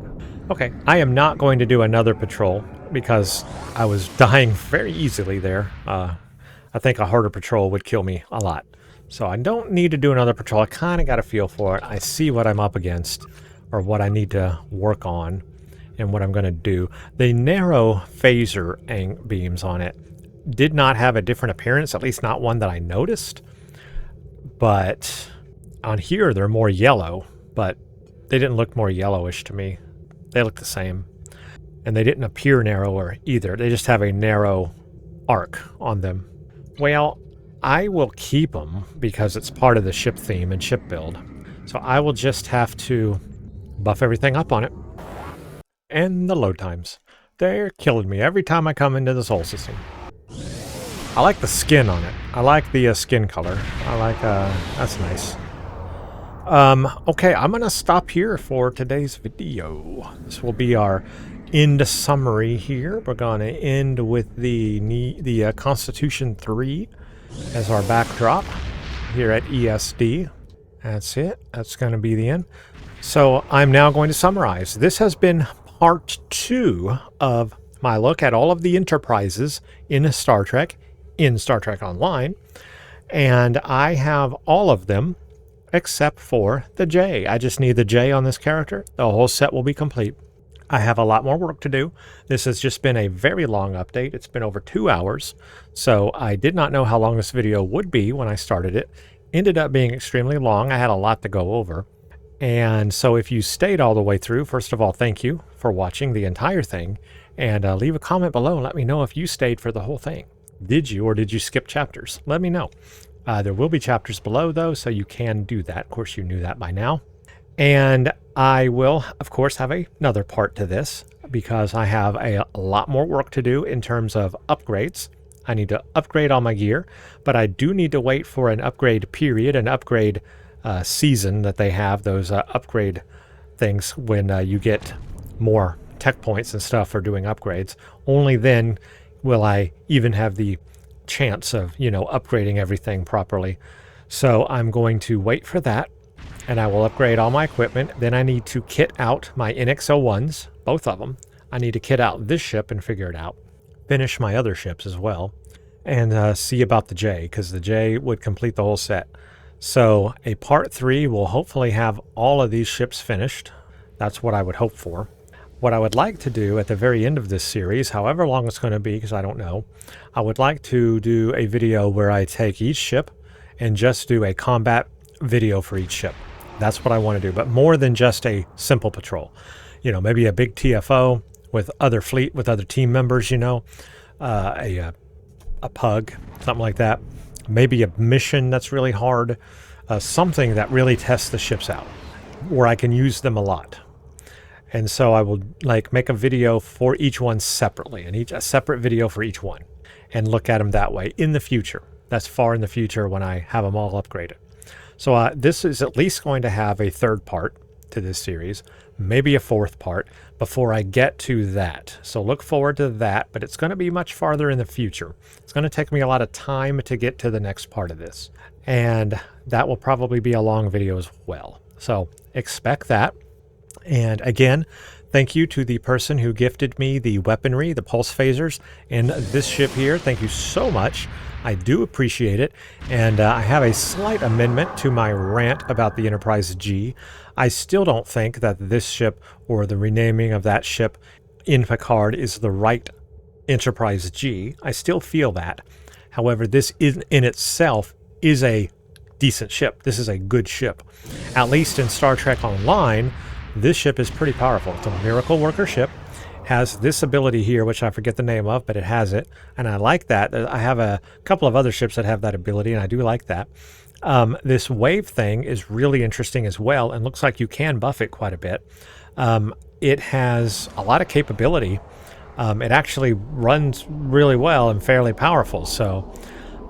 Okay, I am not going to do another patrol because I was dying very easily there. I think a harder patrol would kill me a lot. So I don't need to do another patrol. I kind of got a feel for it. I see what I'm up against or what I need to work on and what I'm going to do. The narrow phaser beams on it did not have a different appearance, at least not one that I noticed. But on here, they're more yellow, but they didn't look more yellowish to me. They look the same. And they didn't appear narrower either. They just have a narrow arc on them. Well, I will keep them because it's part of the ship theme and ship build. So I will just have to buff everything up on it. And the load times. They're killing me every time I come into the Sol system. I like the skin on it. I like the skin color. I like, that's nice. Okay, I'm going to stop here for today's video. This will be our end summary here. We're going to end with the Constitution 3 as our backdrop here at ESD. That's it. That's going to be the end. So I'm now going to summarize. This has been part 2 of my look at all of the enterprises in Star Trek, in Star Trek Online, and I have all of them except for the J. I just need the J on this character. The whole set will be complete. I have a lot more work to do. This has just been a very long update. It's been over 2 hours, so I did not know how long this video would be when I started it. Ended up being extremely long. I had a lot to go over. And so if you stayed all the way through, first of all, thank you for watching the entire thing. And leave a comment below and let me know if you stayed for the whole thing. Did you, or did you skip chapters? Let me know. There will be chapters below, though, so you can do that. Of course, you knew that by now. And I will, of course, have another part to this because I have a lot more work to do in terms of upgrades. I need to upgrade all my gear, but I do need to wait for an upgrade period, an upgrade season that they have, those upgrade things when you get more tech points and stuff for doing upgrades. Only then will I even have the chance of, upgrading everything properly. So I'm going to wait for that, and I will upgrade all my equipment. Then I need to kit out my NX-01s, both of them. I need to kit out this ship and figure it out. Finish my other ships as well, and see about the J, because the J would complete the whole set. So a part 3 will hopefully have all of these ships finished. That's what I would hope for. What I would like to do at the very end of this series, however long it's going to be, because I don't know, I would like to do a video where I take each ship and just do a combat video for each ship. That's what I want to do, but more than just a simple patrol. Maybe a big TFO with other fleet, with other team members, a pug, something like that. Maybe a mission that's really hard, something that really tests the ships out, where I can use them a lot. And so I will make a video for each one separately, and a separate video for each one, and look at them that way in the future. That's far in the future when I have them all upgraded. So this is at least going to have a 3rd part to this series, maybe a 4th part before I get to that. So look forward to that, but it's going to be much farther in the future. It's going to take me a lot of time to get to the next part of this, and that will probably be a long video as well. So expect that. And again, thank you to the person who gifted me the weaponry, the pulse phasers, and this ship here. Thank you so much. I do appreciate it. And I have a slight amendment to my rant about the Enterprise G. I still don't think that this ship, or the renaming of that ship in Picard, is the right Enterprise G. I still feel that. However, this in itself is a decent ship. This is a good ship. At least in Star Trek Online, this ship is pretty powerful. It's a miracle worker ship. Has this ability here, which I forget the name of, but it has it, and I like that. I have a couple of other ships that have that ability, and I do like that. This wave thing is really interesting as well, and looks like you can buff it quite a bit. It has a lot of capability. It actually runs really well and fairly powerful, so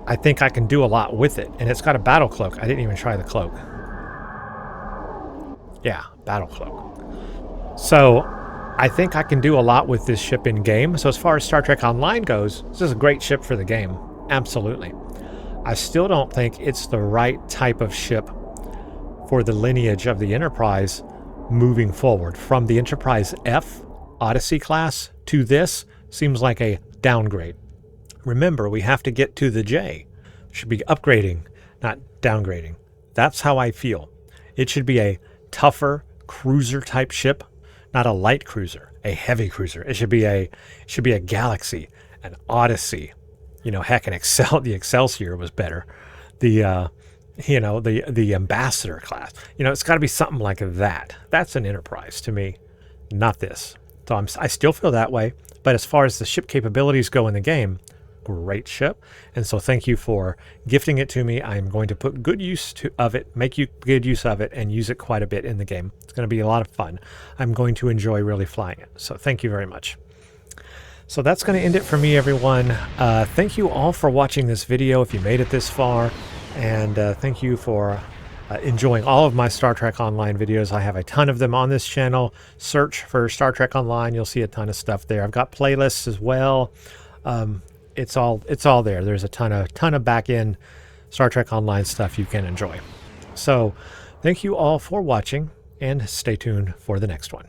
I think I can do a lot with it. And it's got a battle cloak. I didn't even try the cloak. Yeah, battle cloak. So I think I can do a lot with this ship in game. So as far as Star Trek Online goes, this is a great ship for the game. Absolutely. I still don't think it's the right type of ship for the lineage of the Enterprise moving forward. From the Enterprise F Odyssey class to this seems like a downgrade. Remember, we have to get to the J. Should be upgrading, not downgrading. That's how I feel. It should be a tougher cruiser type ship, not a light cruiser, a heavy cruiser. It should be a Galaxy, an Odyssey. Heck, the Excelsior was better. The Ambassador class. It's got to be something like that. That's an Enterprise to me, not this. So I still feel that way. But as far as the ship capabilities go in the game, great ship. And so thank you for gifting it to me. I'm going to put good use of it, make good use of it, and use it quite a bit in the game. It's going to be a lot of fun. I'm going to enjoy really flying it. So thank you very much. So that's going to end it for me, everyone. Thank you all for watching this video if you made it this far. And thank you for enjoying all of my Star Trek Online videos. I have a ton of them on this channel. Search for Star Trek Online. You'll see a ton of stuff there. I've got playlists as well. It's all there. There's a ton of back-end Star Trek Online stuff you can enjoy. So thank you all for watching, and stay tuned for the next one.